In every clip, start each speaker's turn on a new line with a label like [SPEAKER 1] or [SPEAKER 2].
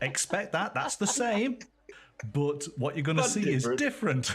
[SPEAKER 1] expect that. That's the same. But what you're going to see is different.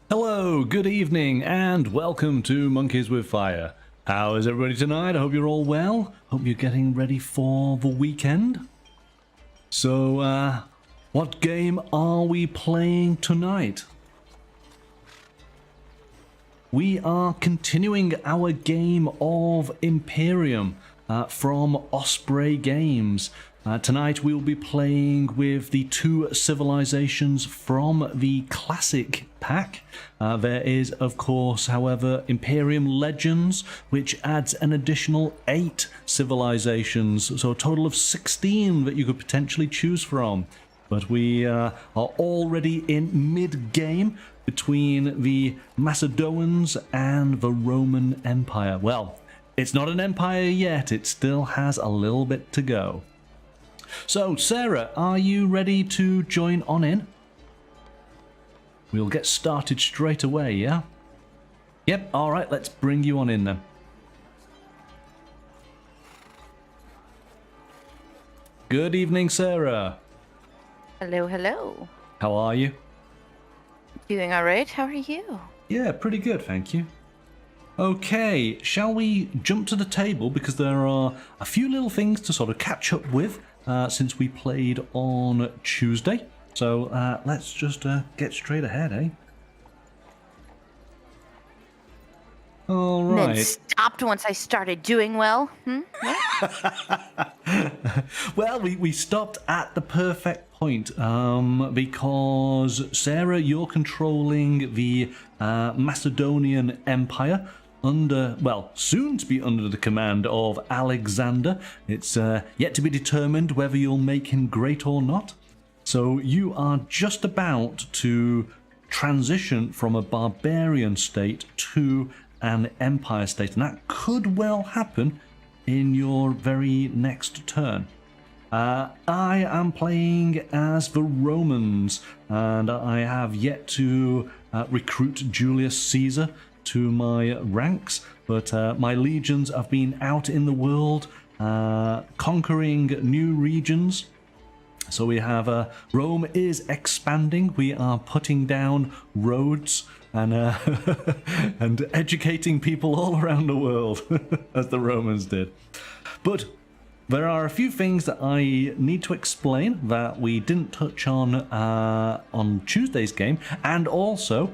[SPEAKER 1] Hello, good evening, and welcome to Monkeys with Fire. How is everybody tonight? I hope you're all well. Hope you're getting ready for the weekend. So, what game are we playing tonight? We are continuing our game of Imperium from Osprey Games. Tonight we will be playing with the two civilizations from the classic pack. There is, of course, however, Imperium Legends, which adds an additional 8 civilizations, so a total of 16 that you could potentially choose from. But we are already in mid-game between the Macedonians and the Roman Empire. Well, it's not an empire yet, it still has a little bit to go. So, Sarah, are you ready to join on in? We'll get started straight away, yeah? Yep, alright, let's bring you on in then. Good evening, Sarah.
[SPEAKER 2] Hello, hello.
[SPEAKER 1] How are you?
[SPEAKER 2] Doing alright, how are you?
[SPEAKER 1] Yeah, pretty good, thank you. Okay, shall we jump to the table, because there are a few little things to sort of catch up with since we played on Tuesday. So let's just get straight ahead, eh? All right.
[SPEAKER 2] And then stopped once I started doing well.
[SPEAKER 1] Well, we stopped at the perfect point because, Sarah, you're controlling the Macedonian Empire under, well, soon to be under the command of Alexander. It's yet to be determined whether you'll make him great or not. So you are just about to transition from a barbarian state to an empire state, and that could well happen in your very next turn. I am playing as the Romans, and I have yet to recruit Julius Caesar to my ranks, but my legions have been out in the world conquering new regions. So we have Rome is expanding. We are putting down roads and and educating people all around the world as the Romans did. But there are a few things that I need to explain that we didn't touch on Tuesday's game, and also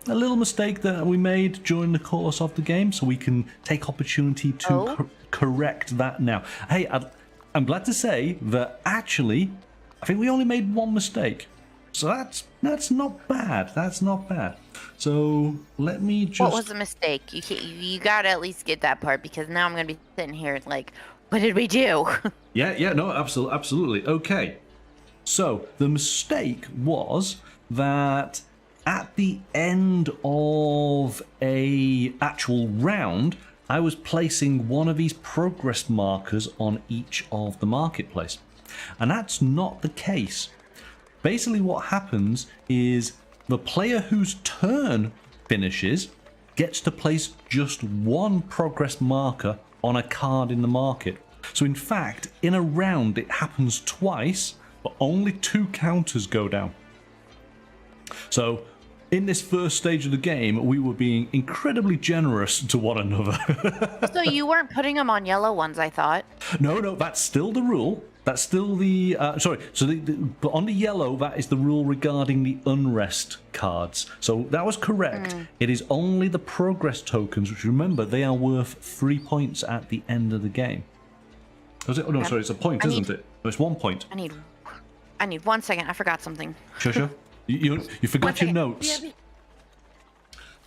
[SPEAKER 1] a little mistake that we made during the course of the game, so we can take opportunity to correct that now. Hey, I'm glad to say that actually I think we only made one mistake. So that's not bad. That's not bad. So let me just.
[SPEAKER 2] What was the mistake? You gotta at least get that part, because now I'm gonna be sitting here like, what did we do?
[SPEAKER 1] Yeah, no, absolutely. Okay. So the mistake was that at the end of a actual round, I was placing one of these progress markers on each of the marketplace. And that's not the case. Basically what happens is the player whose turn finishes gets to place just one progress marker on a card in the market. So in fact, in a round it happens twice, but only 2 counters go down. So in this first stage of the game, we were being incredibly generous to one another.
[SPEAKER 2] So you weren't putting them on yellow ones, I thought.
[SPEAKER 1] No, that's still the rule. That's still the but on the yellow, that is the rule regarding the Unrest cards. So that was correct. It is only the progress tokens, which, remember, they are worth 3 points at the end of the game. Was it? Oh no, sorry, it's a point, isn't it? No, it's 1 point.
[SPEAKER 2] I need 1 second. I forgot something.
[SPEAKER 1] Sure. You forgot your notes.
[SPEAKER 2] Yeah.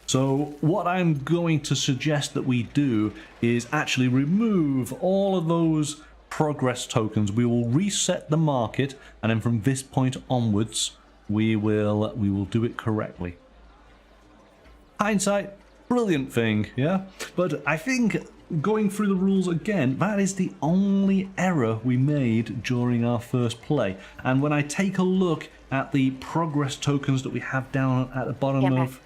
[SPEAKER 1] So what I'm going to suggest that we do is actually remove all of those progress tokens. We will reset the market, and then from this point onwards, we will do it correctly. Hindsight, brilliant thing, yeah? But I think going through the rules again, that is the only error we made during our first play. And when I take a look at the progress tokens that we have down at the bottom of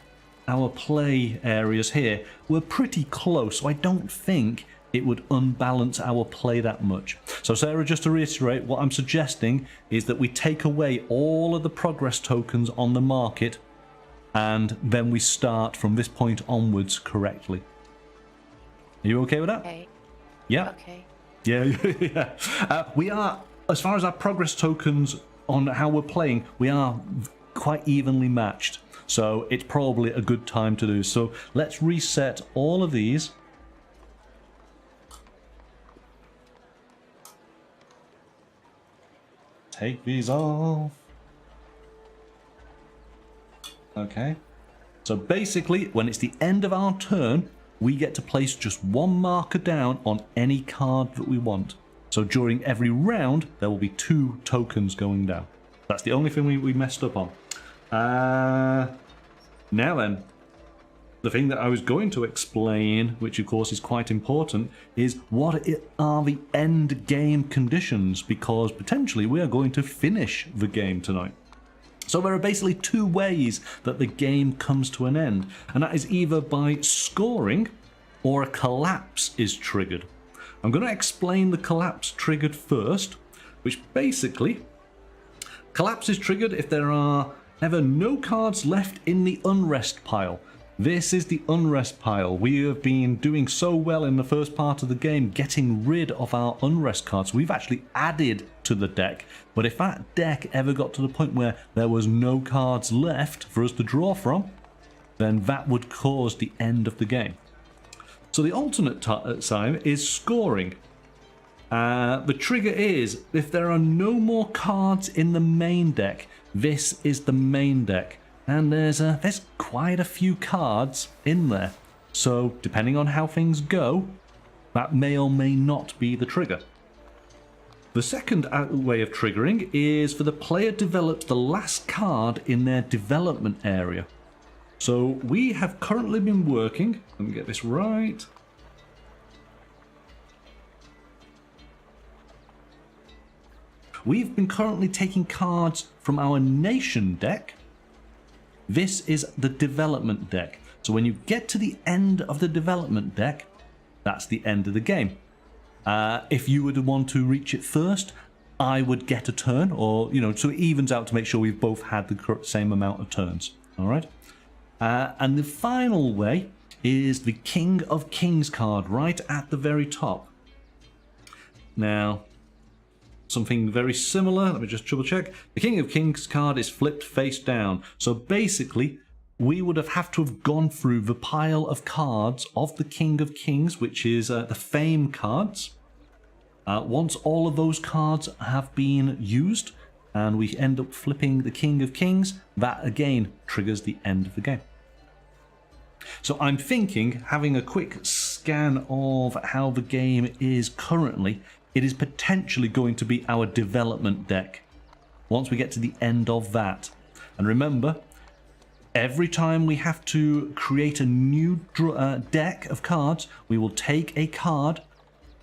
[SPEAKER 1] our play areas here, we're pretty close, so I don't think it would unbalance our play that much. So Sarah, just to reiterate, what I'm suggesting is that we take away all of the progress tokens on the market, and then we start from this point onwards correctly. Are you okay with that?
[SPEAKER 2] Okay.
[SPEAKER 1] Yeah?
[SPEAKER 2] Okay.
[SPEAKER 1] Yeah. We are, as far as our progress tokens on how we're playing, we are quite evenly matched. So it's probably a good time to do. So let's reset all of these. Take these off. Okay. So basically, when it's the end of our turn, we get to place just one marker down on any card that we want. So during every round, there will be 2 tokens going down. That's the only thing we messed up on. Now then, the thing that I was going to explain, which of course is quite important, is what are the end game conditions, because potentially we are going to finish the game tonight. So there are basically 2 ways that the game comes to an end, and that is either by scoring or a collapse is triggered. I'm going to explain the collapse triggered first, which basically, collapse is triggered if there are ever no cards left in the Unrest pile. This is the Unrest pile. We have been doing so well in the first part of the game getting rid of our Unrest cards. We've actually added to the deck, but if that deck ever got to the point where there was no cards left for us to draw from, then that would cause the end of the game. So the alternate sign is scoring. The trigger is if there are no more cards in the main deck. This is the main deck, and there's quite a few cards in there. So depending on how things go, that may or may not be the trigger. The second way of triggering is for the player develops the last card in their development area. So we have currently been working, let me get this right. We've been currently taking cards from our nation deck. This is the development deck. So when you get to the end of the development deck, that's the end of the game. If you would want to reach it first, I would get a turn, or, so it evens out to make sure we've both had the same amount of turns. All right. And the final way is the King of Kings card right at the very top. Now, something very similar, let me just double check. The King of Kings card is flipped face down. So basically, we would have to have gone through the pile of cards of the King of Kings, which is the fame cards. Once all of those cards have been used, and we end up flipping the King of Kings, that again triggers the end of the game. So I'm thinking, having a quick scan of how the game is currently, it is potentially going to be our development deck once we get to the end of that. And remember, every time we have to create a new deck of cards, we will take a card,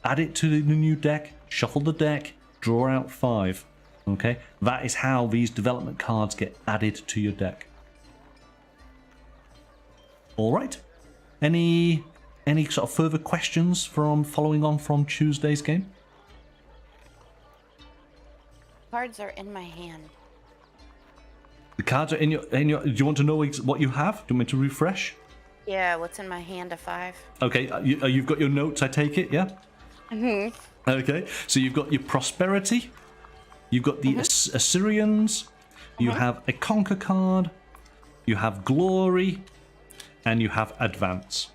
[SPEAKER 1] add it to the new deck, shuffle the deck, draw out 5. Okay, that is how these development cards get added to your deck. All right. Any sort of further questions from following on from Tuesday's game?
[SPEAKER 2] Cards are in my hand.
[SPEAKER 1] The cards are in your. Do you want to know what you have? Do you want me to refresh?
[SPEAKER 2] Yeah, what's in my hand of 5?
[SPEAKER 1] Okay, you've got your notes, I take it, yeah?
[SPEAKER 2] Mm-hmm.
[SPEAKER 1] Okay, so you've got your prosperity, you've got the Assyrians, you have a conquer card, you have glory, and you have advance.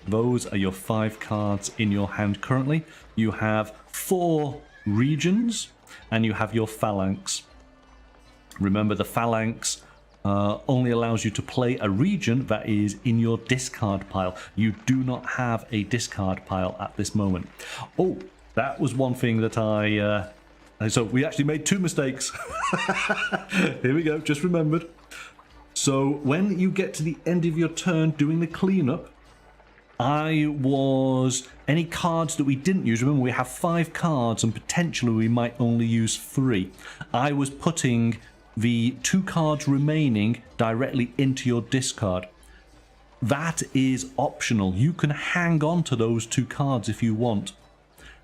[SPEAKER 1] Those are your 5 cards in your hand currently. You have 4 regions, and you have your phalanx. Remember, the phalanx only allows you to play a region that is in your discard pile. You do not have a discard pile at this moment. Oh, that was one thing that so we actually made 2 mistakes. Here we go, just remembered. So when you get to the end of your turn doing the cleanup, any cards that we didn't use, remember we have 5 cards and potentially we might only use 3. I was putting the 2 cards remaining directly into your discard. That is optional. You can hang on to those 2 cards if you want.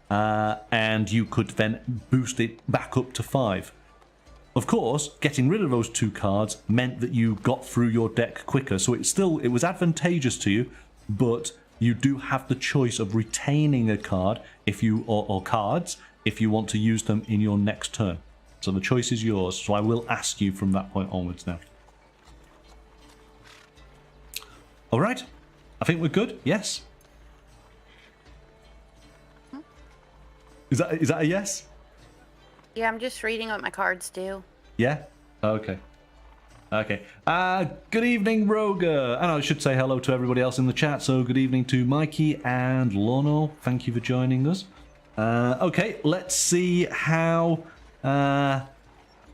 [SPEAKER 1] And you could then boost it back up to 5. Of course, getting rid of those 2 cards meant that you got through your deck quicker. So it was advantageous to you, but you do have the choice of retaining a card or cards if you want to use them in your next turn. So the choice is yours. So I will ask you from that point onwards now. All right. I think we're good. Yes. Is that a yes?
[SPEAKER 2] Yeah, I'm just reading what my cards do.
[SPEAKER 1] Yeah? Okay. Okay. Good evening, Roger. And I should say hello to everybody else in the chat. So good evening to Mikey and Lono. Thank you for joining us. Okay, let's see how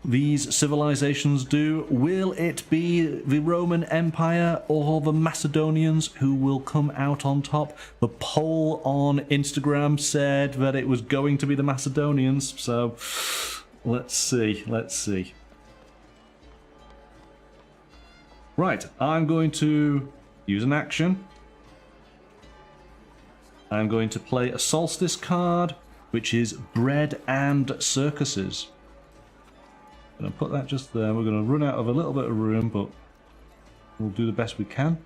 [SPEAKER 1] these civilizations do. Will it be the Roman Empire or the Macedonians who will come out on top? The poll on Instagram said that it was going to be the Macedonians, so let's see. Right, I'm going to use an action. I'm going to play a Solstice card, which is bread and circuses. I'm going to put that just there. We're going to run out of a little bit of room, but we'll do the best we can.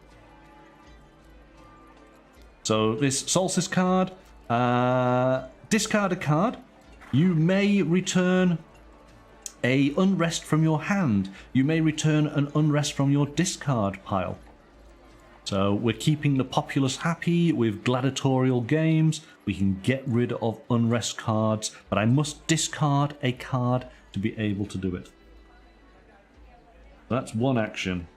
[SPEAKER 1] So this Solstice card, discard a card. You may return a Unrest from your hand. You may return an Unrest from your discard pile. So we're keeping the populace happy with gladiatorial games. We can get rid of Unrest cards, but I must discard a card to be able to do it. That's one action.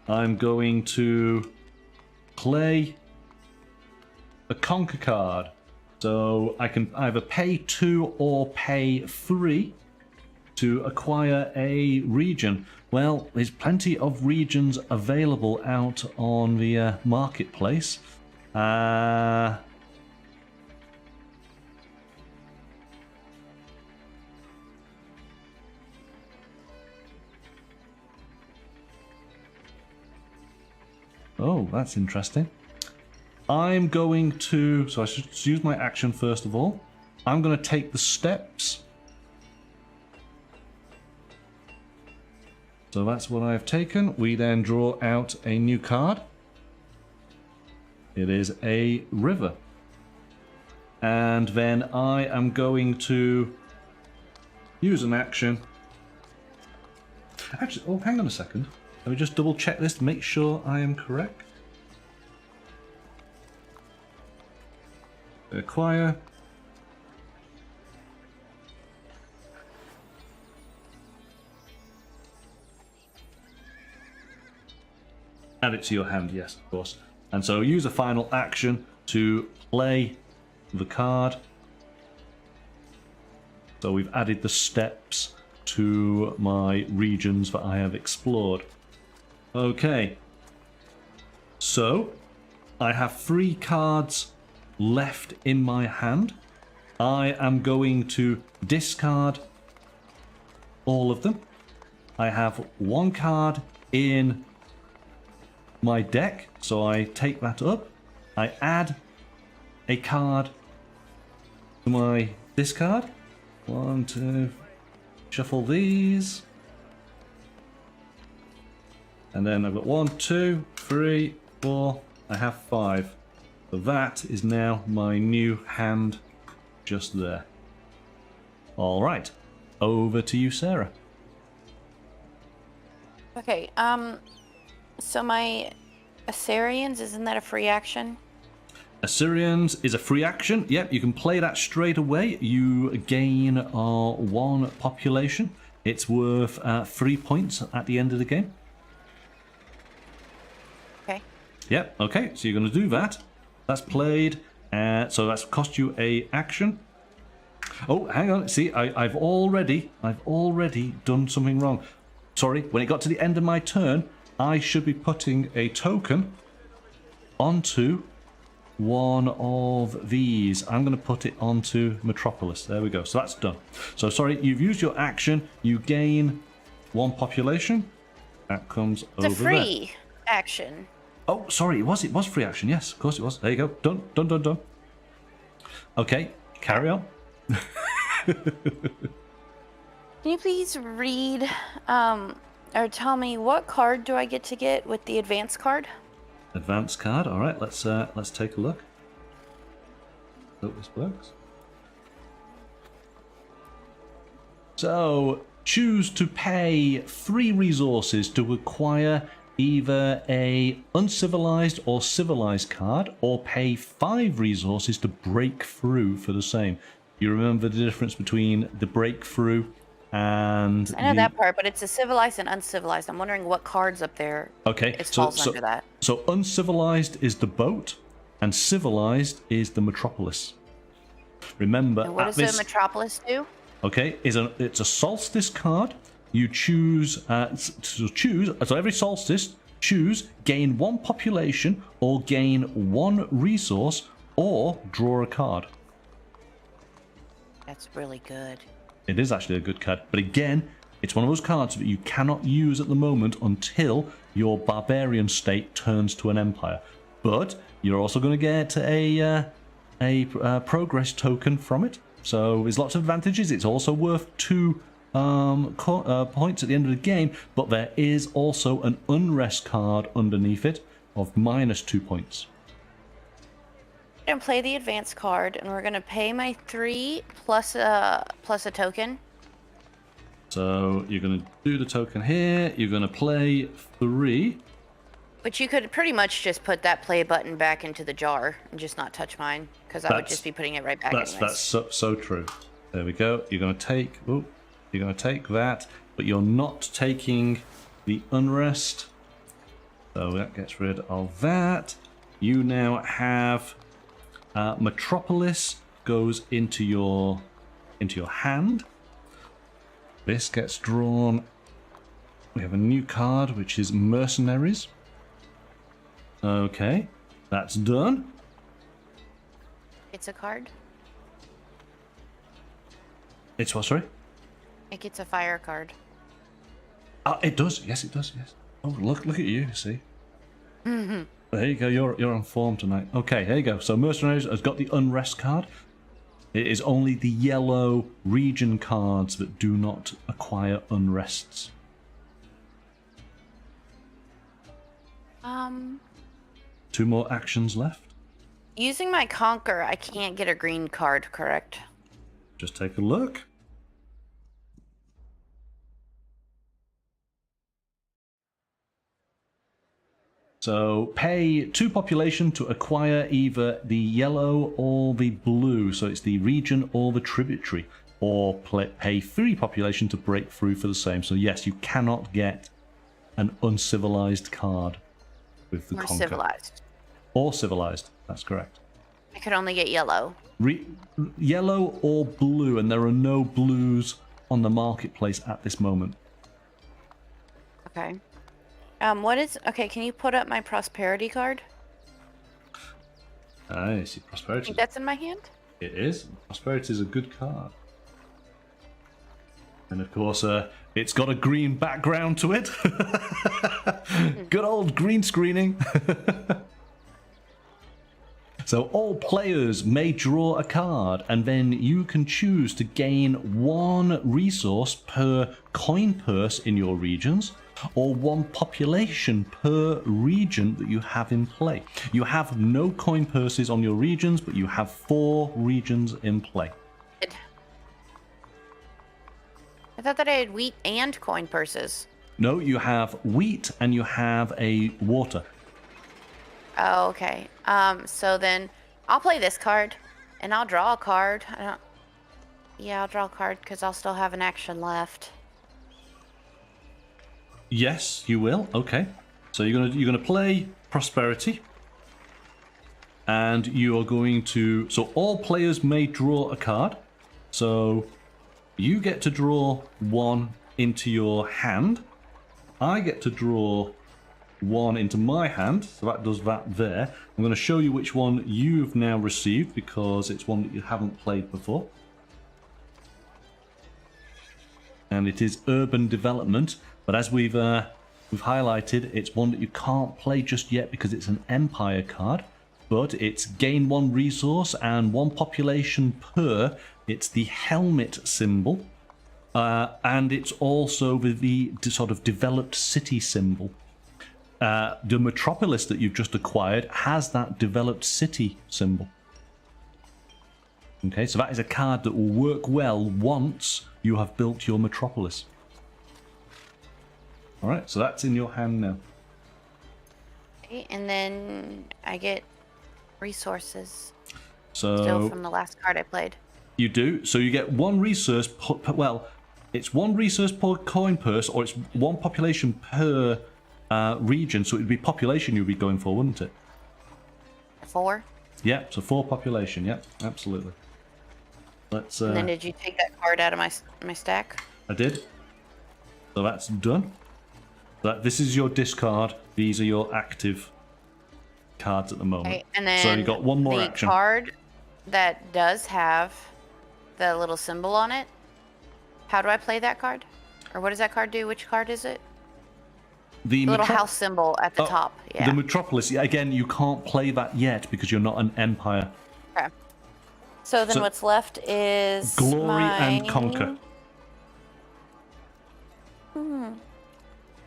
[SPEAKER 1] I'm going to play a conquer card. So I can either pay 2 or pay 3 to acquire a region. Well, there's plenty of regions available out on the marketplace. Oh, that's interesting. I'm going to... So I should use my action first of all. I'm going to take the steps. So that's what I've taken. We then draw out a new card. It is a river. And then I am going to use an action. Actually, oh, hang on a second. Let me just double check this to make sure I am correct. Acquire. Add it to your hand, yes, of course. And so use a final action to play the card. So we've added the steps to my regions that I have explored. Okay. So I have 3 cards left in my hand. I am going to discard all of them. I have 1 card in my deck, so I take that up. I add a card to my discard. 1, 2, shuffle these. And then I've got 1, 2, 3, 4. I have 5. So that is now my new hand just there. All right, over to you, Sarah.
[SPEAKER 2] Okay, so my Assyrians, isn't that a free action?
[SPEAKER 1] Assyrians is a free action. Yep, you can play that straight away. You gain 1 population. It's worth 3 points at the end of the game.
[SPEAKER 2] Okay.
[SPEAKER 1] Yep, okay, so you're going to do that. That's played, so that's cost you a action. Oh, hang on, see, I've already done something wrong. Sorry, when it got to the end of my turn, I should be putting a token onto one of these. I'm going to put it onto Metropolis. There we go. So that's done. So sorry, you've used your action. You gain 1 population. That comes over there.
[SPEAKER 2] It's a free action.
[SPEAKER 1] Oh, sorry, it was free action. Yes, of course it was. There you go. Done, done, done, done. Okay, carry on.
[SPEAKER 2] Can you please read or tell me what card do I get to get with the advance card?
[SPEAKER 1] Advance card. All right, let's take a look. Hope this works. So choose to pay 3 resources to acquire either a uncivilized or civilized card, or pay 5 resources to break through for the same. You remember the difference between the breakthrough and
[SPEAKER 2] I know that part, but it's a civilized and uncivilized. I'm wondering what cards up there falls under that.
[SPEAKER 1] So uncivilized is the boat, and civilized is the metropolis. Remember,
[SPEAKER 2] and what does the metropolis do?
[SPEAKER 1] Okay, it's a solstice card. You choose so every solstice, gain 1 population or gain 1 resource or draw a card.
[SPEAKER 2] That's really good.
[SPEAKER 1] It is actually a good card, but again, it's one of those cards that you cannot use at the moment until your barbarian state turns to an empire. But you're also going to get a progress token from it. So there's lots of advantages. It's also worth 2 points at the end of the game, but there is also an Unrest card underneath it of -2 points.
[SPEAKER 2] And play the advance card, and we're gonna pay my 3 plus a token.
[SPEAKER 1] So you're gonna do the token here. You're gonna play 3.
[SPEAKER 2] But you could pretty much just put that play button back into the jar and just not touch mine, because I would just be putting it right back.
[SPEAKER 1] That's so true. There we go. You're gonna take. Ooh, you're gonna take that, but you're not taking the Unrest. So that gets rid of that. You now have Metropolis goes into your hand. This gets drawn. We have a new card, which is Mercenaries. Okay, that's done.
[SPEAKER 2] It's a card.
[SPEAKER 1] It's what, sorry?
[SPEAKER 2] It gets a fire card.
[SPEAKER 1] It does. Yes, it does. Yes. Oh, look at you. See. Mm-hmm. There you go. You're on form tonight. Okay, there you go. So Mercenaries has got the Unrest card. It is only the yellow region cards that do not acquire Unrests. 2 more actions left.
[SPEAKER 2] Using my conquer, I can't get a green card, correct?
[SPEAKER 1] Just take a look. So pay 2 population to acquire either the yellow or the blue. So it's the region or the tributary. Or pay 3 population to break through for the same. So yes, you cannot get an uncivilized card with the conquer.
[SPEAKER 2] Civilized.
[SPEAKER 1] Or civilized, that's correct.
[SPEAKER 2] I could only get yellow.
[SPEAKER 1] Yellow or blue, and there are no blues on the marketplace at this moment.
[SPEAKER 2] Okay. Okay, can you put up my prosperity card?
[SPEAKER 1] I see
[SPEAKER 2] I
[SPEAKER 1] prosperity.
[SPEAKER 2] think that's in my hand.
[SPEAKER 1] It is. Prosperity is a good card. And of course, it's got a green background to it. Good old green screening. So all players may draw a card, and then you can choose to gain 1 resource per coin purse in your regions, or 1 population per region that you have in play. You have no coin purses on your regions, but you have 4 regions in play.
[SPEAKER 2] I thought that I had wheat and coin purses.
[SPEAKER 1] No, you have wheat and you have a water.
[SPEAKER 2] Oh, okay. So then I'll play this card, and I'll draw a card. Yeah, I'll draw a card because I'll still have an action left.
[SPEAKER 1] Yes, you will. Okay. So you're gonna play prosperity, and you are going to. So all players may draw a card. So you get to draw 1 into your hand. I get to draw 1 into my hand, so that does that there. I'm going to show you which one you've now received because it's one that you haven't played before. And it is urban development, but as we've highlighted, it's one that you can't play just yet because it's an empire card. But it's gain 1 resource and 1 population per. It's the helmet symbol, and it's also the sort of developed city symbol. The metropolis that you've just acquired has that developed city symbol. Okay, so that is a card that will work well once you have built your metropolis. Alright, so that's in your hand now.
[SPEAKER 2] Okay, and then I get resources.
[SPEAKER 1] So
[SPEAKER 2] Still from the last card I played.
[SPEAKER 1] You do. So you get 1 resource well, it's 1 resource per coin purse, or it's 1 population per region, so it would be population you'd be going for, wouldn't it?
[SPEAKER 2] 4?
[SPEAKER 1] Yeah, so 4 population, yeah, absolutely. Let's
[SPEAKER 2] And then did you take that card out of my stack?
[SPEAKER 1] I did. So that's done. This is your discard, these are your active cards at the moment.
[SPEAKER 2] Okay, and then
[SPEAKER 1] so you got 1 more
[SPEAKER 2] the
[SPEAKER 1] action.
[SPEAKER 2] card that does have the little symbol on it, how do I play that card? Or what does that card do? Which card is it? The little house symbol at the top. Yeah.
[SPEAKER 1] The metropolis. Again, you can't play that yet because you're not an empire.
[SPEAKER 2] Okay. So then what's left is
[SPEAKER 1] glory and conquer.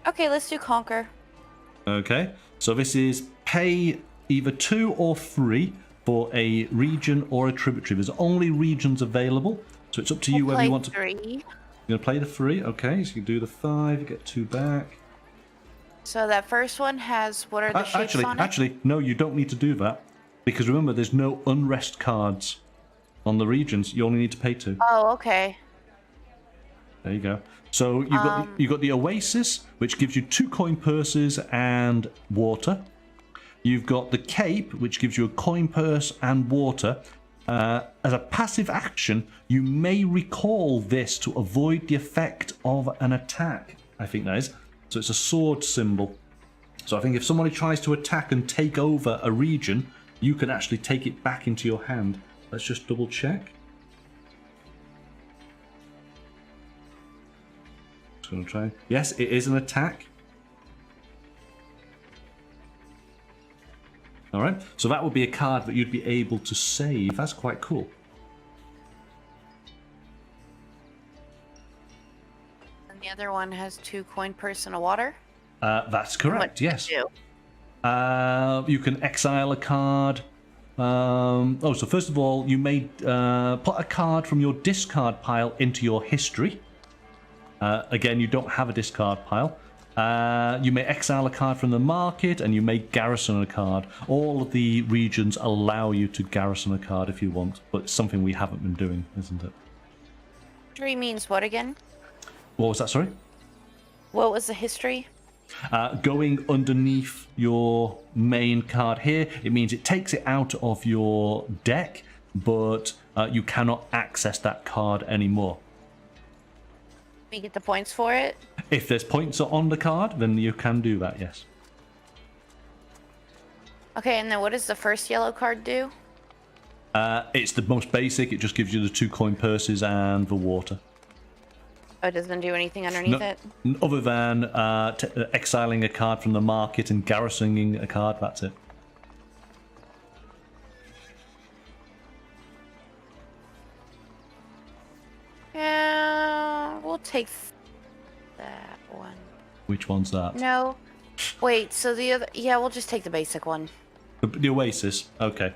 [SPEAKER 2] Okay, let's do conquer.
[SPEAKER 1] Okay. So this is pay either 2 or 3 for a region or a tributary. There's only regions available, so it's up to you whether you want to.
[SPEAKER 2] 3.
[SPEAKER 1] You're gonna play the 3. Okay. So you do the 5. You get 2 back.
[SPEAKER 2] So that first one has, what are the shapes on it?
[SPEAKER 1] Actually, no, you don't need to do that. Because remember, there's no unrest cards on the regions. You only need to pay 2.
[SPEAKER 2] Oh, okay.
[SPEAKER 1] There you go. So you've got the Oasis, which gives you 2 coin purses and water. You've got the Cape, which gives you a coin purse and water. As a passive action, you may recall this to avoid the effect of an attack. I think that is. So it's a sword symbol. So I think if somebody tries to attack and take over a region, you can actually take it back into your hand. Let's just double check. Just going to try. Yes, it is an attack. All right. So that would be a card that you'd be able to save. That's quite cool.
[SPEAKER 2] And the other one has 2 coin purse and a water?
[SPEAKER 1] That's correct, yes.
[SPEAKER 2] Do?
[SPEAKER 1] You can exile a card. So first of all, you may put a card from your discard pile into your history. Again, you don't have a discard pile. You may exile a card from the market, and you may garrison a card. All of the regions allow you to garrison a card if you want, but it's something we haven't been doing, isn't it?
[SPEAKER 2] History means what again?
[SPEAKER 1] What was that, sorry?
[SPEAKER 2] What was the history?
[SPEAKER 1] Going underneath your main card here, it means it takes it out of your deck, but you cannot access that card anymore.
[SPEAKER 2] We get the points for it?
[SPEAKER 1] If there's points on the card, then you can do that, yes.
[SPEAKER 2] Okay, and then what does the first yellow card do?
[SPEAKER 1] It's the most basic. It just gives you the 2 coin purses and the water.
[SPEAKER 2] Oh, it doesn't do anything underneath it?
[SPEAKER 1] Other than exiling a card from the market and garrisoning a card, that's it.
[SPEAKER 2] Yeah, we'll take that one.
[SPEAKER 1] Which one's that?
[SPEAKER 2] No. Wait, so the other... Yeah, we'll just take the basic one.
[SPEAKER 1] The Oasis. Okay.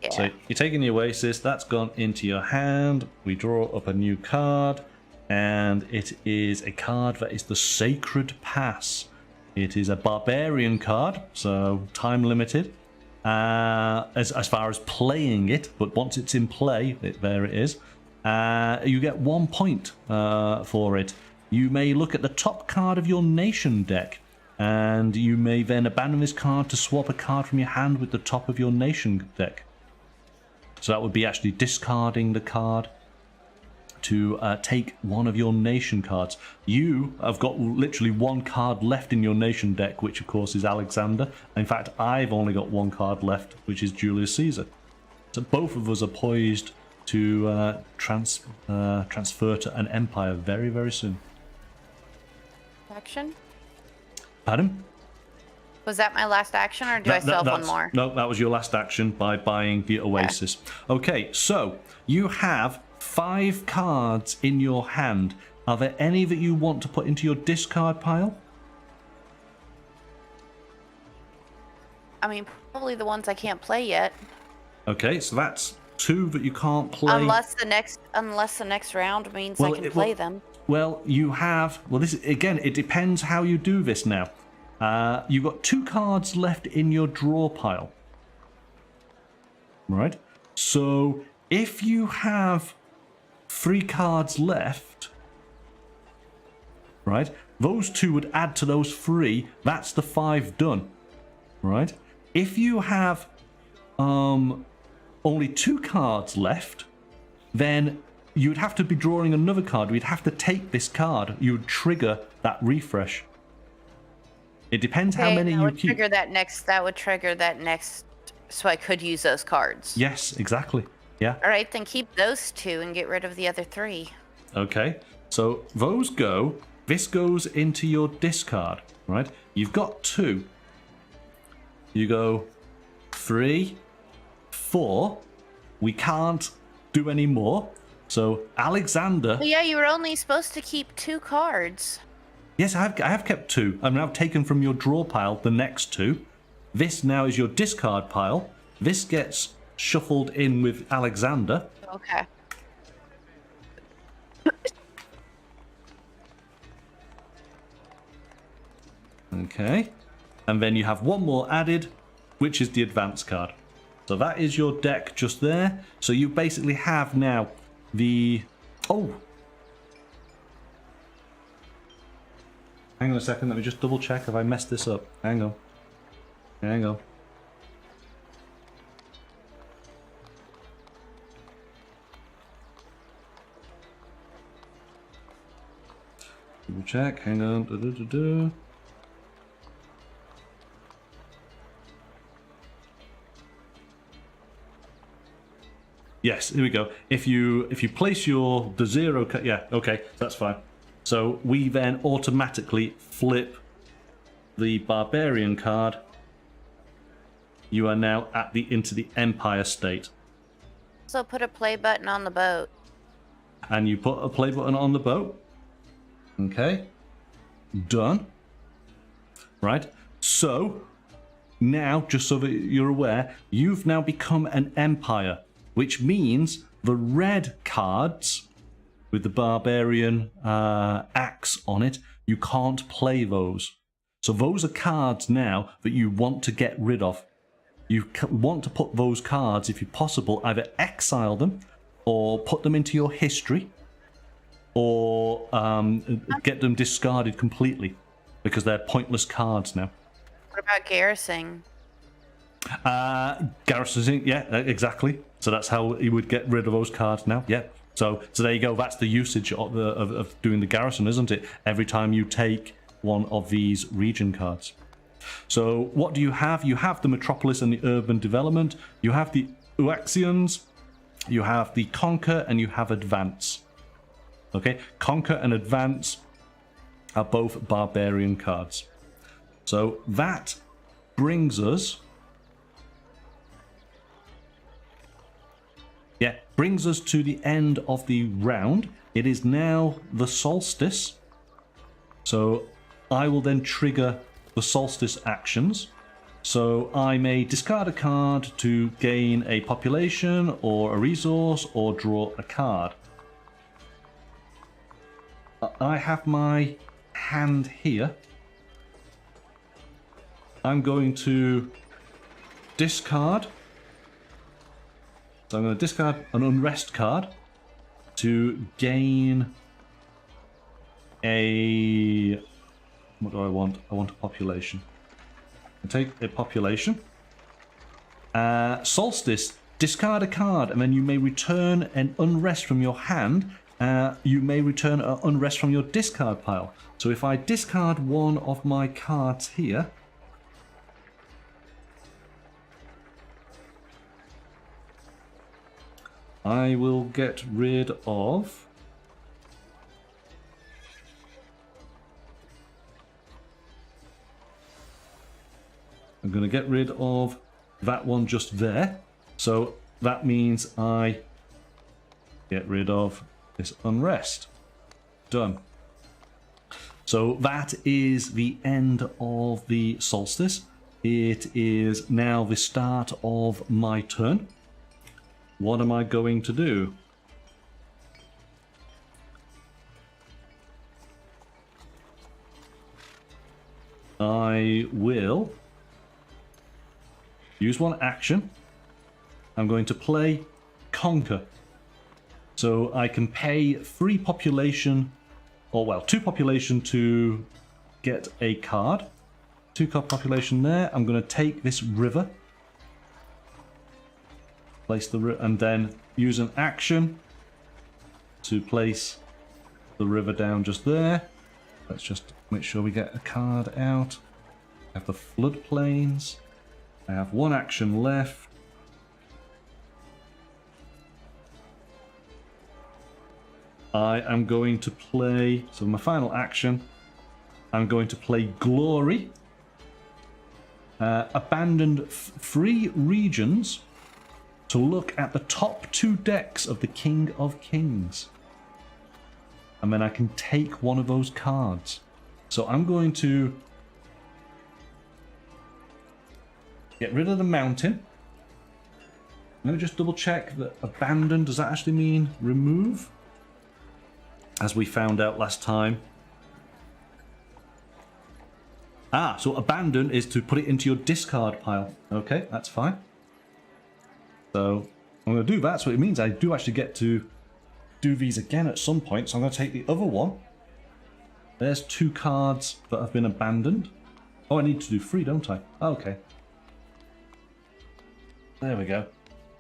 [SPEAKER 2] Yeah.
[SPEAKER 1] So you're taking the Oasis. That's gone into your hand. We draw up a new card. And it is a card that is the Sacred Pass. It is a Barbarian card, so time limited. As far as playing it, but once it's in play, there it is. You get 1 point for it. You may look at the top card of your nation deck, and you may then abandon this card to swap a card from your hand with the top of your nation deck. So that would be actually discarding the card to take one of your nation cards. You have got literally 1 card left in your nation deck, which of course is Alexander. In fact, I've only got 1 card left, which is Julius Caesar. So both of us are poised to transfer to an empire very, very soon.
[SPEAKER 2] Action?
[SPEAKER 1] Pardon?
[SPEAKER 2] Was that my last action, or do I still have one more?
[SPEAKER 1] No, that was your last action by buying the Oasis. Okay, so you have 5 cards in your hand. Are there any that you want to put into your discard pile?
[SPEAKER 2] I mean, probably the ones I can't play yet.
[SPEAKER 1] Okay, so that's 2 that you can't play.
[SPEAKER 2] Unless the next round means I can play them.
[SPEAKER 1] Well, you have... Well, this is, again, it depends how you do this now. You've got 2 cards left in your draw pile. Right? So, if you have 3 cards left, right, those 2 would add to those 3. That's the 5 done. Right? If you have only 2 cards left, then you'd have to be drawing another card. We'd have to take this card. You would trigger that refresh. It depends how many you keep.
[SPEAKER 2] That would trigger that next, so I could use those cards.
[SPEAKER 1] Yes, exactly. Yeah.
[SPEAKER 2] All right, then keep those 2 and get rid of the other 3.
[SPEAKER 1] Okay, so those go. This goes into your discard, right? You've got 2. You go 3, 4. We can't do any more. So Alexander.
[SPEAKER 2] But yeah, you were only supposed to keep 2 cards.
[SPEAKER 1] Yes, I have kept 2. I've now taken from your draw pile the next 2. This now is your discard pile. This gets shuffled in with Alexander.
[SPEAKER 2] Okay.
[SPEAKER 1] Okay. And then you have 1 more added, which is the advance card. So that is your deck just there. So you basically have now the... Oh! Hang on a second, let me just double check if I messed this up. Hang on. Hang on. Double check, hang on. Yes, here we go. If you place the 0, yeah, okay, that's fine. So we then automatically flip the Barbarian card. You are now into the Empire state.
[SPEAKER 2] So put a play button on the boat.
[SPEAKER 1] And you put a play button on the boat. Okay. Done. Right. So now, just so that you're aware, you've now become an empire, which means the red cards with the Barbarian axe on it, you can't play those. So those are cards now that you want to get rid of. You want to put those cards, if you possible, either exile them or put them into your history, or get them discarded completely because they're pointless cards now.
[SPEAKER 2] What about garrisoning?
[SPEAKER 1] Garrisoning, yeah, exactly. So that's how you would get rid of those cards now. Yeah. So there you go. That's the usage of doing the garrison, isn't it? Every time you take one of these region cards. So what do you have? You have the metropolis and the urban development. You have the Uaxians. You have the conquer, and you have advance. Okay, conquer and advance are both barbarian cards. So that brings us, brings us to the end of the round. It is now the solstice. So I will then trigger the solstice actions. So I may discard a card to gain a population or a resource or draw a card. I have my hand here. I'm going to discard. So I'm going to discard an Unrest card to gain a... What do I want? I want a population. I take a population. Solstice, discard a card, and then you may return an Unrest from your hand. You may return an Unrest from your discard pile. So if I discard one of my cards here, I will get rid of... I'm going to get rid of that one just there. So that means I get rid of this Unrest. Done. So that is the end of the solstice. It is now the start of my turn. What am I going to do? I will use one action. I'm going to play Conquer. So I can pay 3 population, or well, 2 population to get a card. 2 card population there. I'm going to take this river. Place the river, and then use an action to place the river down just there. Let's just make sure we get a card out. I have the floodplains. I have 1 action left. I am going to play, so my final action, I'm going to play Glory. Abandoned 3 regions to look at the top 2 decks of the King of Kings. And then I can take one of those cards. So I'm going to get rid of the mountain. Let me just double check that abandon, does that actually mean remove? As we found out last time. So abandon is to put it into your discard pile. Okay, that's fine. So I'm going to do that. So it means I do actually get to do these again at some point. So I'm going to take the other one. There's 2 cards that have been abandoned. Oh, I need to do 3, don't I? Okay. There we go.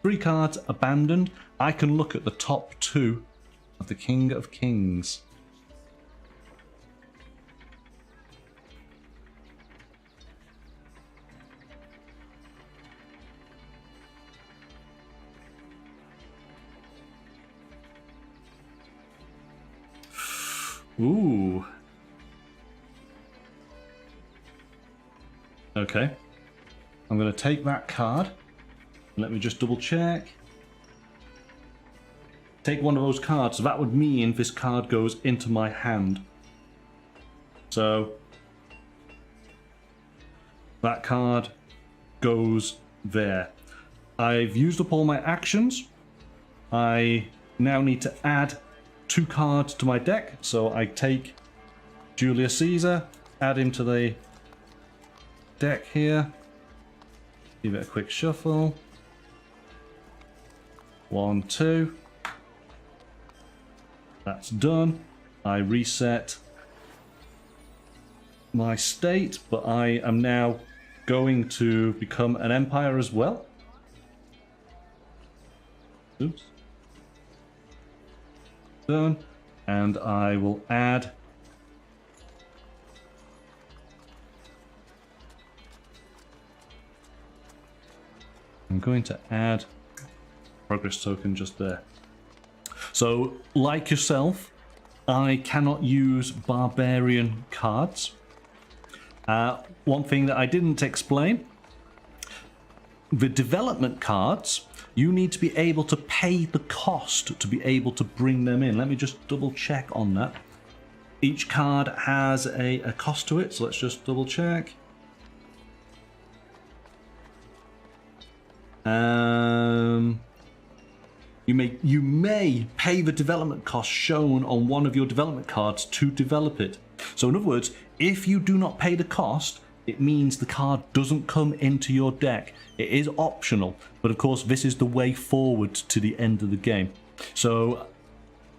[SPEAKER 1] 3 cards abandoned. I can look at the top 2 of the King of Kings. Ooh. Okay. I'm going to take that card. Let me just double check. Take one of those cards. So that would mean this card goes into my hand. So that card goes there. I've used up all my actions. I now need to add 2 cards to my deck. So I take Julius Caesar, add him to the deck here. Give it a quick shuffle. 1, 2. That's done. I reset my state, but I am now going to become an empire as well. Oops. Done. And I will add I'm going to add progress token just there. So, like yourself, I cannot use barbarian cards. One thing that I didn't explain, the development cards, you need to be able to pay the cost to be able to bring them in. Let me just double check on that. Each card has a cost to it, so let's just double check. You may pay the development cost shown on one of your development cards to develop it. So in other words, if you do not pay the cost, it means the card doesn't come into your deck. It is optional, but of course this is the way forward to the end of the game. So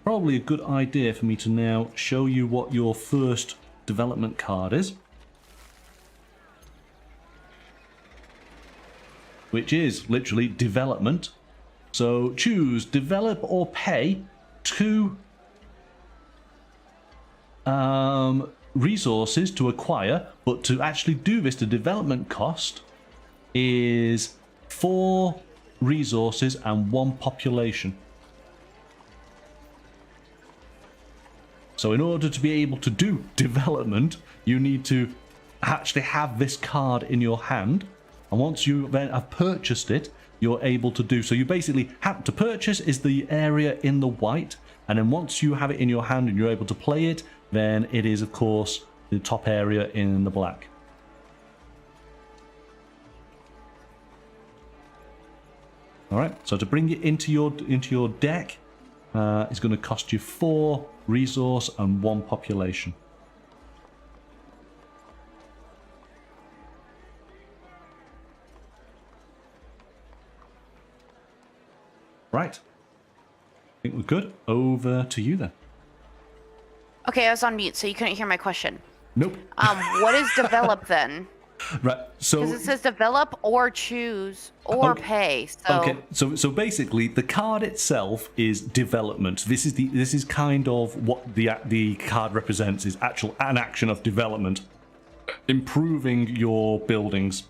[SPEAKER 1] probably a good idea for me to now show you what your first development card is, which is literally development. So choose develop or pay 2 resources to acquire, but to actually do this, the development cost is 4 resources and 1 population. So in order to be able to do development, you need to actually have this card in your hand. And once you then have purchased it, you're able to do so. You basically have to purchase is the area in the white, and then once you have it in your hand and you're able to play it, then it is of course the top area in the black. All right, so to bring it into your deck is going to cost you 4 resource and 1 population. Right. I think we're good. Over to you then.
[SPEAKER 2] Okay, I was on mute, so you couldn't hear my question.
[SPEAKER 1] Nope.
[SPEAKER 2] What is develop then?
[SPEAKER 1] Right. So
[SPEAKER 2] because it says develop or choose or pay. So
[SPEAKER 1] okay. So basically, the card itself is development. This is kind of what the card represents, is an action of development, improving your buildings.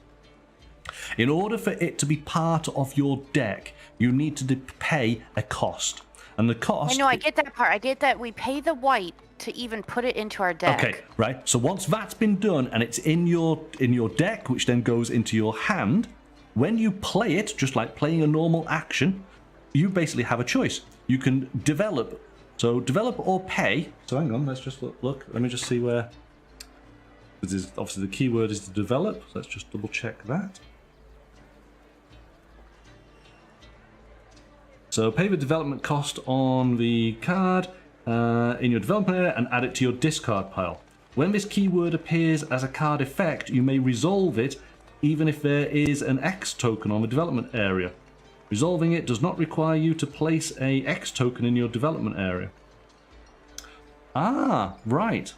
[SPEAKER 1] In order for it to be part of your deck, you need to pay a cost, and the cost.
[SPEAKER 2] I know. I get that part. I get that we pay the white to even put it into our deck.
[SPEAKER 1] Okay, right. So once that's been done and it's in your deck, which then goes into your hand, when you play it, just like playing a normal action, you basically have a choice. You can develop. So develop or pay. So hang on, let's just look. Let me just see where. This is obviously the keyword is to develop. So let's just double check that. So pay the development cost on the card in your development area and add it to your discard pile. When this keyword appears as a card effect, you may resolve it even if there is an X token on the development area. Resolving it does not require you to place a X token in your development area. Ah, right.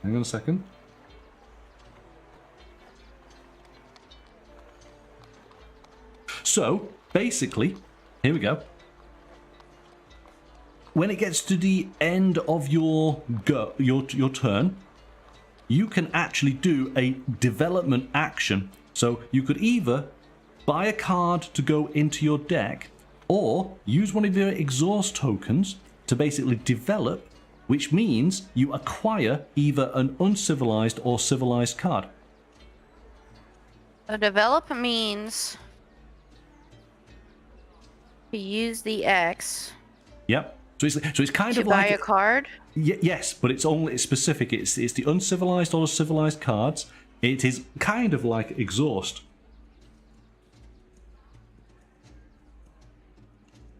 [SPEAKER 1] Hang on a second. So, basically, here we go. When it gets to the end of your turn, you can actually do a development action. So you could either buy a card to go into your deck, or use one of your exhaust tokens to basically develop, which means you acquire either an uncivilized or civilized card.
[SPEAKER 2] So develop means to use the X.
[SPEAKER 1] Yep. So it's kind of
[SPEAKER 2] to
[SPEAKER 1] like
[SPEAKER 2] buy a card.
[SPEAKER 1] Yes, but it's specific. It's the uncivilized or civilized cards. It is kind of like exhaust.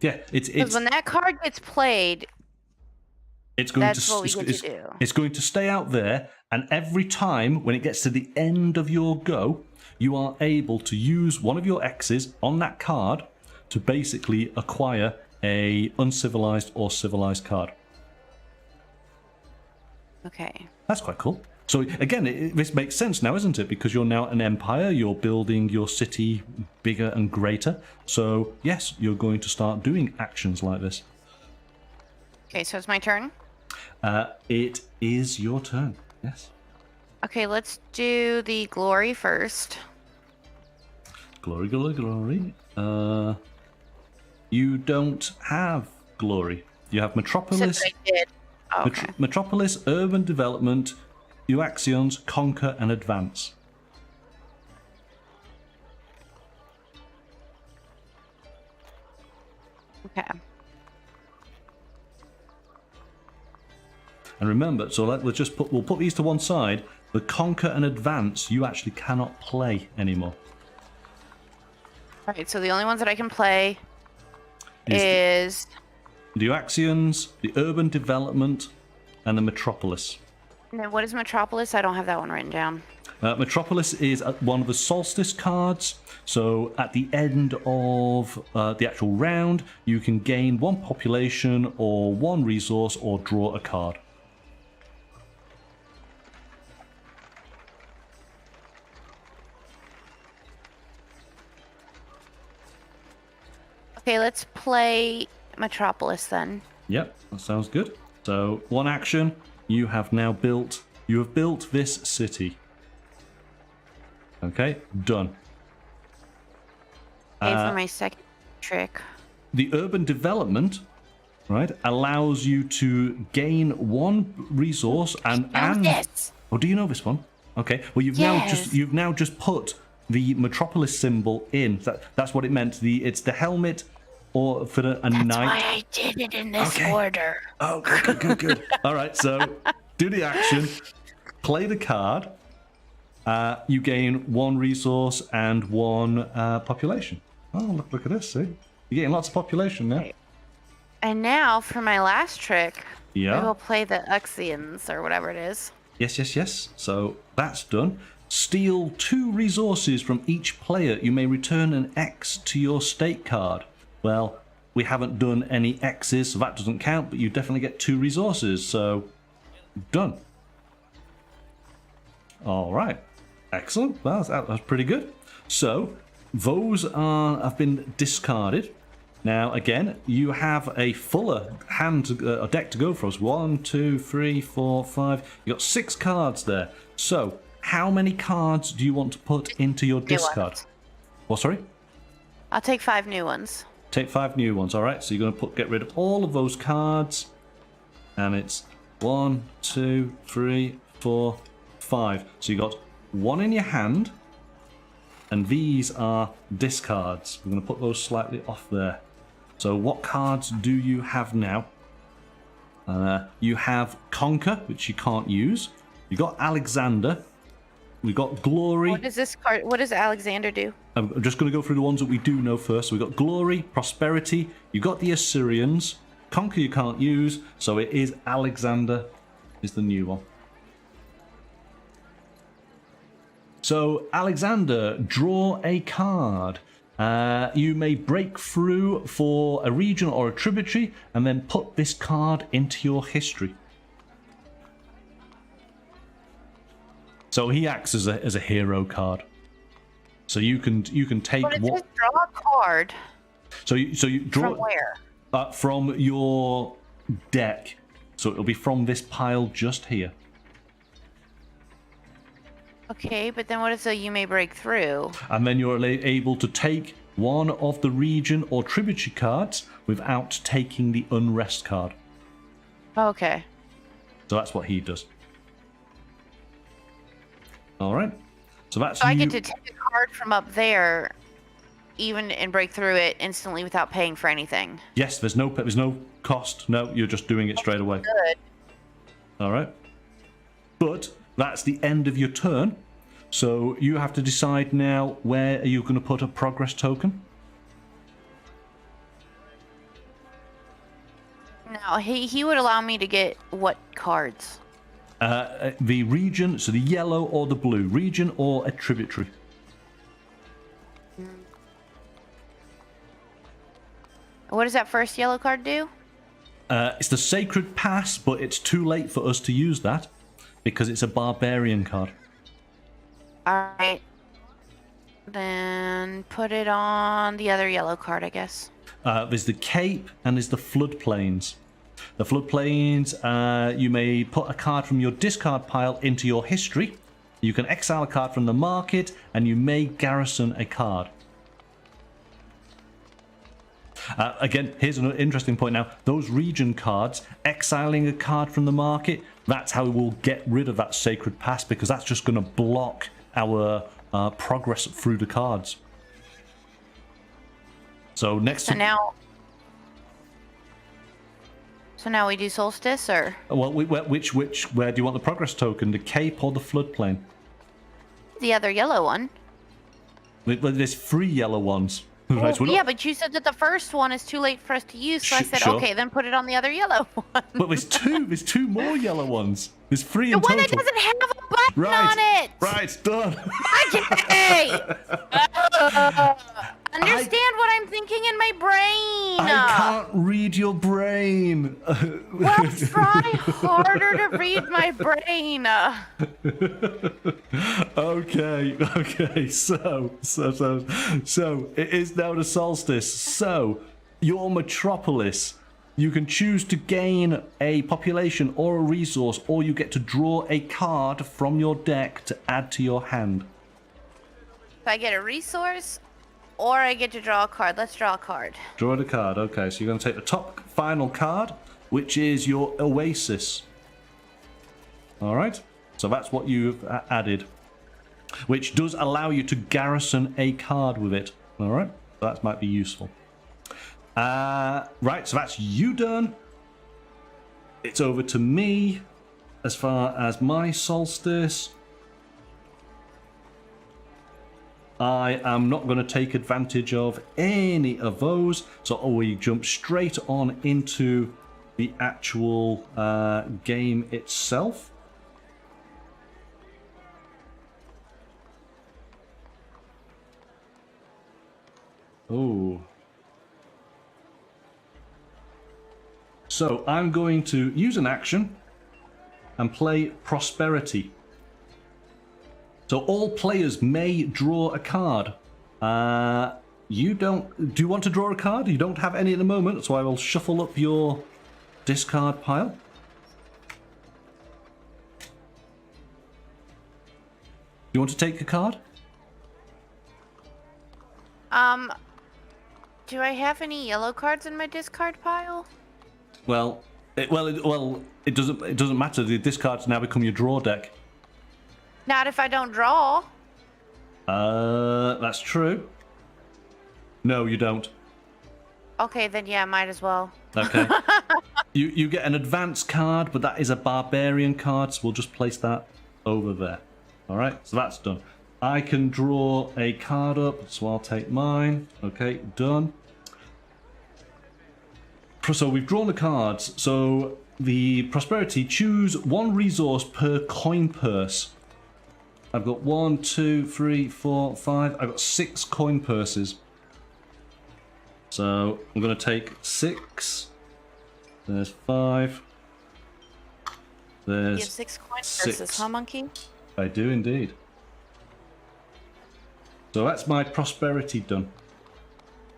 [SPEAKER 1] Yeah, it's
[SPEAKER 2] when that card gets played,
[SPEAKER 1] It's going
[SPEAKER 2] That's
[SPEAKER 1] to,
[SPEAKER 2] what we get to do.
[SPEAKER 1] It's going to stay out there, and every time when it gets to the end of your go, you are able to use one of your X's on that card to basically acquire a uncivilized or civilized card.
[SPEAKER 2] Okay.
[SPEAKER 1] That's quite cool. So again, this makes sense now, isn't it? Because you're now an empire, you're building your city bigger and greater. So yes, you're going to start doing actions like this.
[SPEAKER 2] Okay, so it's my turn?
[SPEAKER 1] It is your turn, yes.
[SPEAKER 2] Okay, let's do the glory first.
[SPEAKER 1] Glory, glory, glory. You don't have glory. You have Metropolis.
[SPEAKER 2] Since I did. Oh, okay.
[SPEAKER 1] Metropolis, urban development, Euaxions, conquer and advance.
[SPEAKER 2] Okay.
[SPEAKER 1] And remember, so we'll put these to one side. The conquer and advance you actually cannot play anymore.
[SPEAKER 2] All right, so the only ones that I can play is
[SPEAKER 1] the Euaxions, the urban development, and the Metropolis.
[SPEAKER 2] And then what is Metropolis? I don't have that one written down.
[SPEAKER 1] Metropolis is one of the Solstice cards. So at the end of the actual round, you can gain one population or one resource or draw a card.
[SPEAKER 2] Okay, let's play Metropolis then.
[SPEAKER 1] Yep, that sounds good. So one action, you have built this city. Okay, done.
[SPEAKER 2] Okay, for my second trick.
[SPEAKER 1] The urban development, right, allows you to gain one resource
[SPEAKER 2] This.
[SPEAKER 1] Oh, do you know this one? Okay. Well, you've now just put the Metropolis symbol in. That's what it meant. It's the helmet, or for a knight.
[SPEAKER 2] That's why I did it in this order.
[SPEAKER 1] Oh, good. All right. So do the action, play the card. You gain one resource and one population. Oh, look at this. See, you're getting lots of population now.
[SPEAKER 2] Okay. And now for my last trick,
[SPEAKER 1] Yeah.
[SPEAKER 2] I will play the Uxians or whatever it is.
[SPEAKER 1] Yes. So that's done. Steal 2 resources from each player. You may return an X to your state card. Well, we haven't done any X's, so that doesn't count, but you definitely get 2 resources, so done. All right. Excellent. Well, that's pretty good. So those have been discarded. Now, again, you have a fuller a deck to go for us. 1, 2, 3, 4, 5. You got 6 cards there. So, how many cards do you want to put into your discard? What? Sorry?
[SPEAKER 2] I'll take 5 new ones.
[SPEAKER 1] Take 5 new ones. All right. So you're going to get rid of all of those cards, and it's 1, 2, 3, 4, 5. So you got 1 in your hand, and these are discards. We're going to put those slightly off there. So what cards do you have now? You have Conquer, which you can't use. You got Alexander. We got Glory.
[SPEAKER 2] What does this card? What does Alexander do?
[SPEAKER 1] I'm just going to go through the ones that we do know first. So we got Glory, Prosperity. You got the Assyrians. Conquer you can't use, so it is Alexander is the new one. So Alexander, draw a card. You may break through for a region or a tributary, and then put this card into your history. So he acts as a hero card. So you can take
[SPEAKER 2] what. It says draw a card.
[SPEAKER 1] So you draw
[SPEAKER 2] from where?
[SPEAKER 1] From your deck. So it'll be from this pile just here.
[SPEAKER 2] Okay, but then what is a you may break through?
[SPEAKER 1] And then you're able to take one of the region or tributary cards without taking the Unrest card.
[SPEAKER 2] Okay.
[SPEAKER 1] So that's what he does. All right. So that's.
[SPEAKER 2] So I get to take a card from up there, even and break through it instantly without paying for anything.
[SPEAKER 1] Yes, there's no cost. No, you're just doing it straight away.
[SPEAKER 2] Good.
[SPEAKER 1] All right. But that's the end of your turn. So you have to decide now where are you going to put a progress token?
[SPEAKER 2] No, he would allow me to get what cards?
[SPEAKER 1] The region, so the yellow or the blue. Region or a tributary.
[SPEAKER 2] What does that first yellow card do?
[SPEAKER 1] It's the Sacred Pass, but it's too late for us to use that because it's a Barbarian card.
[SPEAKER 2] Alright. Then put it on the other yellow card, I guess.
[SPEAKER 1] There's the Cape and there's the Floodplains. The Floodplains, you may put a card from your discard pile into your history. You can exile a card from the market, and you may garrison a card. Again, here's an interesting point now. Those region cards, exiling a card from the market, that's how we'll get rid of that Sacred Pass, because that's just going to block our progress through the cards. So next.
[SPEAKER 2] So now we do Solstice, or?
[SPEAKER 1] Well, where do you want the progress token? The Cape or the Floodplain?
[SPEAKER 2] The other yellow one.
[SPEAKER 1] There's 3 yellow ones.
[SPEAKER 2] Well,
[SPEAKER 1] Right,
[SPEAKER 2] yeah, but you said that the first one is too late for us to use, so I said,
[SPEAKER 1] sure.
[SPEAKER 2] okay, then put it on the other yellow one.
[SPEAKER 1] But there's 2. There's 2 more yellow ones. There's 3 in
[SPEAKER 2] The
[SPEAKER 1] total.
[SPEAKER 2] one that doesn't have a button on it.
[SPEAKER 1] Right, done.
[SPEAKER 2] Okay. Understand what I'm thinking in my brain.
[SPEAKER 1] I can't read your brain.
[SPEAKER 2] Well, try harder to read my brain.
[SPEAKER 1] Okay. So it is now the solstice. So your metropolis, you can choose to gain a population or a resource, or you get to draw a card from your deck to add to your hand.
[SPEAKER 2] If I get a resource, or I get to draw a card. Let's draw a card.
[SPEAKER 1] Draw the card. Okay, so you're going to take the top final card, which is your Oasis. All right. So that's what you've added, which does allow you to garrison a card with it. All right. So that might be useful. Right. So that's you done. It's over to me as far as my solstice. I am not going to take advantage of any of those, so we jump straight on into the actual game itself. Oh. So I'm going to use an action and play Prosperity. So all players may draw a card. You don't. Do you want to draw a card? You don't have any at the moment, so I will shuffle up your discard pile. Do you want to take a card?
[SPEAKER 2] Do I have any yellow cards in my discard pile?
[SPEAKER 1] Well, it doesn't matter. The discards now become your draw deck.
[SPEAKER 2] Not if I don't draw.
[SPEAKER 1] That's true. No, you don't.
[SPEAKER 2] Okay, then yeah, might as well.
[SPEAKER 1] Okay. You get an advance card, but that is a Barbarian card, so we'll just place that over there. All right, so that's done. I can draw a card up, so I'll take mine. Okay, done. So we've drawn the cards. So the Prosperity, choose 1 resource per coin purse. I've got 1, 2, 3, 4, 5. I've got 6 coin purses. So I'm going to take 6. There's 5. There's
[SPEAKER 2] you have 6 coin purses, huh, monkey?
[SPEAKER 1] I do indeed. So that's my Prosperity done.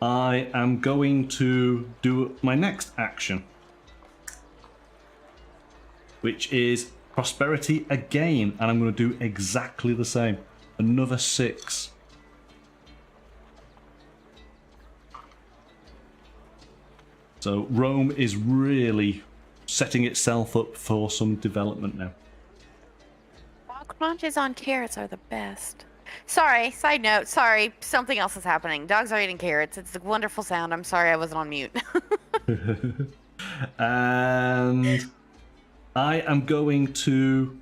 [SPEAKER 1] I am going to do my next action, which is Prosperity again, and I'm going to do exactly the same. Another 6. So Rome is really setting itself up for some development now.
[SPEAKER 2] Dog crunches on carrots are the best. Sorry, side note, sorry, something else is happening. Dogs are eating carrots. It's a wonderful sound. I'm sorry I wasn't on mute.
[SPEAKER 1] And I am going to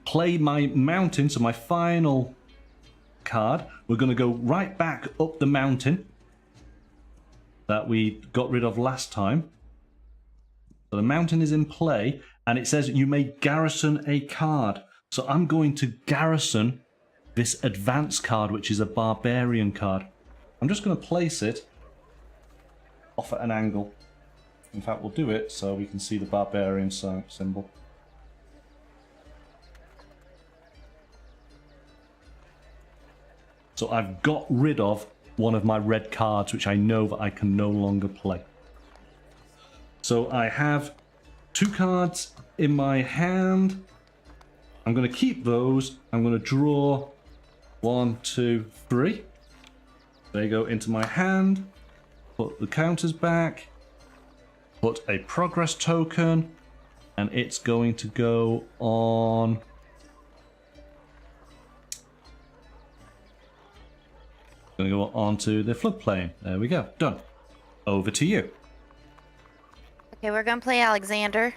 [SPEAKER 1] play my mountain, so my final card. We're going to go right back up the mountain that we got rid of last time. So the mountain is in play, and it says you may garrison a card. So I'm going to garrison this advance card, which is a barbarian card. I'm just going to place it off at an angle. In fact, we'll do it so we can see the barbarian symbol. So I've got rid of one of my red cards, which I know that I can no longer play. So I have 2 cards in my hand. I'm going to keep those. I'm going to draw 1, 2, 3. They go into my hand. Put the counters back. Put a progress token. And it's going to go on... Going to go onto the floodplain. There we go. Done. Over to you.
[SPEAKER 2] Okay, we're going to play Alexander.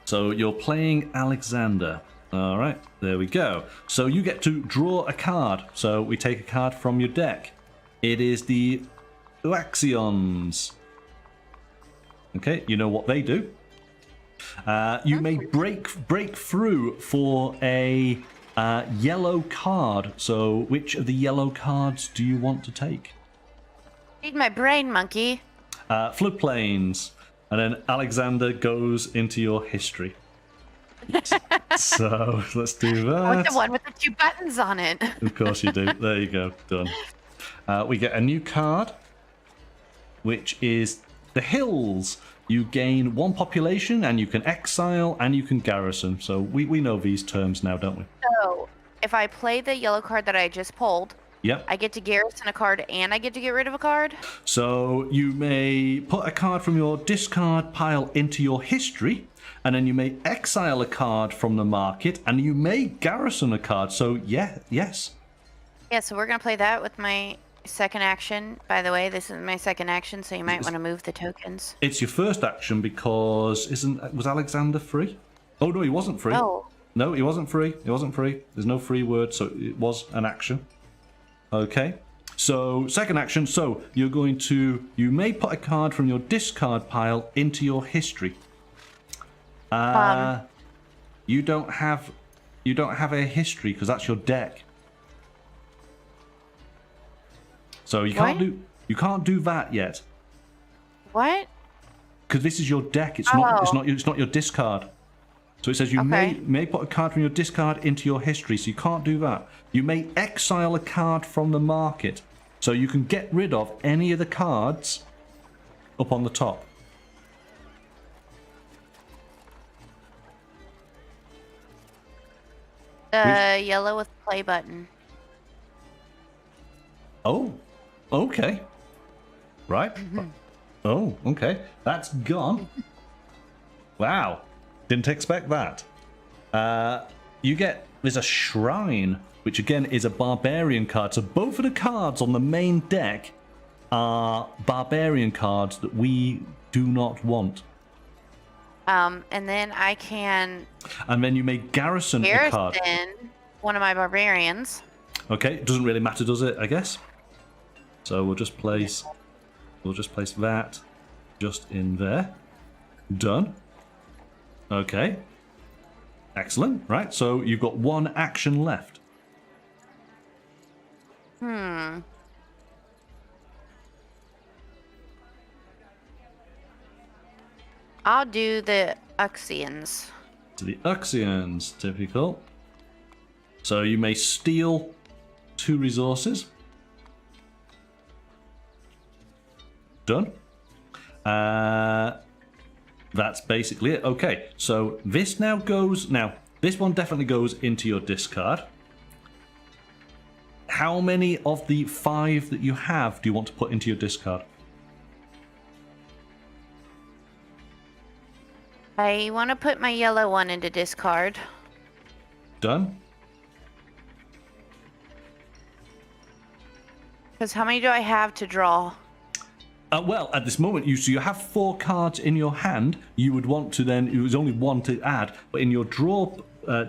[SPEAKER 1] So you're playing Alexander. All right, there we go. So you get to draw a card. So we take a card from your deck. It is the Uaxions. Okay, you know what they do. You may break through for a yellow card. So which of the yellow cards do you want to take?
[SPEAKER 2] Read my brain, monkey.
[SPEAKER 1] Floodplains. And then Alexander goes into your history. So let's do that.
[SPEAKER 2] I want the one with the 2 buttons on it.
[SPEAKER 1] Of course you do. There you go. Done. We get a new card, which is the Hills. You gain 1 population, and you can exile, and you can garrison. So we know these terms now, don't we?
[SPEAKER 2] So if I play the yellow card that I just pulled,
[SPEAKER 1] yep,
[SPEAKER 2] I get to garrison a card and I get to get rid of a card?
[SPEAKER 1] So you may put a card from your discard pile into your history, and then you may exile a card from the market, and you may garrison a card. So yeah, yes.
[SPEAKER 2] Yeah, so we're going to play that with my second action. By the way, this is my second action, so you might want to move the tokens.
[SPEAKER 1] It's your first action because was Alexander free? Oh no, he wasn't free. No, he wasn't free. He wasn't free. There's no free word, so it was an action. Okay. So second action. So you're going to. You may put a card from your discard pile into your history. You don't have a history because that's your deck. So you can't do that yet.
[SPEAKER 2] What?
[SPEAKER 1] Because this is your deck. It's not your discard. So it says you may put a card from your discard into your history. So you can't do that. You may exile a card from the market. So you can get rid of any of the cards up on the top.
[SPEAKER 2] Yellow with play button.
[SPEAKER 1] Oh, okay. Right. Oh, okay. That's gone. Wow. Didn't expect that. There's a shrine, which again is a barbarian card. So both of the cards on the main deck are barbarian cards that we do not want.
[SPEAKER 2] And then I can...
[SPEAKER 1] And then you may garrison a card.
[SPEAKER 2] One of my barbarians.
[SPEAKER 1] Okay, it doesn't really matter, does it, I guess? So we'll just place that just in there. Done. Okay. Excellent. Right, so you've got 1 action left.
[SPEAKER 2] I'll do the Uaxions.
[SPEAKER 1] To the Uaxions, typical. So you may steal 2 resources. Done. That's basically it. Okay, so this now goes... Now, this one definitely goes into your discard. How many of the 5 that you have do you want to put into your discard?
[SPEAKER 2] I want to put my yellow one into discard.
[SPEAKER 1] Done.
[SPEAKER 2] Because how many do I have to draw?
[SPEAKER 1] Well, at this moment, you have 4 cards in your hand. You would want to then... There's only 1 to add. But in your draw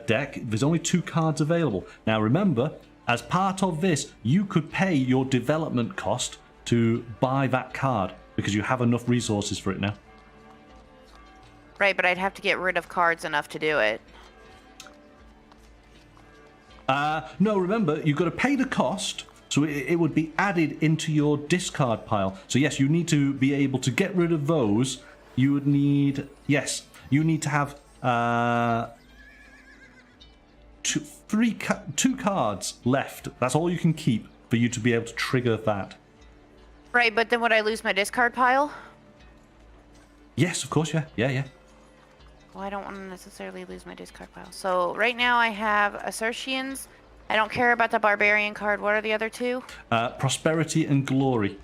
[SPEAKER 1] deck, there's only 2 cards available. Now, remember, as part of this, you could pay your development cost to buy that card because you have enough resources for it now.
[SPEAKER 2] Right, but I'd have to get rid of cards enough to do it.
[SPEAKER 1] No, remember, you've got to pay the cost, so it would be added into your discard pile. So yes, you need to be able to get rid of those. You would need, yes, you need to have two cards left. That's all you can keep for you to be able to trigger that.
[SPEAKER 2] Right, but then would I lose my discard pile?
[SPEAKER 1] Yes, of course, yeah.
[SPEAKER 2] Well, I don't want to necessarily lose my discard pile. So right now I have Assertions. I don't care about the Barbarian card. What are the other two?
[SPEAKER 1] Prosperity and Glory.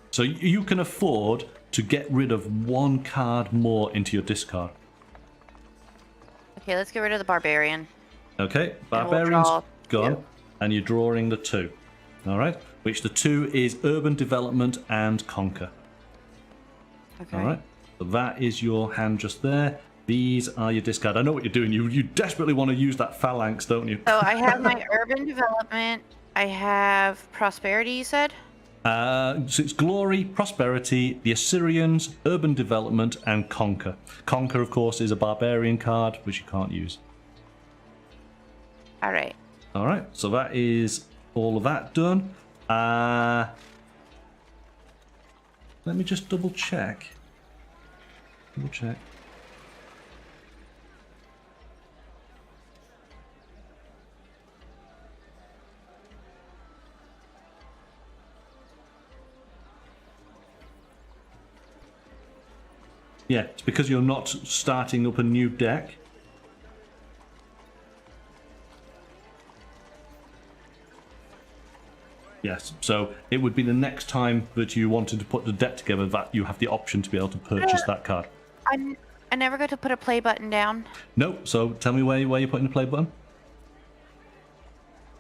[SPEAKER 1] So you can afford to get rid of one card more into your discard.
[SPEAKER 2] Okay, let's get rid of the Barbarian.
[SPEAKER 1] Okay, Barbarian's gone,
[SPEAKER 2] two.
[SPEAKER 1] and you're drawing the 2. All right, which the 2 is Urban Development and Conquer.
[SPEAKER 2] Okay.
[SPEAKER 1] All right, so that is your hand just there. These are your discard. I know what you're doing. You desperately want to use that phalanx, don't you?
[SPEAKER 2] So I have my Urban Development. I have Prosperity, you said?
[SPEAKER 1] So it's Glory, Prosperity, the Assyrians, Urban Development, and Conquer. Conquer, of course, is a Barbarian card, which you can't use.
[SPEAKER 2] All right.
[SPEAKER 1] All right, so that is all of that done. Let me just double check. Yeah, it's because you're not starting up a new deck. Yes, so it would be the next time that you wanted to put the deck together that you have the option to be able to purchase that card.
[SPEAKER 2] I never got to put a play button down.
[SPEAKER 1] Nope, so tell me where you're putting the play button.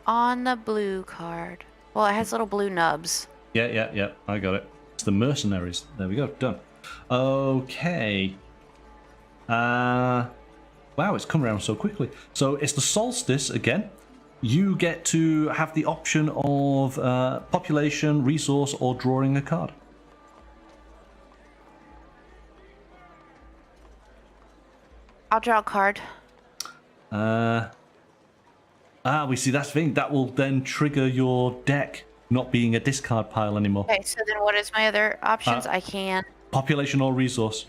[SPEAKER 2] On the blue card. Well, it has little blue nubs.
[SPEAKER 1] Yeah, I got it. It's the mercenaries. There we go, done. Okay. Wow, it's come around so quickly. So it's the Solstice again. You get to have the option of population, resource, or drawing a card.
[SPEAKER 2] I'll draw a card.
[SPEAKER 1] We see that's the thing. That will then trigger your deck not being a discard pile anymore.
[SPEAKER 2] Okay, so then what is my other options? I can...
[SPEAKER 1] Population or resource.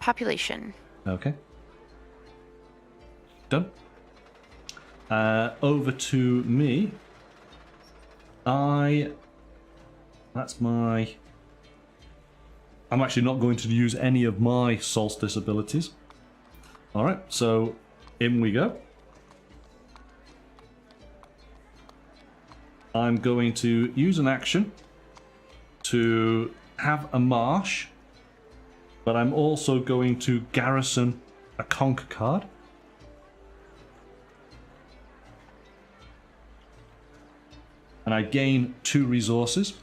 [SPEAKER 2] Population.
[SPEAKER 1] Okay. Done. Over to me. That's my... I'm actually not going to use any of my Solstice abilities. Alright, so in we go. I'm going to use an action to have a marsh, but I'm also going to garrison a conquer card. And I gain 2 resources.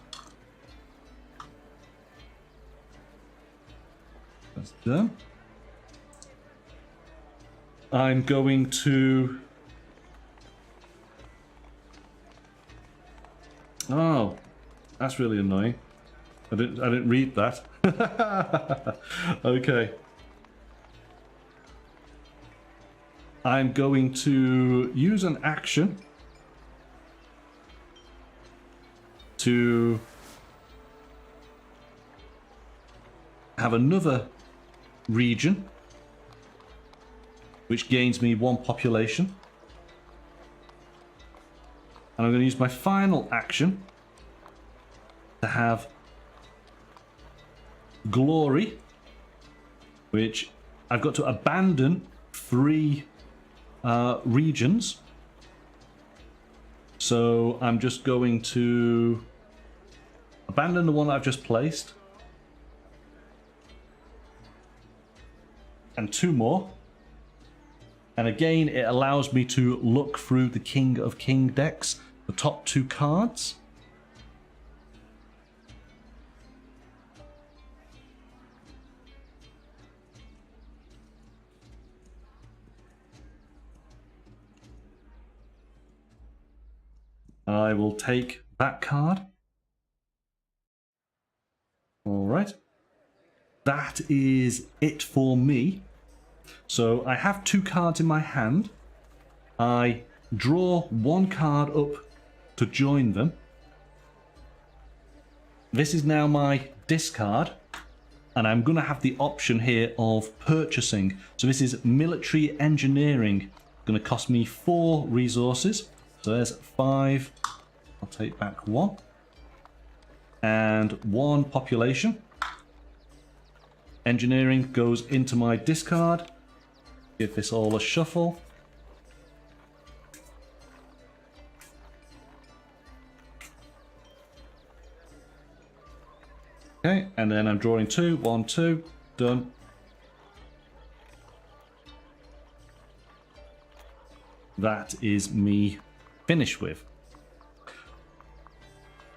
[SPEAKER 1] That's done. I'm going to... Oh, that's really annoying. I didn't read that. Okay. I'm going to use an action to have another region which gains me 1 population. And I'm going to use my final action to have Glory, which I've got to abandon 3 regions. So I'm just going to abandon the one that I've just placed. And 2 more. And again, it allows me to look through the King of King decks, the top 2 cards. I will take that card. All right. That is it for me. So I have 2 cards in my hand. I draw 1 card up to join them. This is now my discard, and I'm going to have the option here of purchasing. So this is military engineering. Going to cost me 4 resources. So there's 5. I'll take back 1. And 1 population. Engineering goes into my discard. Give this all a shuffle. Okay, and then I'm drawing 2. 1, 2. Done. That is me finished with.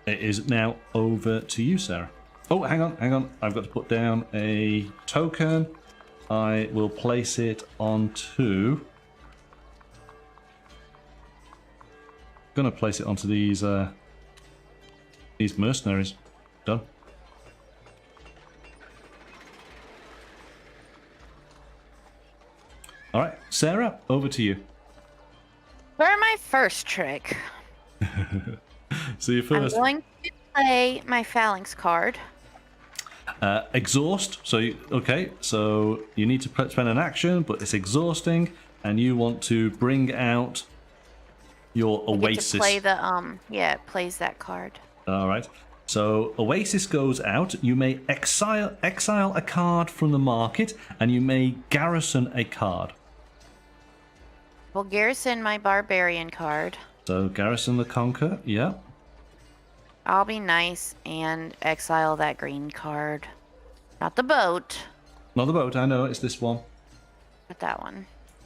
[SPEAKER 1] It is now over to you, Sarah. Oh, hang on. I've got to put down a token. I will place it onto... Gonna place it onto these mercenaries. Done. All right, Sarah, over to you.
[SPEAKER 2] For my first trick,
[SPEAKER 1] So your first...
[SPEAKER 2] I'm going to play my phalanx card.
[SPEAKER 1] Exhaust. So, okay, so you need to spend an action, but it's exhausting, and you want to bring out your Oasis.
[SPEAKER 2] To play the, yeah, it plays that card.
[SPEAKER 1] All right. So Oasis goes out. You may exile a card from the market, and you may garrison a card.
[SPEAKER 2] Well, garrison my Barbarian card.
[SPEAKER 1] So garrison the Conquer, yeah.
[SPEAKER 2] I'll be nice and exile that green card. Not the boat.
[SPEAKER 1] Not the boat, I know, it's this one.
[SPEAKER 2] But that one.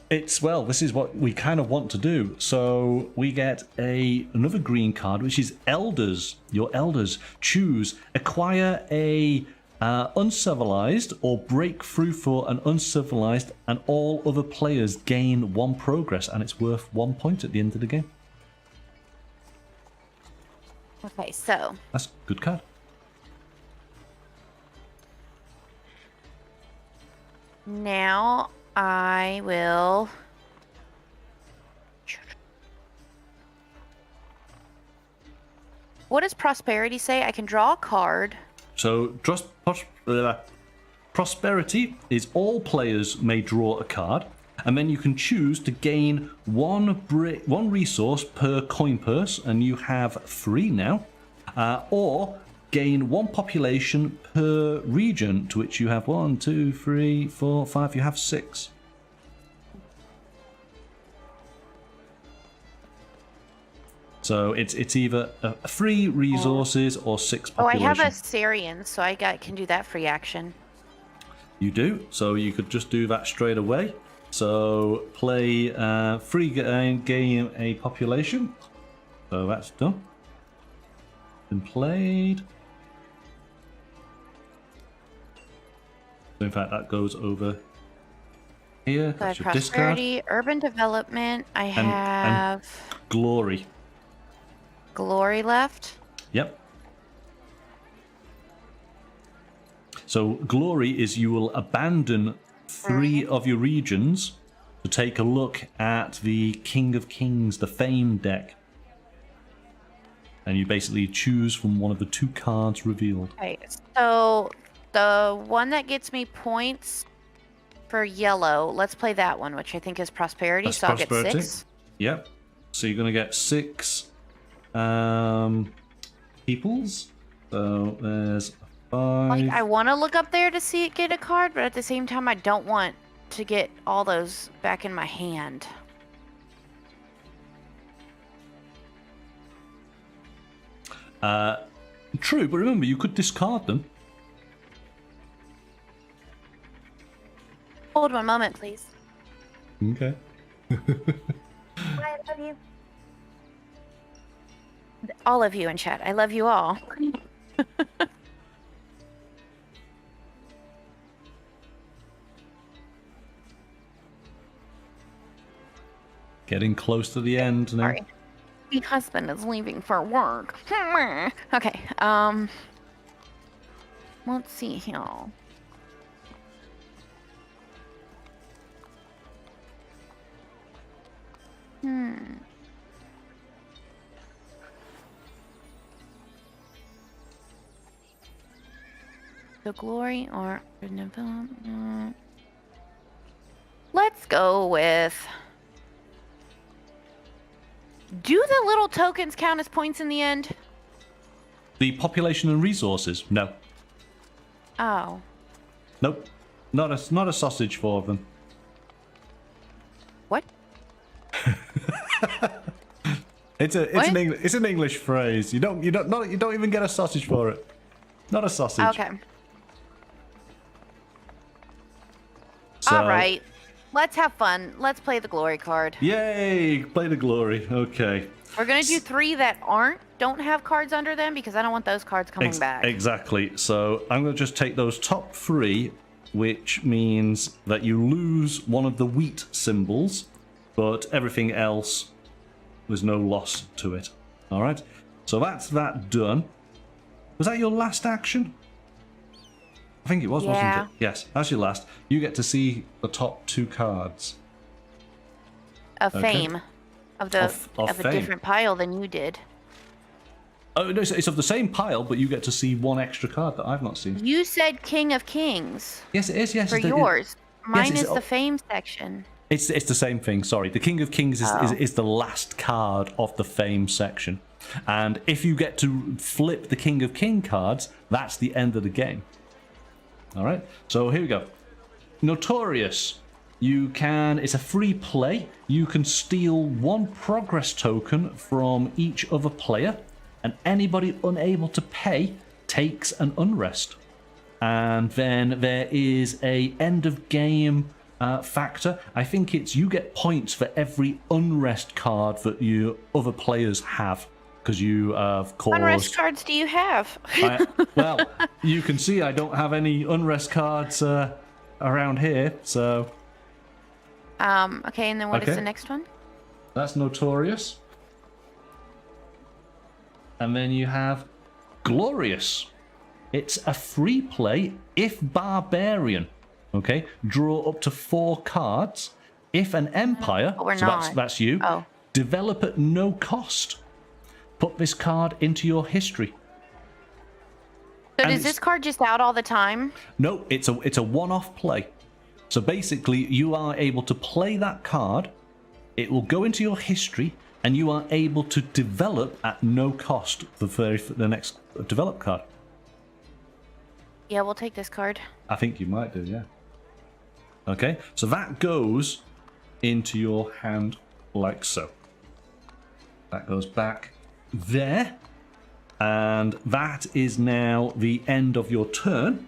[SPEAKER 1] It's, well, this is what we kind of want to do. So we get another green card, which is Elders. Your Elders. Choose. Acquire a uncivilized or break through for an uncivilized, and all other players gain 1 progress, and it's worth 1 point at the end of the game.
[SPEAKER 2] Okay, so...
[SPEAKER 1] That's a good card.
[SPEAKER 2] Now I will... What does prosperity say? I can draw a card. So
[SPEAKER 1] prosperity is all players may draw a card, and then you can choose to gain one resource per coin purse, and you have 3 now, or gain 1 population per region, to which you have 1, 2, 3, 4, 5. You have 6. So it's either 3 resources or 6 population.
[SPEAKER 2] Oh, I have a Syrian, so I can do that free action.
[SPEAKER 1] You do, so you could just do that straight away. So play free gain a population. So that's done. Been played. So in fact, that goes over here.
[SPEAKER 2] So I have
[SPEAKER 1] That's your
[SPEAKER 2] prosperity,
[SPEAKER 1] discard.
[SPEAKER 2] urban development. I have
[SPEAKER 1] glory.
[SPEAKER 2] Glory left.
[SPEAKER 1] Yep. So glory is you will abandon 3 of your regions to take a look at the King of Kings, the Fame deck. And you basically choose from one of the 2 cards revealed.
[SPEAKER 2] Okay, so the one that gets me points for yellow, let's play that one, which I think is prosperity.
[SPEAKER 1] That's
[SPEAKER 2] so
[SPEAKER 1] prosperity.
[SPEAKER 2] I'll get 6.
[SPEAKER 1] Yep. So you're going to get 6 peoples. So there's 5.
[SPEAKER 2] Like, I want to look up there to see it get a card, but at the same time, I don't want to get all those back in my hand.
[SPEAKER 1] True, but remember, you could discard them.
[SPEAKER 2] Hold 1 moment, please.
[SPEAKER 1] Okay.
[SPEAKER 2] I love you. All of you in chat. I love you all.
[SPEAKER 1] Getting close to the end now.
[SPEAKER 2] Sorry. My husband is leaving for work. Okay. Let's see here. The glory or development. Let's go with. Do the little tokens count as points in the end?
[SPEAKER 1] The population and resources? No.
[SPEAKER 2] Oh.
[SPEAKER 1] Nope. Not a sausage for them.
[SPEAKER 2] What?
[SPEAKER 1] It's an English phrase. You don't even get a sausage for it. Not a sausage.
[SPEAKER 2] Okay.
[SPEAKER 1] So,
[SPEAKER 2] all right. Let's have fun. Let's play the glory card.
[SPEAKER 1] Yay! Play the glory. Okay.
[SPEAKER 2] We're gonna do 3 that don't have cards under them because I don't want those cards coming back.
[SPEAKER 1] Exactly. So I'm gonna just take those top 3, which means that you lose one of the wheat symbols, but everything else, there's no loss to it. All right. So that's that done. Was that your last action? I think it was, wasn't it? Yes, that's your last. You get to see the top 2 cards.
[SPEAKER 2] Of fame. Of a
[SPEAKER 1] fame.
[SPEAKER 2] different pile than you did.
[SPEAKER 1] Oh, no, it's of the same pile, but you get to see one extra card that I've not seen.
[SPEAKER 2] You said King of Kings.
[SPEAKER 1] Yes, it is, yes.
[SPEAKER 2] For yours. Mine is the fame section.
[SPEAKER 1] It's the same thing, sorry. The King of Kings is the last card of the fame section. And if you get to flip the King of King cards, that's the end of the game. All right, so here we go. Notorious. It's a free play. You can steal 1 progress token from each other player, and anybody unable to pay takes an unrest. And then there is a end of game factor. I think it's you get points for every unrest card that you other players have. Because you have caused...
[SPEAKER 2] Unrest cards do you have?
[SPEAKER 1] Well, you can see I don't have any unrest cards around here, so...
[SPEAKER 2] Okay, and then what is the next one?
[SPEAKER 1] That's Notorious. And then you have Glorious. It's a free play if Barbarian. Okay, draw up to 4 cards. If an Empire,
[SPEAKER 2] but we're
[SPEAKER 1] so
[SPEAKER 2] not.
[SPEAKER 1] that's you,
[SPEAKER 2] oh.
[SPEAKER 1] Develop at no cost. Put this card into your history.
[SPEAKER 2] So does this card just out all the time?
[SPEAKER 1] No, it's a one-off play. So basically, you are able to play that card. It will go into your history, and you are able to develop at no cost the next develop card.
[SPEAKER 2] Yeah, we'll take this card.
[SPEAKER 1] I think you might do, yeah. Okay, so that goes into your hand like so. That goes back there, and that is now the end of your turn.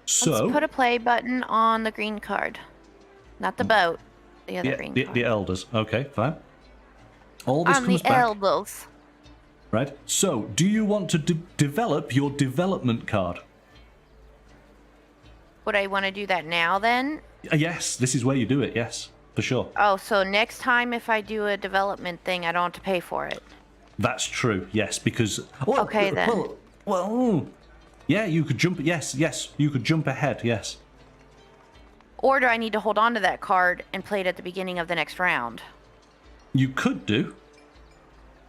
[SPEAKER 1] So
[SPEAKER 2] let's put a play button on the green card, not the boat. The other green card.
[SPEAKER 1] The elders. Okay, fine. All this comes back.
[SPEAKER 2] On the elders.
[SPEAKER 1] Right. So, do you want to develop your development card?
[SPEAKER 2] Would I want to do that now then?
[SPEAKER 1] Yes, this is where you do it. Yes. For sure.
[SPEAKER 2] Oh, so next time if I do a development thing, I don't have to pay for it.
[SPEAKER 1] That's true. Yes, because
[SPEAKER 2] okay then.
[SPEAKER 1] Well, yeah, you could jump. Yes, you could jump ahead. Yes.
[SPEAKER 2] Or do I need to hold on to that card and play it at the beginning of the next round?
[SPEAKER 1] You could do.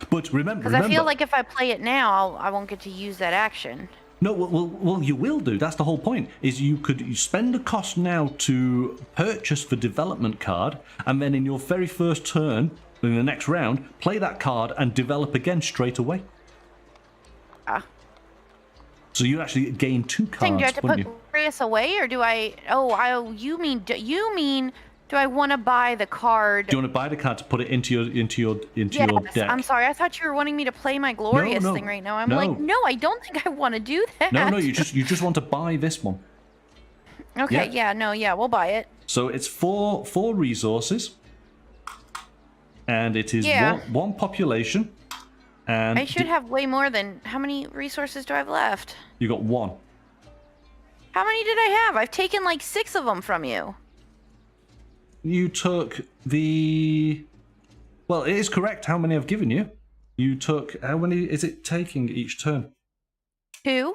[SPEAKER 1] But remember,
[SPEAKER 2] because I feel like if I play it now, I won't get to use that action.
[SPEAKER 1] No, well, you will do. That's the whole point. Is you spend the cost now to purchase the development card, and then in your very first turn, in the next round, play that card and develop again straight away.
[SPEAKER 2] Ah.
[SPEAKER 1] So you actually gain 2 cards.
[SPEAKER 2] Do I have to put Glorious away, or do I? Oh, you mean? Do I want to buy the card?
[SPEAKER 1] Do you want to buy the card to put it into your deck?
[SPEAKER 2] I'm sorry. I thought you were wanting me to play my Glorious thing right now. I'm like, no, I don't think I want to do that.
[SPEAKER 1] No, you just want to buy this one.
[SPEAKER 2] Okay, we'll buy it.
[SPEAKER 1] So it's 4 resources, and it is one population. And
[SPEAKER 2] I should have way more than. How many resources do I have left?
[SPEAKER 1] You got 1.
[SPEAKER 2] How many did I have? I've taken like 6 of them from you.
[SPEAKER 1] You took the Well, it is correct how many I've given you. You took... How many is it taking each turn?
[SPEAKER 2] 2.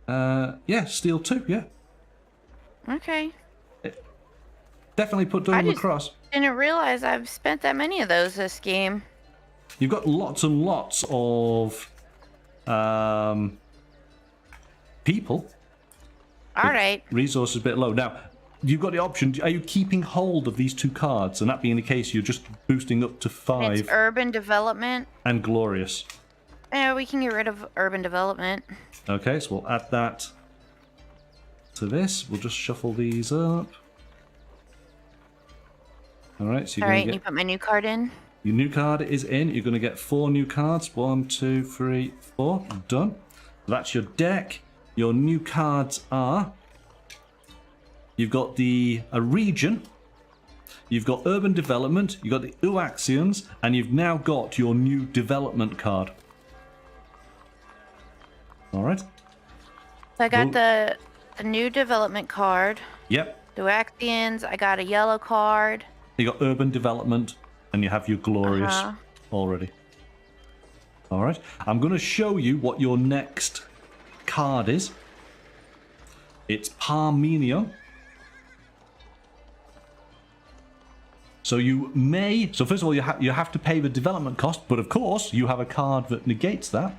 [SPEAKER 1] Yeah, steal 2, yeah.
[SPEAKER 2] Okay.
[SPEAKER 1] Definitely put them across.
[SPEAKER 2] Didn't realize I've spent that many of those this game.
[SPEAKER 1] You've got lots and lots of people.
[SPEAKER 2] All right.
[SPEAKER 1] Resources a bit low. Now, you've got the option. Are you keeping hold of these 2 cards? And that being the case, you're just boosting up to 5.
[SPEAKER 2] It's urban development.
[SPEAKER 1] And glorious.
[SPEAKER 2] Yeah, we can get rid of urban development.
[SPEAKER 1] Okay, so we'll add that to this. We'll just shuffle these up. All right, so you're going to get...
[SPEAKER 2] you put my new card in?
[SPEAKER 1] Your new card is in. You're going to get 4 new cards. 1, 2, 3, 4. Done. That's your deck. Your new cards are... You've got a region. You've got urban development. You've got the Uaxians. And you've now got your new development card. All right.
[SPEAKER 2] So I got the new development card.
[SPEAKER 1] Yep.
[SPEAKER 2] The Uaxians. I got a yellow card.
[SPEAKER 1] You got urban development, and you have your glorious already. All right. I'm going to show you what your next card is. It's Parmenio. So you may... So first of all, you have to pay the development cost, but of course, you have a card that negates that.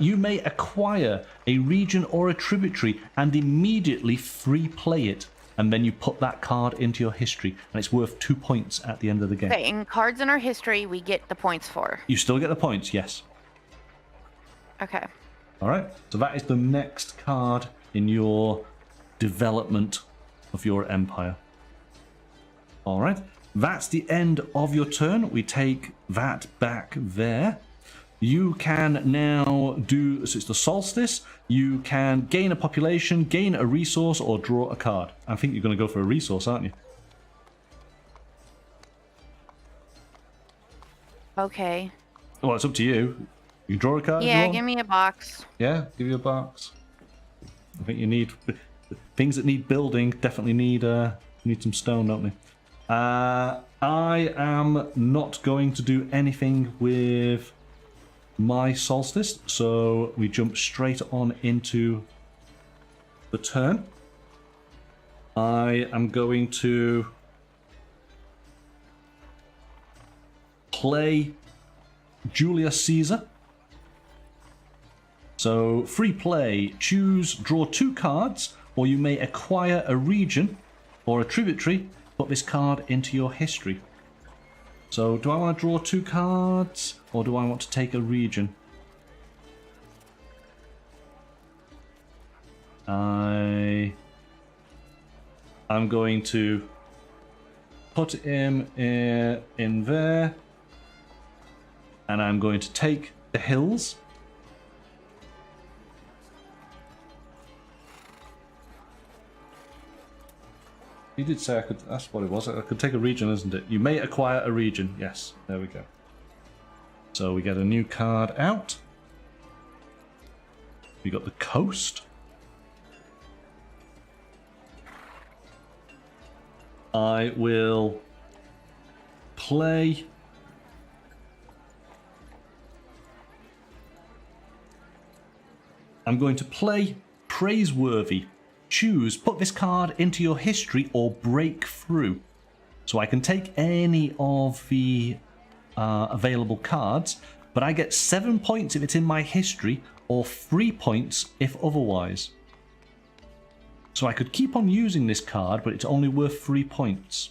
[SPEAKER 1] You may acquire a region or a tributary and immediately free play it. And then you put that card into your history, and it's worth 2 points at the end of the game.
[SPEAKER 2] Okay, and cards in our history, we get the points for.
[SPEAKER 1] You still get the points, yes.
[SPEAKER 2] Okay.
[SPEAKER 1] All right, so that is the next card in your development of your empire. All right, that's the end of your turn. We take that back there. You can now do, so it's the solstice, you can gain a population, gain a resource, or draw a card. I think you're going to go for a resource, aren't you?
[SPEAKER 2] Okay.
[SPEAKER 1] Well, it's up to you. You can draw a card if you
[SPEAKER 2] Yeah,
[SPEAKER 1] want.
[SPEAKER 2] give me a box.
[SPEAKER 1] Yeah, give you a box. I think you need, things that need building definitely need some stone, don't they? I am not going to do anything with my solstice, so we jump straight on into the turn. I am going to play Julius Caesar. So free play, choose, draw 2 cards, or you may acquire a region or a tributary, put this card into your history. So, do I want to draw 2 cards, or do I want to take a region? I'm going to put him in there, and I'm going to take the hills. You did say I could, that's what it was, I could take a region, isn't it? You may acquire a region, yes, there we go. So we get a new card out. We got the coast. I will play I'm going to play Praiseworthy. Choose, put this card into your history or break through. So I can take any of the available cards, but I get 7 points if it's in my history or 3 points if otherwise. So I could keep on using this card, but it's only worth 3 points.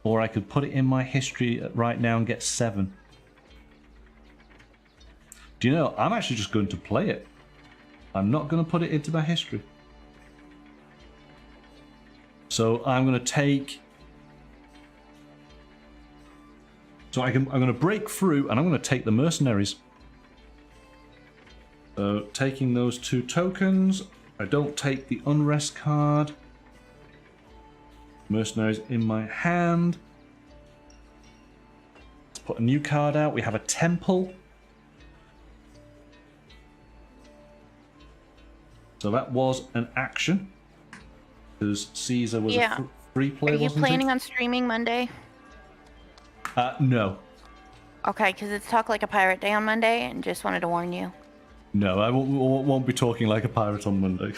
[SPEAKER 1] Or I could put it in my history right now and get 7. Do you know, I'm actually just going to play it. I'm not going to put it into my history. So I'm going to take... So I'm going to break through and I'm going to take the mercenaries. So taking those 2 tokens, I don't take the Unrest card. Mercenaries in my hand. Let's put a new card out. We have a temple. So that was an action. Because Caesar was free play,
[SPEAKER 2] Are you
[SPEAKER 1] wasn't
[SPEAKER 2] planning
[SPEAKER 1] it?
[SPEAKER 2] on streaming Monday?
[SPEAKER 1] No.
[SPEAKER 2] Okay, because it's Talk Like a Pirate Day on Monday, and just wanted to warn you.
[SPEAKER 1] No, I won't be talking like a pirate on Monday.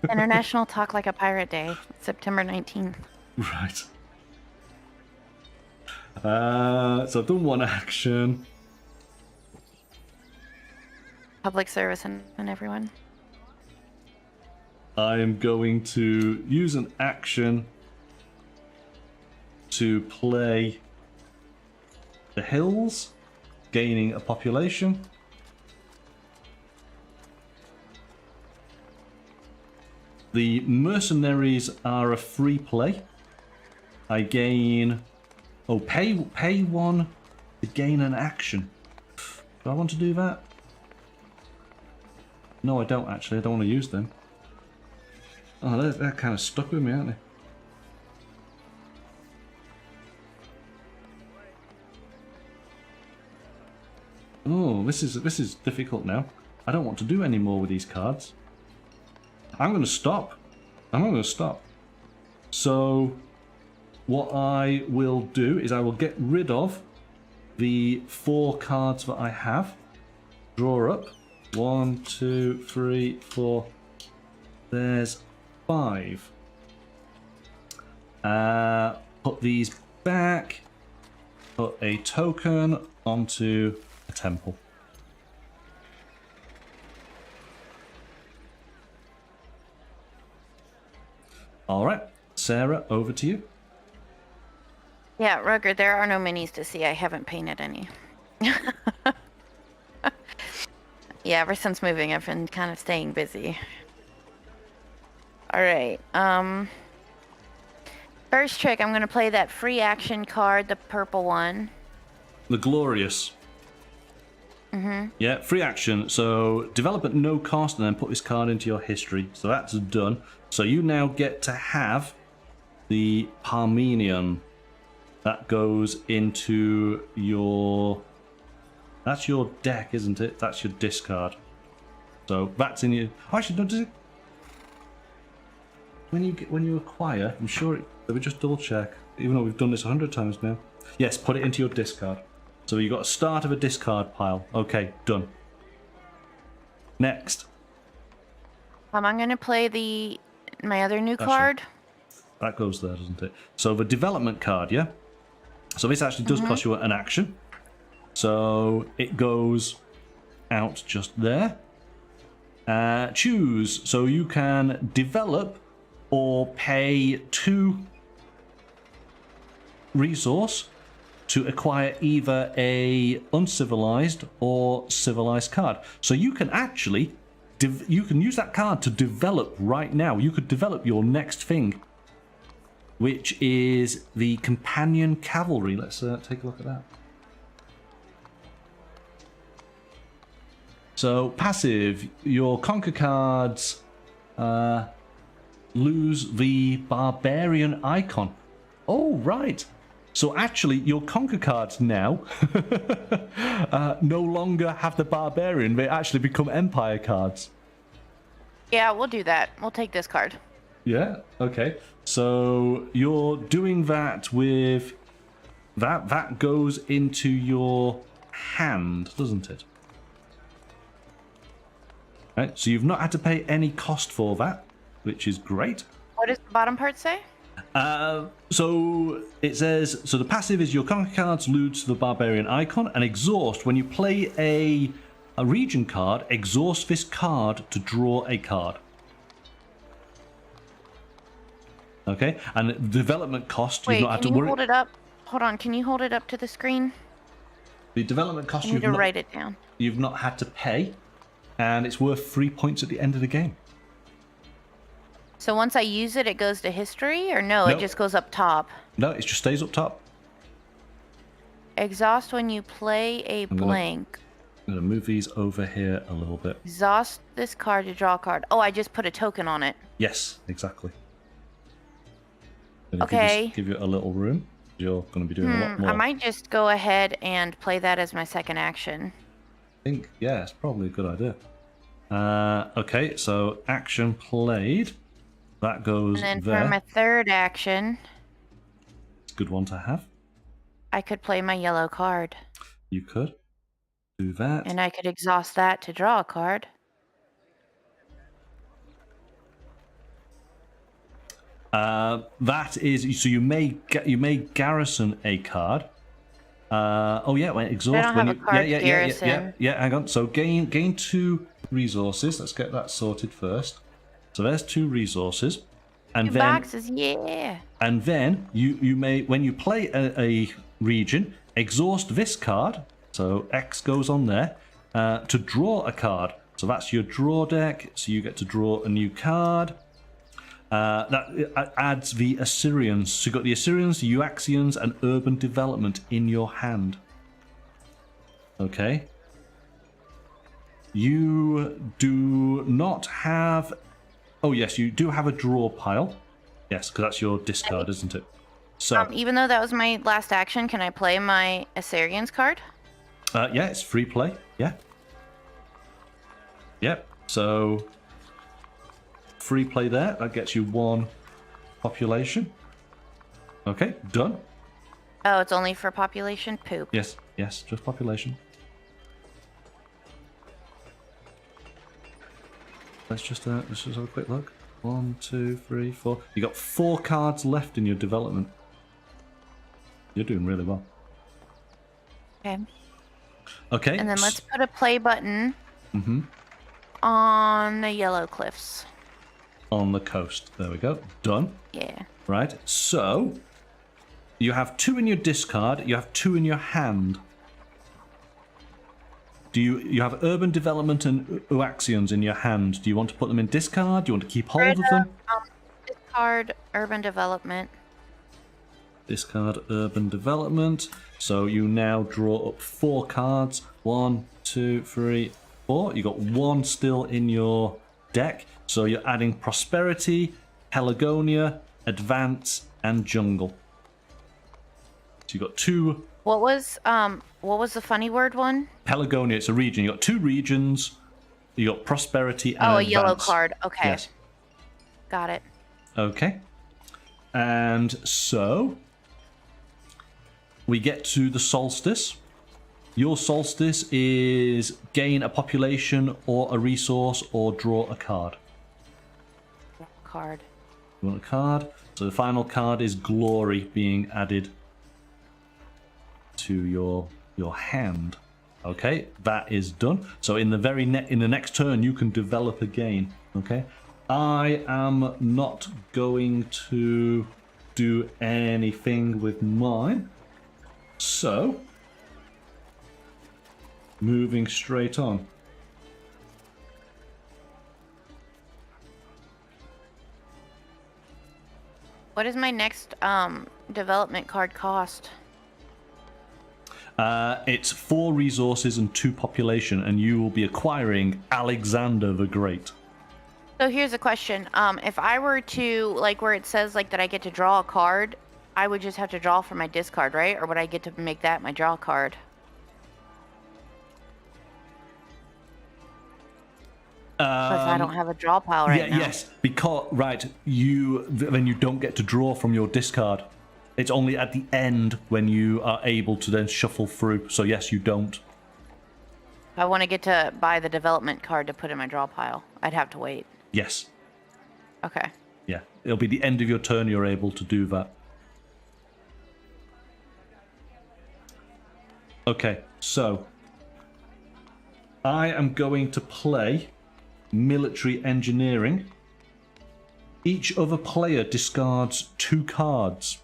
[SPEAKER 2] International Talk Like a Pirate Day, September 19th.
[SPEAKER 1] Right. So I've done one action.
[SPEAKER 2] Public service and everyone.
[SPEAKER 1] I am going to use an action to play the hills, gaining a population. The mercenaries are a free play. I gain... Oh, pay one to gain an action. Do I want to do that? No, I don't actually. I don't want to use them. Oh, they're kind of stuck with me, aren't they? Oh, this is difficult now. I don't want to do any more with these cards. I'm going to stop. I'm not going to stop. So, what I will do is I will get rid of the 4 cards that I have. Draw up. 1, 2, 3, 4. There's 5. Put these back. Put a token onto a temple. All right, Sarah, over to you.
[SPEAKER 2] Yeah, Rugger, there are no minis to see. I haven't painted any. Yeah, ever since moving, I've been kind of staying busy. All right. First trick, I'm going to play that free action card, the purple one.
[SPEAKER 1] The Glorious. Mm-hmm. Yeah, free action. So develop at no cost and then put this card into your history. So that's done. So you now get to have the Parmenion. That goes into your... That's your deck, isn't it? That's your discard. So that's in your... Oh, actually, no, does it... When you acquire, I'm sure it... Let me just double check. Even though we've done this 100 times now. Yes, put it into your discard. So you've got a start of a discard pile. Okay, done. Next.
[SPEAKER 2] I'm going to play my other new card.
[SPEAKER 1] That goes there, doesn't it? So the development card, yeah? So this actually does cost you an action. So it goes out just there. Choose. So you can develop or pay 2 resource to acquire either a uncivilized or civilized card. So you can actually, you can use that card to develop right now. You could develop your next thing, which is the Companion Cavalry. Let's take a look at that. So passive, your conquer cards lose the Barbarian icon. Oh, right. So actually, your conquer cards now no longer have the Barbarian. They actually become Empire cards.
[SPEAKER 2] Yeah, we'll do that. We'll take this card.
[SPEAKER 1] Yeah, okay. So you're doing that with... That goes into your hand, doesn't it? Right, so you've not had to pay any cost for that, which is great.
[SPEAKER 2] What does the bottom part say?
[SPEAKER 1] So it says, so the passive is your conquer cards lose the Barbarian icon and exhaust. When you play a region card, exhaust this card to draw a card. Okay, and development cost,
[SPEAKER 2] Wait,
[SPEAKER 1] you've not had to worry.
[SPEAKER 2] Can you hold it up? Hold on, can you hold it up to the screen?
[SPEAKER 1] The development cost,
[SPEAKER 2] I need to write it down.
[SPEAKER 1] You've not had to pay, and it's worth 3 points at the end of the game.
[SPEAKER 2] So once I use it, it goes to history, or no,
[SPEAKER 1] Nope.
[SPEAKER 2] it just goes up top?
[SPEAKER 1] No, it just stays up top.
[SPEAKER 2] Exhaust when you play a blank.
[SPEAKER 1] I'm going to move these over here a little bit.
[SPEAKER 2] Exhaust this card to draw a card. Oh, I just put a token on it.
[SPEAKER 1] Yes, exactly.
[SPEAKER 2] Okay.
[SPEAKER 1] Give you a little room. You're going to be doing a lot more.
[SPEAKER 2] I might just go ahead and play that as my second action.
[SPEAKER 1] I think, yeah, it's probably a good idea. Okay, so action played. that goes
[SPEAKER 2] And then
[SPEAKER 1] there.
[SPEAKER 2] for my third action,
[SPEAKER 1] It's a good one to have.
[SPEAKER 2] I could play my yellow card.
[SPEAKER 1] You could do that.
[SPEAKER 2] And I could exhaust that to draw a card.
[SPEAKER 1] That is so you may garrison a card. Oh yeah, when exhaust.
[SPEAKER 2] I don't
[SPEAKER 1] when
[SPEAKER 2] have
[SPEAKER 1] you,
[SPEAKER 2] a card
[SPEAKER 1] yeah.
[SPEAKER 2] garrison.
[SPEAKER 1] Hang on. So gain 2 resources. Let's get that sorted first. So there's 2 resources, and
[SPEAKER 2] 2
[SPEAKER 1] then
[SPEAKER 2] boxes, yeah.
[SPEAKER 1] and then you may, when you play a region, exhaust this card. So X goes on there to draw a card. So that's your draw deck. So you get to draw a new card. That adds the Assyrians. So you've got the Assyrians, the Euaxians, and urban development in your hand. Okay. You do not have... Oh, yes, you do have a draw pile. Yes, because that's your discard, isn't it? So,
[SPEAKER 2] Even though that was my last action, can I play my Assyrians card?
[SPEAKER 1] yeah, it's free play. Yeah. Yep. So... free play there. That gets you 1 population. Okay, done.
[SPEAKER 2] Oh, it's only for population? Poop.
[SPEAKER 1] Yes, just population. Let's just have a quick look. 1, 2, 3, 4. You got 4 cards left in your development. You're doing really well.
[SPEAKER 2] Okay.
[SPEAKER 1] Okay.
[SPEAKER 2] And then let's put a play button on the yellow cliffs.
[SPEAKER 1] On the coast. There we go. Done.
[SPEAKER 2] Yeah.
[SPEAKER 1] Right. So you have 2 in your discard. You have 2 in your hand. Do you have urban development and Euaxians in your hand? Do you want to put them in discard? Do you want to keep hold of them?
[SPEAKER 2] Discard urban development.
[SPEAKER 1] Discard urban development. So you now draw up 4 cards. 1, 2, 3, 4. You got 1 still in your deck. So you're adding prosperity, Pelagonia, advance, and jungle. So you got 2.
[SPEAKER 2] What was the funny word one?
[SPEAKER 1] Pelagonia, it's a region. You got 2 regions. You got prosperity and
[SPEAKER 2] a
[SPEAKER 1] advance.
[SPEAKER 2] yellow card. Okay.
[SPEAKER 1] Yes.
[SPEAKER 2] Got it.
[SPEAKER 1] Okay. And so we get to the solstice. Your solstice is gain a population or a resource or draw a card.
[SPEAKER 2] Card.
[SPEAKER 1] You want a card? So the final card is glory being added to your hand. Okay, that is done. So in the in the next turn you can develop again. Okay, I am not going to do anything with mine. So moving straight on.
[SPEAKER 2] What does my next development card cost?
[SPEAKER 1] It's 4 resources and 2 population, and you will be acquiring Alexander the Great.
[SPEAKER 2] So here's a question. If I were to, like where it says like that I get to draw a card, I would just have to draw from my discard, right? Or would I get to make that my draw card? Because I don't have a draw pile right now.
[SPEAKER 1] Yes, because then you don't get to draw from your discard. It's only at the end when you are able to then shuffle through. So yes, you don't.
[SPEAKER 2] I want to get to buy the development card to put in my draw pile. I'd have to wait.
[SPEAKER 1] Yes.
[SPEAKER 2] Okay.
[SPEAKER 1] Yeah, it'll be the end of your turn you're able to do that. Okay, so I am going to play military engineering. Each other player discards 2 cards.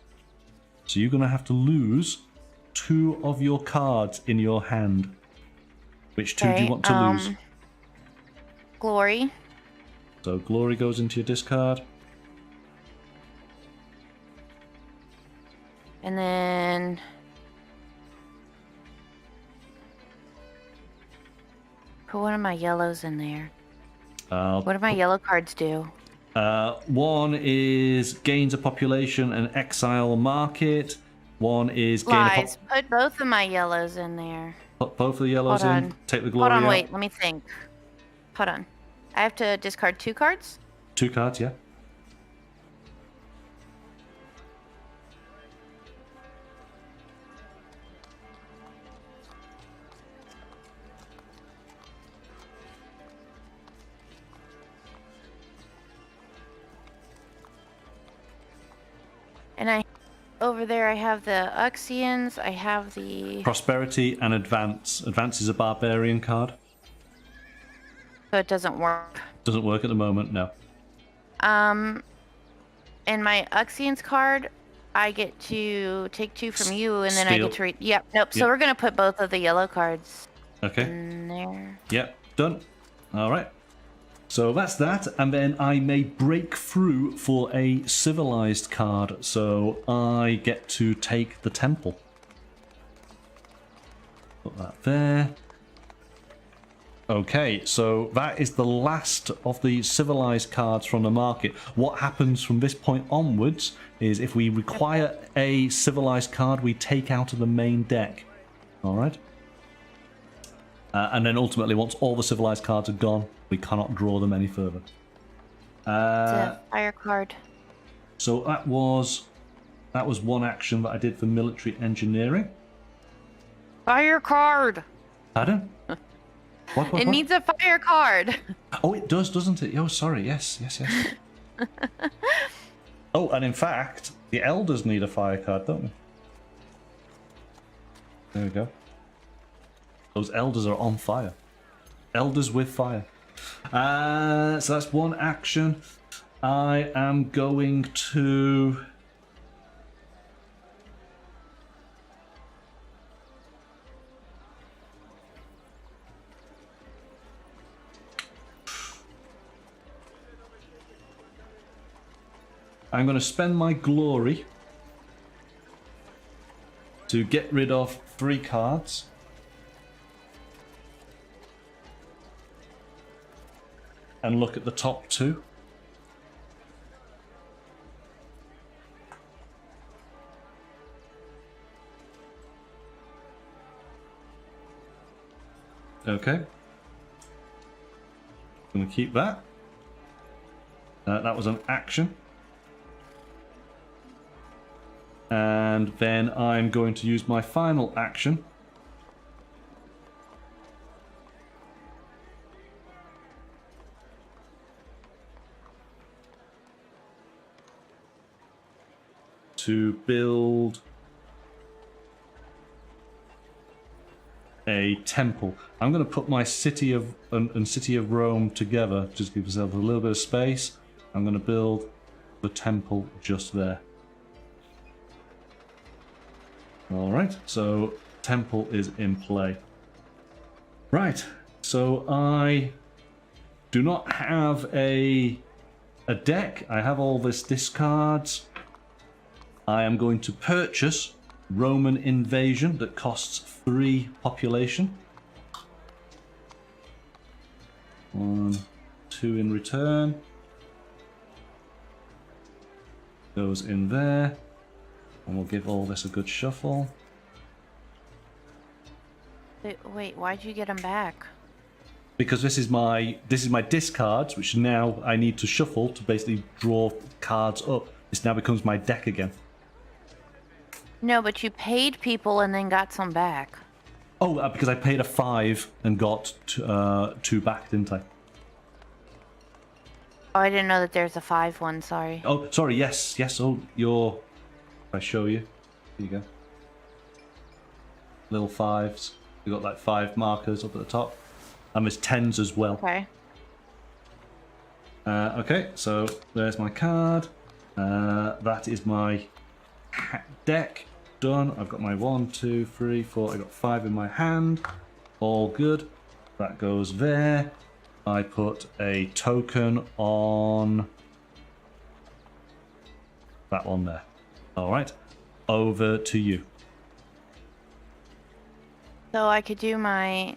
[SPEAKER 1] So you're going to have to lose 2 of your cards in your hand. Which 2 do you want to lose?
[SPEAKER 2] Glory.
[SPEAKER 1] So glory goes into your discard.
[SPEAKER 2] And then put one of my yellows in there. What do my yellow cards do?
[SPEAKER 1] 1 is gains a population and exile a market. 1 is gain
[SPEAKER 2] Lies. Put both of my yellows in there.
[SPEAKER 1] Put both of the yellows
[SPEAKER 2] Hold
[SPEAKER 1] in.
[SPEAKER 2] on.
[SPEAKER 1] Take the glory
[SPEAKER 2] Hold on,
[SPEAKER 1] out.
[SPEAKER 2] wait. Let me think. Hold on. I have to discard 2 cards?
[SPEAKER 1] 2 cards, yeah.
[SPEAKER 2] over there I have the Uxians, I have the...
[SPEAKER 1] Prosperity and Advance. Advance is a Barbarian card.
[SPEAKER 2] So it doesn't work.
[SPEAKER 1] Doesn't work at the moment, no.
[SPEAKER 2] And my Uxians card, I get to take 2 from you, and then I
[SPEAKER 1] Steal.
[SPEAKER 2] get to read... Yep, nope. So
[SPEAKER 1] Yep.
[SPEAKER 2] we're going to put both of the yellow cards
[SPEAKER 1] in
[SPEAKER 2] there.
[SPEAKER 1] Yep, done. All right. So that's that, and then I may break through for a civilized card, so I get to take the temple. Put that there. Okay, so that is the last of the civilized cards from the market. What happens from this point onwards is if we require a civilized card, we take out of the main deck. All right? And then ultimately, once all the civilized cards are gone, we cannot draw them any further.
[SPEAKER 2] It's a fire card.
[SPEAKER 1] So that was one action that I did for military engineering.
[SPEAKER 2] Fire card!
[SPEAKER 1] Pardon? What?
[SPEAKER 2] It needs a fire card.
[SPEAKER 1] Oh, it does, doesn't it? Oh, sorry. Yes. Oh, and in fact, the elders need a fire card, don't they? There we go. Those elders are on fire. Elders with fire. So that's one action. I am going to... I'm going to spend my glory to get rid of 3 cards. And look at the top 2. Okay. I'm going to keep that. That was an action. And then I'm going to use my final action. To build a temple. I'm going to put my city of and city of Rome together. Just give myself a little bit of space. I'm going to build the temple just there. All right, so temple is in play. Right, so I do not have a deck. I have all this discards. I am going to purchase Roman Invasion that costs 3 population. 1, 2 in return. Goes in there. And we'll give all this a good shuffle.
[SPEAKER 2] Wait, why'd you get them back?
[SPEAKER 1] Because this is my discards, which now I need to shuffle to basically draw cards up. This now becomes my deck again.
[SPEAKER 2] No, but you paid people and then got some back.
[SPEAKER 1] Oh, because I paid a 5 and got 2 back, didn't I?
[SPEAKER 2] Oh, I didn't know that there's a 5 one, sorry.
[SPEAKER 1] Oh, sorry, yes. Oh, you're... I show you. Here you go. Little 5s. You've got like 5 markers up at the top. And there's 10s as well.
[SPEAKER 2] Okay.
[SPEAKER 1] Okay, so there's my card. That is my deck. Done. I've got my 1, 2, 3, 4. I got 5 in my hand. All good. That goes there. I put a token on that one there. All right, over to you.
[SPEAKER 2] So I could do my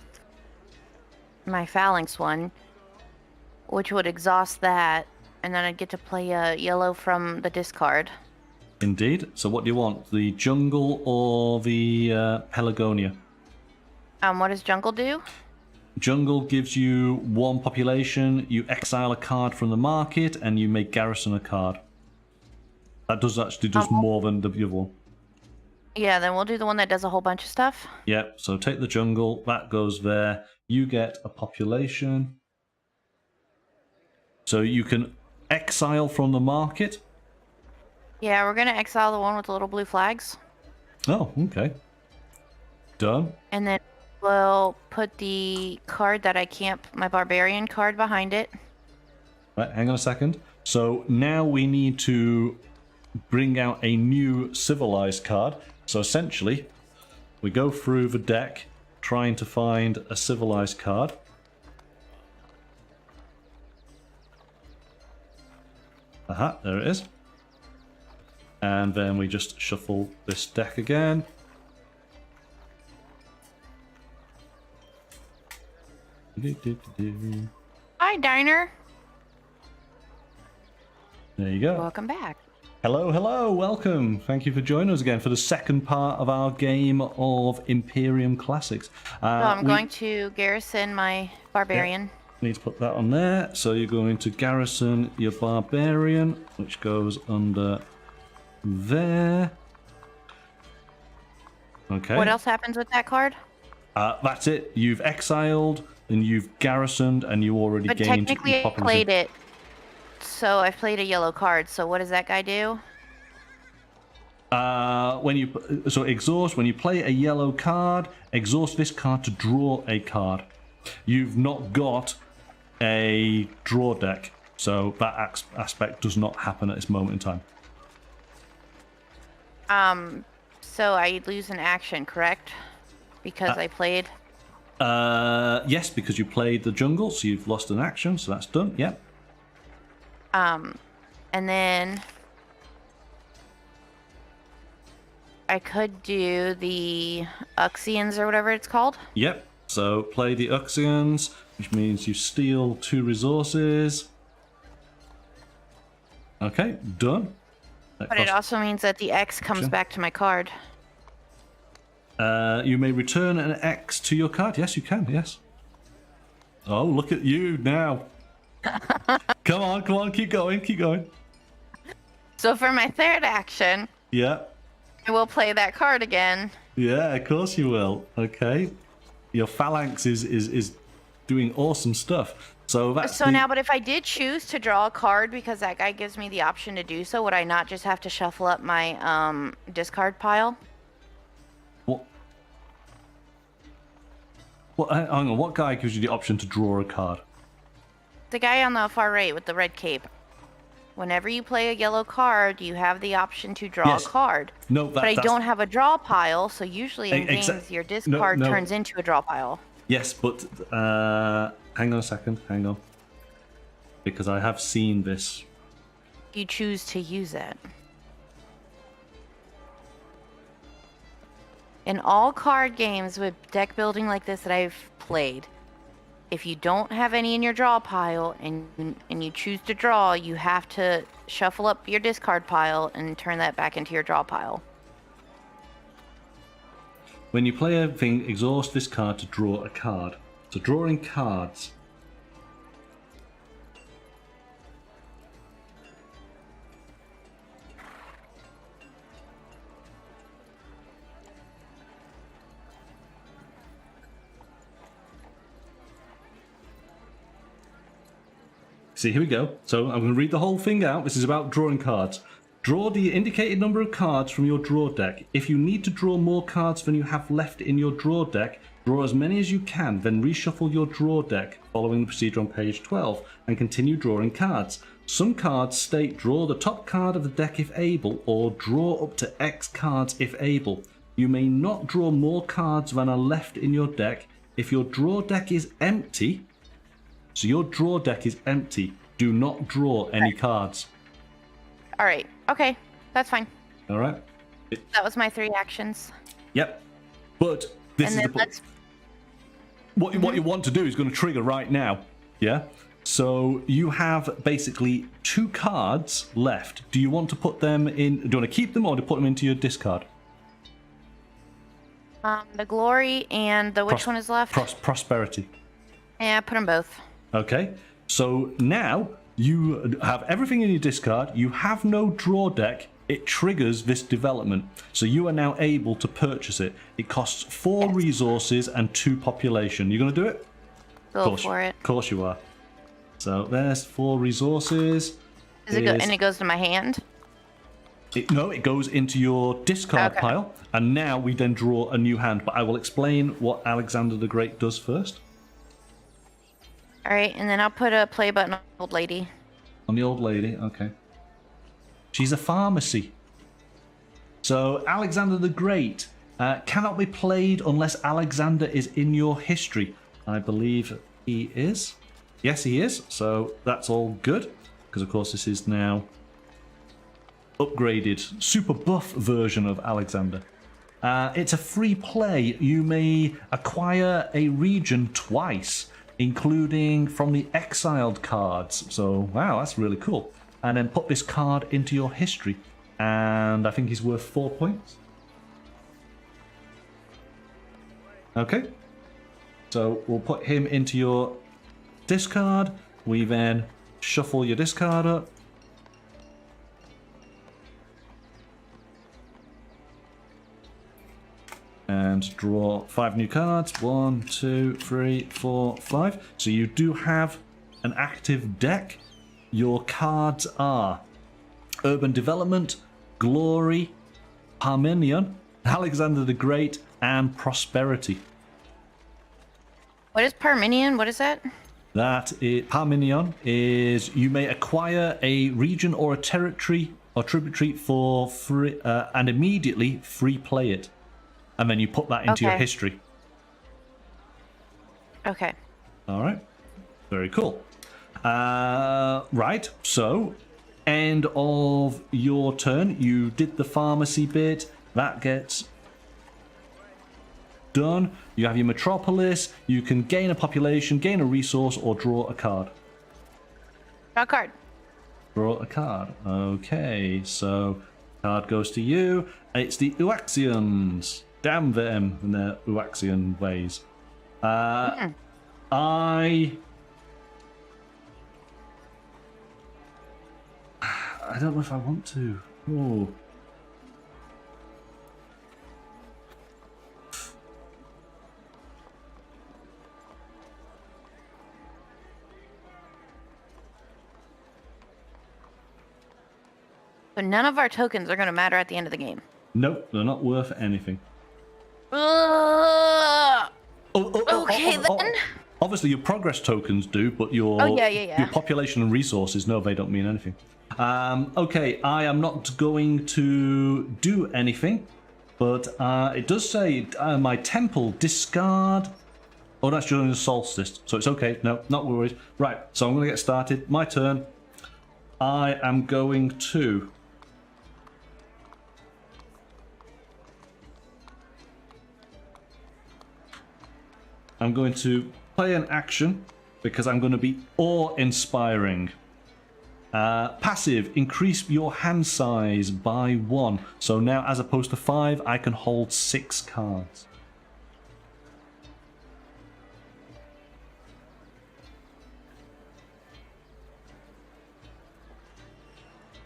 [SPEAKER 2] phalanx one, which would exhaust that, and then I'd get to play a yellow from the discard.
[SPEAKER 1] Indeed. So what do you want? The jungle or the Pelagonia?
[SPEAKER 2] What does jungle do?
[SPEAKER 1] Jungle gives you 1 population, you exile a card from the market, and you may garrison a card. That does actually do more than the other one.
[SPEAKER 2] Yeah, then we'll do the one that does a whole bunch of stuff.
[SPEAKER 1] Yep, so take the jungle, that goes there. You get a population. So you can exile from the market.
[SPEAKER 2] Yeah, we're gonna exile the one with the little blue flags.
[SPEAKER 1] Oh, okay. Done.
[SPEAKER 2] And then we'll put the card that I can't, my Barbarian card behind it.
[SPEAKER 1] Right, hang on a second. So now we need to bring out a new civilized card. So essentially, we go through the deck trying to find a civilized card. Aha, there it is. And then we just shuffle this deck again.
[SPEAKER 2] Hi, Diner.
[SPEAKER 1] There you go.
[SPEAKER 2] Welcome back.
[SPEAKER 1] Hello, hello, welcome. Thank you for joining us again for the second part of our game of Imperium Classics.
[SPEAKER 2] So I'm going to garrison my Barbarian.
[SPEAKER 1] Yeah. Need to put that on there. So you're going to garrison your Barbarian, which goes under there. Okay.
[SPEAKER 2] What else happens with that card?
[SPEAKER 1] That's it. You've exiled and you've garrisoned and you already
[SPEAKER 2] But
[SPEAKER 1] gained.
[SPEAKER 2] technically I played it. So I've played a yellow card. So what does that guy do?
[SPEAKER 1] So exhaust, when you play a yellow card, exhaust this card to draw a card. You've not got a draw deck, so that aspect does not happen at this moment in time.
[SPEAKER 2] So I lose an action, correct? Because I played.
[SPEAKER 1] Yes, because you played the jungle, so you've lost an action, so that's done. Yep.
[SPEAKER 2] And then I could do the Uxians or whatever it's called.
[SPEAKER 1] Yep. So play the Uxians, which means you steal 2 resources. Okay, done.
[SPEAKER 2] But it also means that the X comes back to my card.
[SPEAKER 1] You may return an X to your card. Yes, you can. Yes. Oh, look at you now. Come on, keep going, keep going.
[SPEAKER 2] So for my third action,
[SPEAKER 1] Yeah.
[SPEAKER 2] I will play that card again.
[SPEAKER 1] Yeah, of course you will. Okay. Your phalanx is doing awesome stuff. So that's
[SPEAKER 2] now, but if I did choose to draw a card because that guy gives me the option to do so, would I not just have to shuffle up my discard pile?
[SPEAKER 1] What? Hang on, what guy gives you the option to draw a card?
[SPEAKER 2] The guy on the far right with the red cape. Whenever you play a yellow card, you have the option to draw a card.
[SPEAKER 1] No,
[SPEAKER 2] but I don't have a draw pile, so usually in games your discard turns into a draw pile.
[SPEAKER 1] Yes, but hang on a second, hang on. Because I have seen this.
[SPEAKER 2] You choose to use it. In all card games with deck building like this that I've played, if you don't have any in your draw pile and you choose to draw, you have to shuffle up your discard pile and turn that back into your draw pile.
[SPEAKER 1] When you play a thing, exhaust this card to draw a card. So drawing cards. See, here we go. So I'm going to read the whole thing out. This is about drawing cards. Draw the indicated number of cards from your draw deck. If you need to draw more cards than you have left in your draw deck, draw as many as you can, then reshuffle your draw deck following the procedure on page 12 and continue drawing cards. Some cards state draw the top card of the deck if able, or draw up to X cards if able. You may not draw more cards than are left in your deck. If your draw deck is empty, so your draw deck is empty, do not draw any cards.
[SPEAKER 2] All right. Okay. That's fine.
[SPEAKER 1] All right.
[SPEAKER 2] That was my 3 actions.
[SPEAKER 1] Yep. But this is the what you want to do is going to trigger right now. Yeah. So you have basically 2 cards left. Do you want to put them in? Do you want to keep them or to put them into your discard?
[SPEAKER 2] The glory and the which one is left?
[SPEAKER 1] Prosperity.
[SPEAKER 2] Yeah, put them both.
[SPEAKER 1] Okay. So now you have everything in your discard. You have no draw deck. It triggers this development. So you are now able to purchase it. It costs 4 resources and 2 population. You going to do it?
[SPEAKER 2] Go for it.
[SPEAKER 1] Of course you are. So there's 4 resources.
[SPEAKER 2] And it goes to my hand?
[SPEAKER 1] No, it goes into your discard pile, and now we then draw a new hand. But I will explain what Alexander the Great does first.
[SPEAKER 2] All right, and then I'll put a play button on the old lady.
[SPEAKER 1] On the old lady, okay. She's a pharmacy. So Alexander the Great cannot be played unless Alexander is in your history. I believe he is. Yes, he is. So that's all good, because of course this is now upgraded, super buff version of Alexander. It's a free play. You may acquire a region twice, including from the exiled cards. So, wow, that's really cool. And then put this card into your history. And I think he's worth 4 points. Okay. So we'll put him into your discard. We then shuffle your discard up. And draw 5 new cards. 1, 2, 3, 4, 5. So you do have an active deck. Your cards are Urban Development, Glory, Parmenion, Alexander the Great, and Prosperity.
[SPEAKER 2] What is Parmenion? What is that?
[SPEAKER 1] Parmenion is you may acquire a region or a territory or tributary for free, and immediately free play it. And then you put that into your history.
[SPEAKER 2] Okay.
[SPEAKER 1] All right. Very cool. Right. So, end of your turn. You did the pharmacy bit. That gets done. You have your metropolis. You can gain a population, gain a resource, or draw a card.
[SPEAKER 2] Draw a card.
[SPEAKER 1] Draw a card. Okay. So, card goes to you. It's the Uaxians. Damn them and their Uaxian ways. I don't know if I want to. Oh.
[SPEAKER 2] So none of our tokens are going to matter at the end of the game.
[SPEAKER 1] Nope, they're not worth anything.
[SPEAKER 2] Okay, then.
[SPEAKER 1] Obviously, your progress tokens do, but your your population and resources, no, they don't mean anything. Okay, I am not going to do anything, but it does say my temple discard. Oh, that's during the solstice, so it's okay. No, not worried. Right, so I'm going to get started. My turn. I am going to. I'm going to play an action because I'm going to be awe-inspiring. Passive, increase your hand size by 1. So now, as opposed to 5, I can hold 6 cards.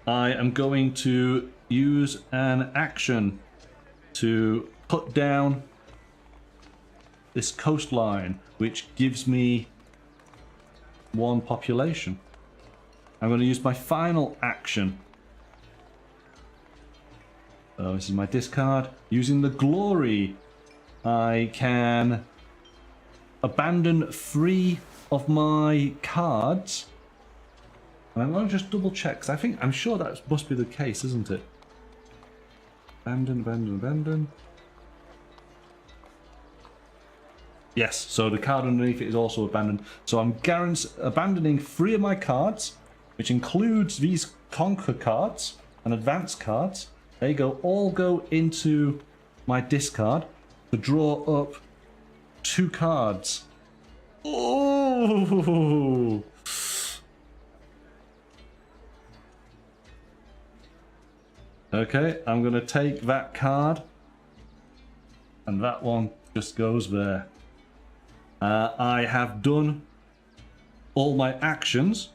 [SPEAKER 1] I am going to use an action to put down this coastline, which gives me 1 population. I'm going to use my final action. Oh, this is my discard. Using the glory, I can abandon 3 of my cards. And I'm going to just double check, because I'm sure that must be the case, isn't it? Abandon, abandon, abandon. Yes, so the card underneath it is also abandoned. So I'm abandoning 3 of my cards, which includes these conquer cards and advance cards. They all go into my discard to draw up 2 cards. Oh! Okay, I'm going to take that card, and that one just goes there. I have done all my actions,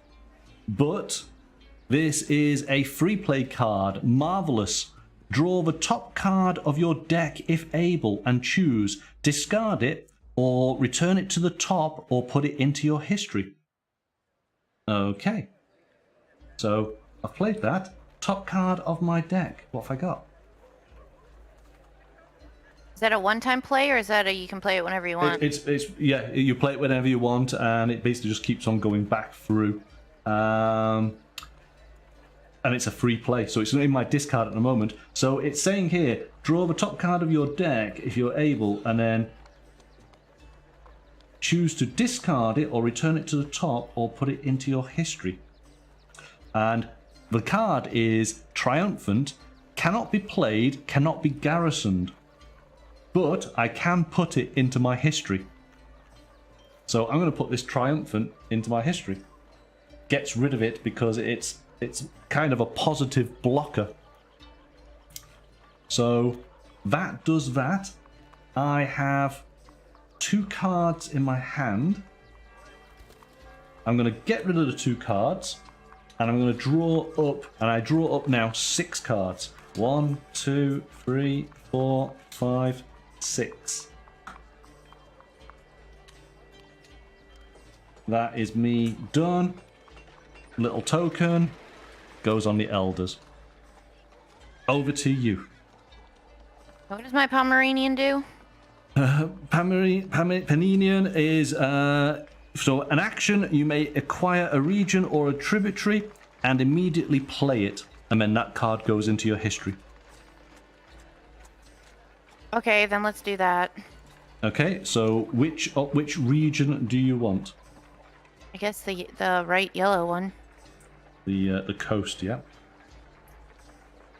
[SPEAKER 1] but this is a free play card. Marvelous. Draw the top card of your deck if able and choose. Discard it or return it to the top or put it into your history. Okay. So I've played that. top card of my deck. What have I got?
[SPEAKER 2] Is that a one-time play, or is that you can play it whenever you want?
[SPEAKER 1] It's yeah, you play it whenever you want, and it basically just keeps on going back through. And it's a free play, so it's in my discard at the moment. So it's saying here, draw the top card of your deck if you're able, and then choose to discard it or return it to the top or put it into your history. And the card is triumphant, cannot be played, cannot be garrisoned. But I can put it into my history. So I'm going to put this triumphant into my history. Gets rid of it because it's kind of a positive blocker. So that does that. I have 2 cards in my hand. I'm going to get rid of the 2 cards. And I'm going to draw up. And I draw up now 6 cards. 1, 2, 3, 4, 5, 6. That is me done. Little token goes on the elders. Over to you.
[SPEAKER 2] What does my Pomeranian do?
[SPEAKER 1] Pomeranian is so an action. You may acquire a region or a tributary and immediately play it, and then that card goes into your history.
[SPEAKER 2] Okay, then let's do that.
[SPEAKER 1] Okay, so which region do you want?
[SPEAKER 2] I guess the right yellow one.
[SPEAKER 1] The coast, yeah.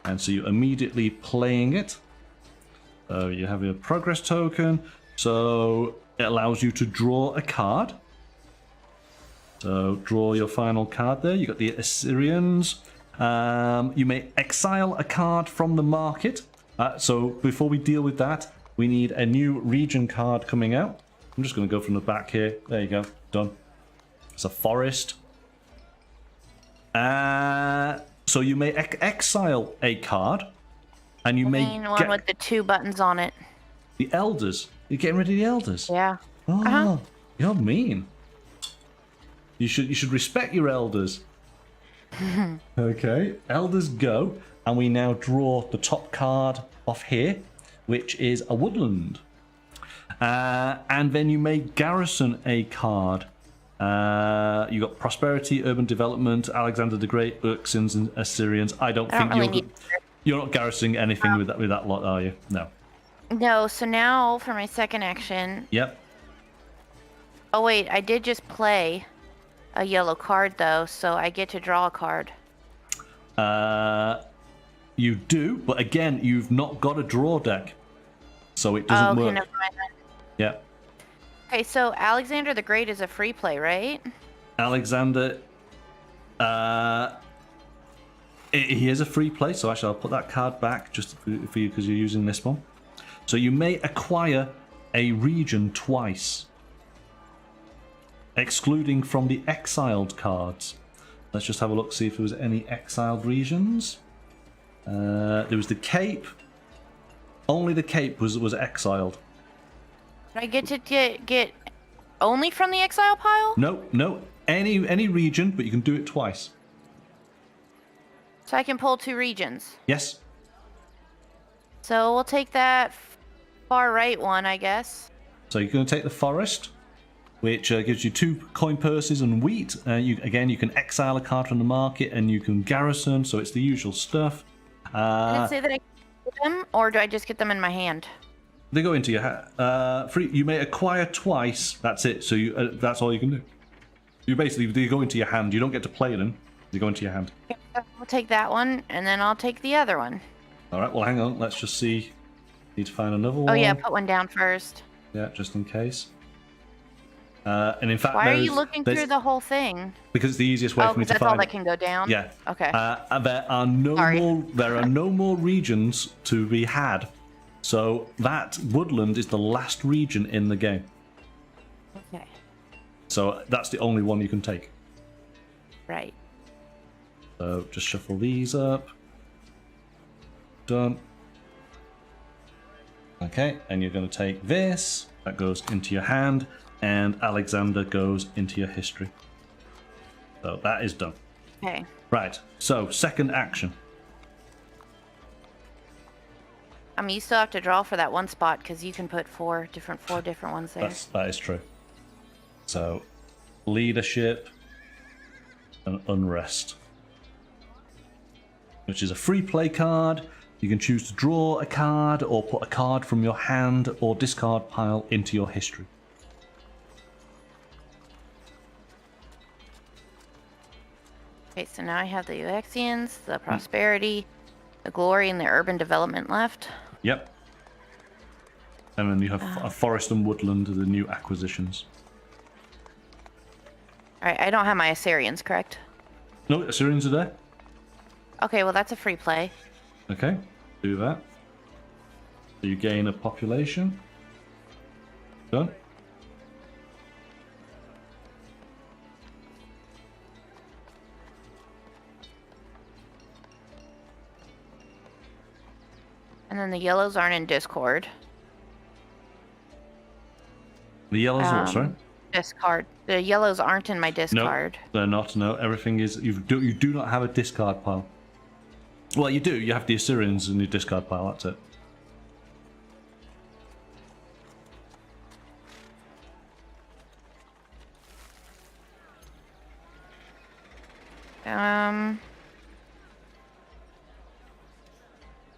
[SPEAKER 1] And so you're immediately playing it. So you have your progress token. So it allows you to draw a card. So draw your final card there. You got the Assyrians. You may exile a card from the market. So before we deal with that, we need a new region card coming out. I'm just going to go from the back here. There you go. Done. It's a forest. So you may exile a card, and you may
[SPEAKER 2] one with the 2 buttons on it.
[SPEAKER 1] The elders. You're getting rid of the elders.
[SPEAKER 2] Yeah.
[SPEAKER 1] Oh, you're mean. You should respect your elders. Okay, elders go, and we now draw the top card off here, which is a woodland. And then you may garrison a card. You got prosperity, urban development, Alexander the Great, Uxins, and Assyrians. I don't think
[SPEAKER 2] really
[SPEAKER 1] you're not garrisoning anything with that lot, are you? No.
[SPEAKER 2] No. So now for my second action.
[SPEAKER 1] Yep.
[SPEAKER 2] Oh wait, I did just play a yellow card though, so I get to draw a card.
[SPEAKER 1] You do, but again, you've not got a draw deck, so it doesn't work.
[SPEAKER 2] Never mind then.
[SPEAKER 1] Yeah.
[SPEAKER 2] Okay, so Alexander the Great is a free play, right?
[SPEAKER 1] Alexander, he is a free play, so actually I'll put that card back just for you because you're using this one. So you may acquire a region twice, excluding from the exiled cards. Let's just have a look, see if there was any exiled regions. There was the Cape. Only the Cape was exiled.
[SPEAKER 2] Do I get to get only from the exile pile?
[SPEAKER 1] No. Any region, but you can do it twice.
[SPEAKER 2] So I can pull 2 regions.
[SPEAKER 1] Yes.
[SPEAKER 2] So we'll take that far right one, I guess.
[SPEAKER 1] So you're going to take the forest, which gives you 2 coin purses and wheat. You can exile a card from the market, and you can garrison. So it's the usual stuff.
[SPEAKER 2] Did it say that I get them, or do I just get them in my hand?
[SPEAKER 1] They go into your hand. You may acquire twice. That's it. So that's all you can do. They go into your hand. You don't get to play them. They go into your hand.
[SPEAKER 2] We'll take that one, and then I'll take the other one.
[SPEAKER 1] All right. Well, hang on. Let's just see. Need to find another one.
[SPEAKER 2] Oh yeah, put one down first.
[SPEAKER 1] Yeah, just in case. And in fact,
[SPEAKER 2] why are you looking through the whole thing?
[SPEAKER 1] Because it's the easiest way for me to find.
[SPEAKER 2] That's all that can go down.
[SPEAKER 1] Yeah.
[SPEAKER 2] Okay.
[SPEAKER 1] There are no more regions to be had. So that woodland is the last region in the game.
[SPEAKER 2] Okay.
[SPEAKER 1] So that's the only one you can take.
[SPEAKER 2] Right.
[SPEAKER 1] So just shuffle these up. Done. Okay, and you're going to take this. That goes into your hand, and Alexander goes into your history. So that is done.
[SPEAKER 2] Okay.
[SPEAKER 1] Right, so second action.
[SPEAKER 2] I mean, you still have to draw for that one spot because you can put four different ones there.
[SPEAKER 1] That is true. So, leadership and unrest, which is a free play card. You can choose to draw a card or put a card from your hand or discard pile into your history.
[SPEAKER 2] Okay, so now I have the Uxians, the prosperity, the glory, and the urban development left.
[SPEAKER 1] Yep. And then you have a forest and woodland, the new acquisitions.
[SPEAKER 2] Alright, I don't have my Assyrians, correct?
[SPEAKER 1] No, Assyrians are there.
[SPEAKER 2] Okay, well that's a free play.
[SPEAKER 1] Okay, do that. So you gain a population. Done.
[SPEAKER 2] And then the yellows aren't in Discord.
[SPEAKER 1] The yellows are what, sorry?
[SPEAKER 2] Discard. The yellows aren't in my discard.
[SPEAKER 1] No, they're not. No, everything is. You do not have a discard pile. Well, you do. You have the Assyrians in your discard pile. That's it.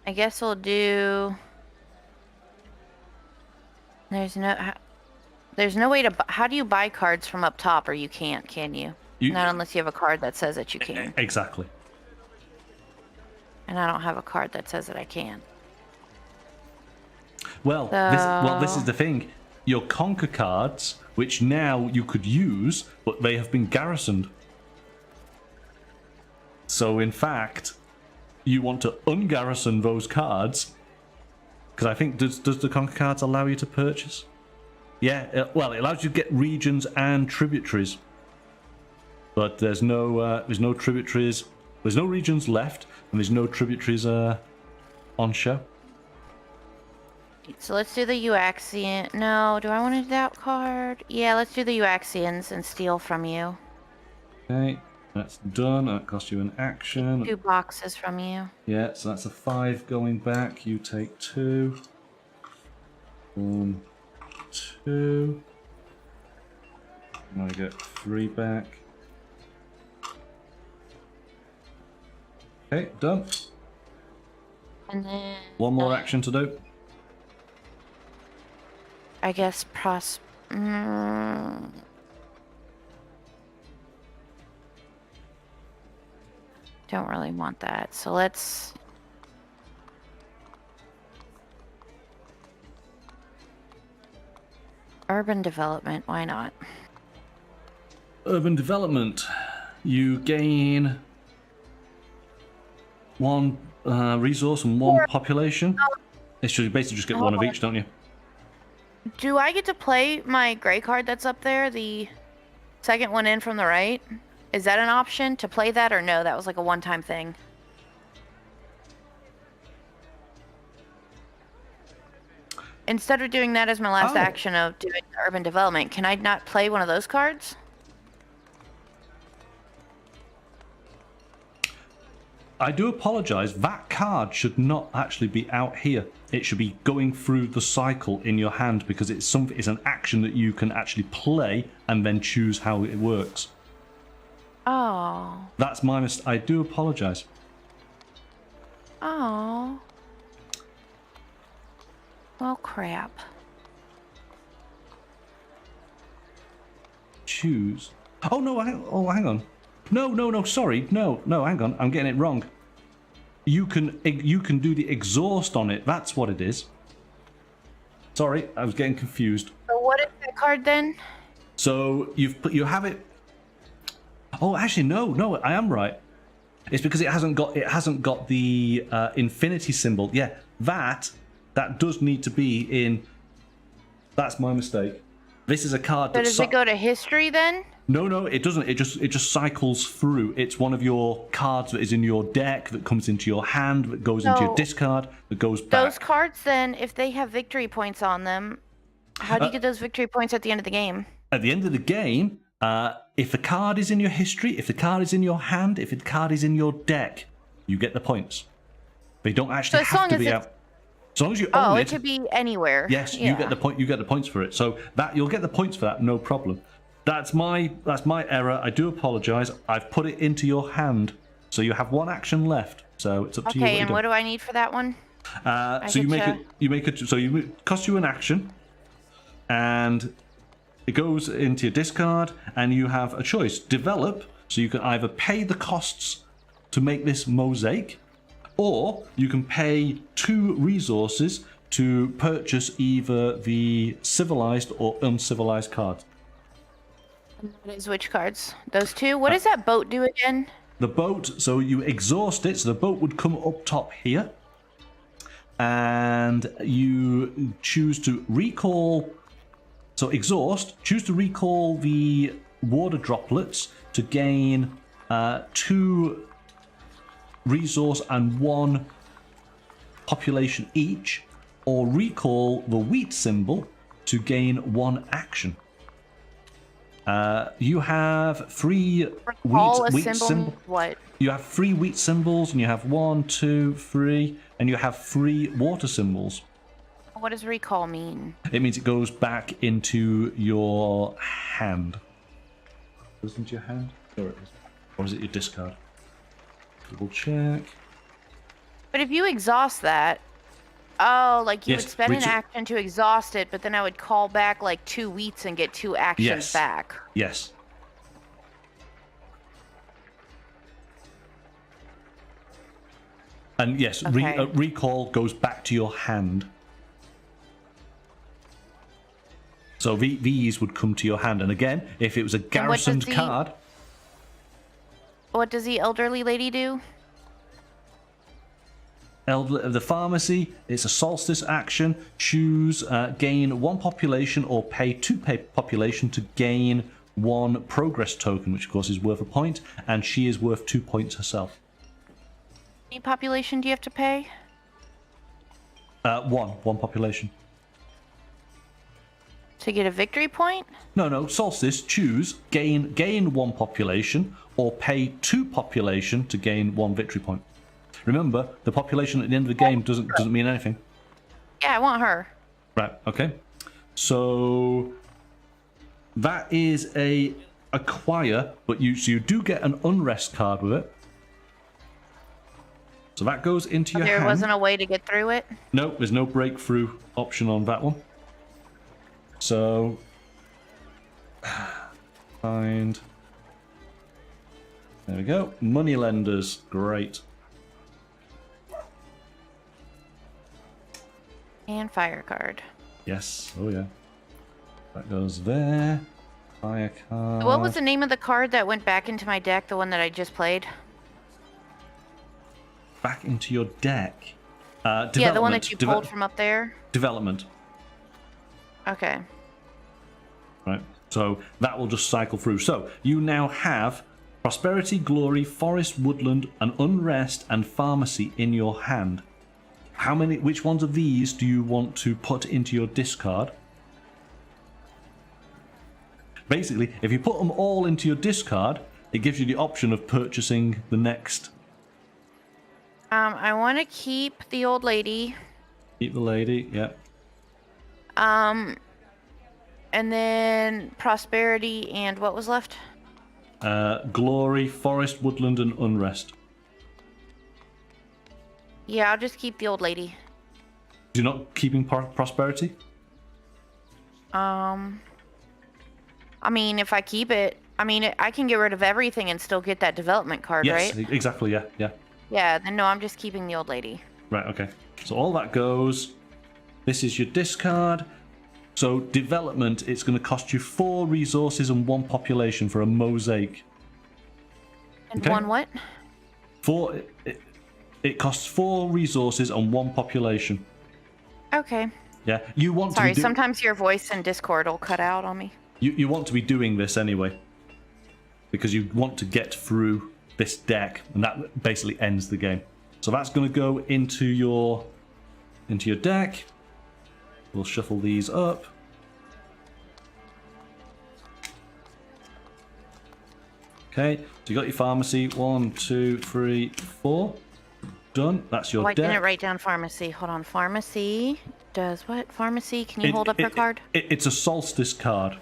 [SPEAKER 2] I guess we'll do. There's no way to. How do you buy cards from up top, or you can't? Can you? Not unless you have a card that says that you can.
[SPEAKER 1] Exactly.
[SPEAKER 2] And I don't have a card that says that I can.
[SPEAKER 1] Well, this is the thing. Your conquer cards, which now you could use, but they have been garrisoned. So in fact, you want to ungarrison those cards, because I think does the conquer cards allow you to purchase? Yeah, well, it allows you to get regions and tributaries, but there's no tributaries, there's no regions left, and there's no tributaries on show.
[SPEAKER 2] So let's do the Uaxian. No, do I want to do that card? Yeah, let's do the Uaxians and steal from you.
[SPEAKER 1] Okay, that's done. That costs you an action.
[SPEAKER 2] 2 boxes from you.
[SPEAKER 1] Yeah, so that's a 5 going back. You take 2. 1, 2. And I get 3 back. Okay, done.
[SPEAKER 2] And then...
[SPEAKER 1] One more action to do.
[SPEAKER 2] I guess don't really want that, so let's... Urban development, why not?
[SPEAKER 1] Urban development. You gain 1 resource and 1 population. It's just, you basically just get 1 of each, don't you?
[SPEAKER 2] Do I get to play my gray card that's up there, the second one in from the right? Is that an option to play that, or no? That was like a one-time thing. Instead of doing that as my last action of doing urban development, can I not play one of those cards?
[SPEAKER 1] I do apologize. That card should not actually be out here. It should be going through the cycle in your hand, because it's an action that you can actually play and then choose how it works.
[SPEAKER 2] Oh.
[SPEAKER 1] That's my mistake. I do apologize.
[SPEAKER 2] Oh. Well, crap.
[SPEAKER 1] Choose. Oh no! Hang on. No. Sorry. No. Hang on. I'm getting it wrong. You can do the exhaust on it. That's what it is. Sorry, I was getting confused.
[SPEAKER 2] So what is that card then?
[SPEAKER 1] So you have it. Oh, actually, no. I am right. It's because it hasn't got the infinity symbol. Yeah, that does need to be in. That's my mistake. This is a card.
[SPEAKER 2] So does it go to history then?
[SPEAKER 1] No, it doesn't. It just cycles through. It's one of your cards that is in your deck that comes into your hand, that goes into your discard, that goes back.
[SPEAKER 2] Those cards then, if they have victory points on them, how do you get those victory points at the end of the game?
[SPEAKER 1] At the end of the game, if the card is in your history, if the card is in your hand, if the card is in your deck, you get the points. They don't actually have to be out. As long as you own
[SPEAKER 2] it could be anywhere.
[SPEAKER 1] Yes,
[SPEAKER 2] yeah.
[SPEAKER 1] you get the point. You get the points for it. So that you'll get the points for that, no problem. That's my error. I do apologize. I've put it into your hand, so you have one action left. So it's up to you.
[SPEAKER 2] Okay, and what do I need for that one?
[SPEAKER 1] So you make it. So you cost you an action, and it goes into your discard, and you have a choice: develop. So you can either pay the costs to make this mosaic, or you can pay 2 resources to purchase either the civilized or uncivilized cards.
[SPEAKER 2] That is which cards? Those 2? What does that boat do again?
[SPEAKER 1] The boat, so you exhaust it, so the boat would come up top here. And you choose to recall, so exhaust, choose to recall the water droplets to gain 2 resource and 1 population each, or recall the wheat symbol to gain 1 action. You have 3 wheat symbols.
[SPEAKER 2] What?
[SPEAKER 1] You have 3 wheat symbols, and you have 1, 2, 3, and you have 3 water symbols.
[SPEAKER 2] What does recall mean?
[SPEAKER 1] It means it goes back into your hand. Goes into your hand? There it is. Or is it your discard? Double check.
[SPEAKER 2] But if you exhaust that, oh, like you
[SPEAKER 1] Yes,
[SPEAKER 2] would spend an action to exhaust it, but then I would call back like 2 wheats and get 2 actions back.
[SPEAKER 1] Yes. And yes,
[SPEAKER 2] Okay.
[SPEAKER 1] recall goes back to your hand. So these would come to your hand. And again, if it was a garrisoned card...
[SPEAKER 2] What does the elderly lady do?
[SPEAKER 1] The pharmacy, it's a solstice action. Choose, gain 1 population or pay 2 population to gain 1 progress token, which of course is worth a point, and she is worth 2 points herself.
[SPEAKER 2] How many population do you have to pay?
[SPEAKER 1] 1 population.
[SPEAKER 2] To get a victory point?
[SPEAKER 1] No, solstice, choose, gain 1 population or pay 2 population to gain 1 victory point. Remember, the population at the end of the game doesn't mean anything.
[SPEAKER 2] Yeah, I want her.
[SPEAKER 1] Right, okay. So that is a acquire, but you do get an unrest card with it. So that goes into your hand.
[SPEAKER 2] There wasn't a way to get through it?
[SPEAKER 1] No, there's no breakthrough option on that one. So find. There we go. Moneylenders, great.
[SPEAKER 2] And fire card.
[SPEAKER 1] Yes. Oh yeah. That goes there. Fire card.
[SPEAKER 2] What was the name of the card that went back into my deck? The one that I just played.
[SPEAKER 1] Back into your deck.
[SPEAKER 2] Yeah, the one that you pulled from up there.
[SPEAKER 1] Development.
[SPEAKER 2] Okay.
[SPEAKER 1] Right. So that will just cycle through. So you now have prosperity, glory, forest, woodland, and unrest, and pharmacy in your hand. Which ones of these do you want to put into your discard? Basically, if you put them all into your discard, it gives you the option of purchasing the next.
[SPEAKER 2] I want to keep the old lady.
[SPEAKER 1] Keep the lady, yeah.
[SPEAKER 2] And then prosperity and what was left?
[SPEAKER 1] Glory, forest, woodland, and unrest.
[SPEAKER 2] Yeah, I'll just keep the old lady.
[SPEAKER 1] You're not keeping prosperity?
[SPEAKER 2] I mean, if I keep it, I can get rid of everything and still get that development card,
[SPEAKER 1] yes,
[SPEAKER 2] right?
[SPEAKER 1] Exactly, yeah.
[SPEAKER 2] Yeah, then no, I'm just keeping the old lady.
[SPEAKER 1] Right, okay. So all that goes. This is your discard. So development, it's going to cost you 4 resources and 1 population for a mosaic.
[SPEAKER 2] And
[SPEAKER 1] okay?
[SPEAKER 2] 1 what?
[SPEAKER 1] 4. It costs 4 resources and 1 population.
[SPEAKER 2] Okay.
[SPEAKER 1] Yeah, you want
[SPEAKER 2] Sorry,
[SPEAKER 1] to be
[SPEAKER 2] sometimes your voice in Discord will cut out on me.
[SPEAKER 1] You want to be doing this anyway. Because you want to get through this deck, and that basically ends the game. So that's going to go into your deck. We'll shuffle these up. Okay, so you got your pharmacy. 1, 2, 3, 4. done. That's your
[SPEAKER 2] I
[SPEAKER 1] deck.
[SPEAKER 2] didn't write down pharmacy. Hold on. Pharmacy does what? Pharmacy? Can you hold up her card?
[SPEAKER 1] It's a solstice card.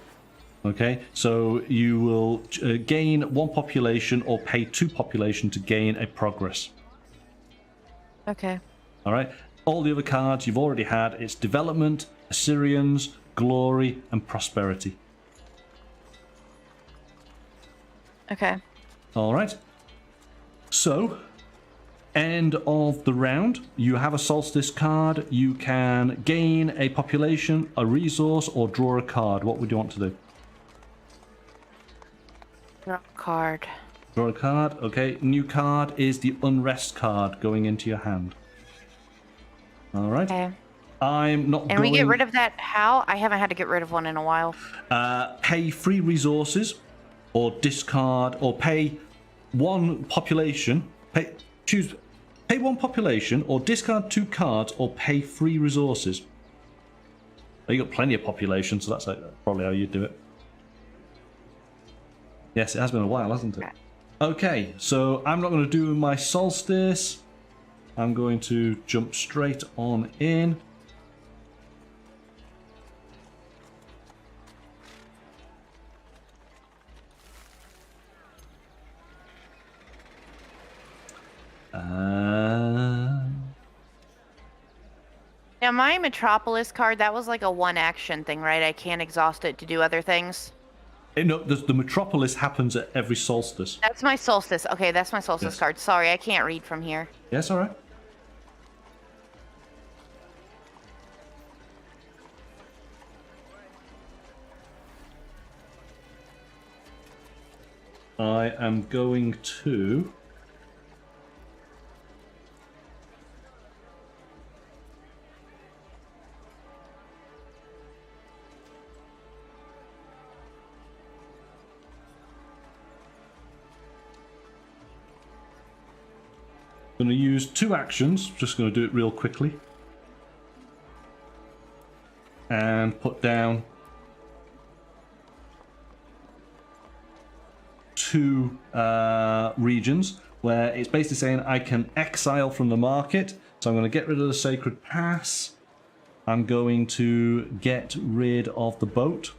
[SPEAKER 1] Okay, so you will gain 1 population or pay 2 population to gain a progress.
[SPEAKER 2] Okay.
[SPEAKER 1] All right. All the other cards you've already had. It's development, Assyrians, glory, and prosperity.
[SPEAKER 2] Okay.
[SPEAKER 1] All right. So, end of the round. You have a solstice card. You can gain a population, a resource, or draw a card. What would you want to do?
[SPEAKER 2] Draw a card.
[SPEAKER 1] Draw a card. Okay. New card is the Unrest card going into your hand. All right.
[SPEAKER 2] Okay.
[SPEAKER 1] I'm not.
[SPEAKER 2] And we get rid of that. How? I haven't had to get rid of one in a while.
[SPEAKER 1] Pay 3 resources, or discard, or pay 1 population. Pay 1 population, or discard 2 cards, or pay 3 resources. You got plenty of population, so that's probably how you do it. Yes, it has been a while, hasn't it? Okay, so I'm not going to do my solstice. I'm going to jump straight on in.
[SPEAKER 2] Now, my Metropolis card, that was like a 1 action thing, right? I can't exhaust it to do other things.
[SPEAKER 1] No, the Metropolis happens at every solstice.
[SPEAKER 2] That's my Solstice. Okay, that's my Solstice card. Sorry, I can't read from here.
[SPEAKER 1] Yes, all right. I am going to... going to use 2 actions, just going to do it real quickly. And put down 2 regions where it's basically saying I can exile from the market. So I'm going to get rid of the Sacred Pass. I'm going to get rid of the boat.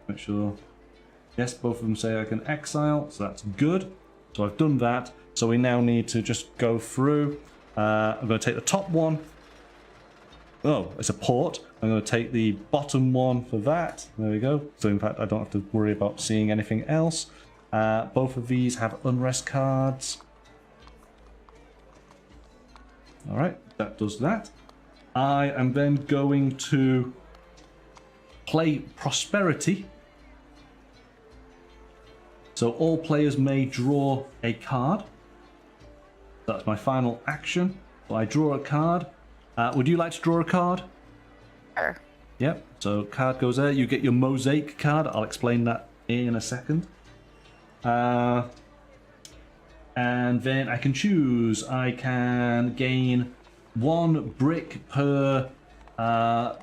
[SPEAKER 1] Make sure. Yes, both of them say I can exile, so that's good. So I've done that. So we now need to just go through. I'm going to take the top one. Oh, it's a port. I'm going to take the bottom one for that. There we go. So in fact, I don't have to worry about seeing anything else. Both of these have Unrest cards. All right, that does that. I am then going to play Prosperity. So all players may draw a card. That's my final action. So I draw a card. Would you like to draw a card?
[SPEAKER 2] Sure.
[SPEAKER 1] Yep. So card goes there. You get your mosaic card. I'll explain that in a second. And then I can choose. I can gain 1 brick per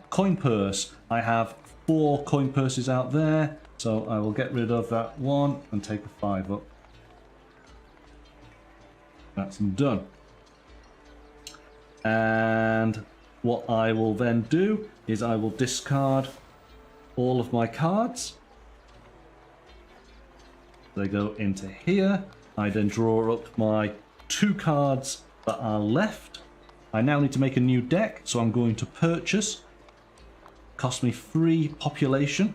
[SPEAKER 1] coin purse. I have 4 coin purses out there. So I will get rid of that 1 and take a 5 up. That's done. And what I will then do is I will discard all of my cards. They go into here. I then draw up my 2 cards that are left. I now need to make a new deck, so I'm going to purchase. Cost me 3 population.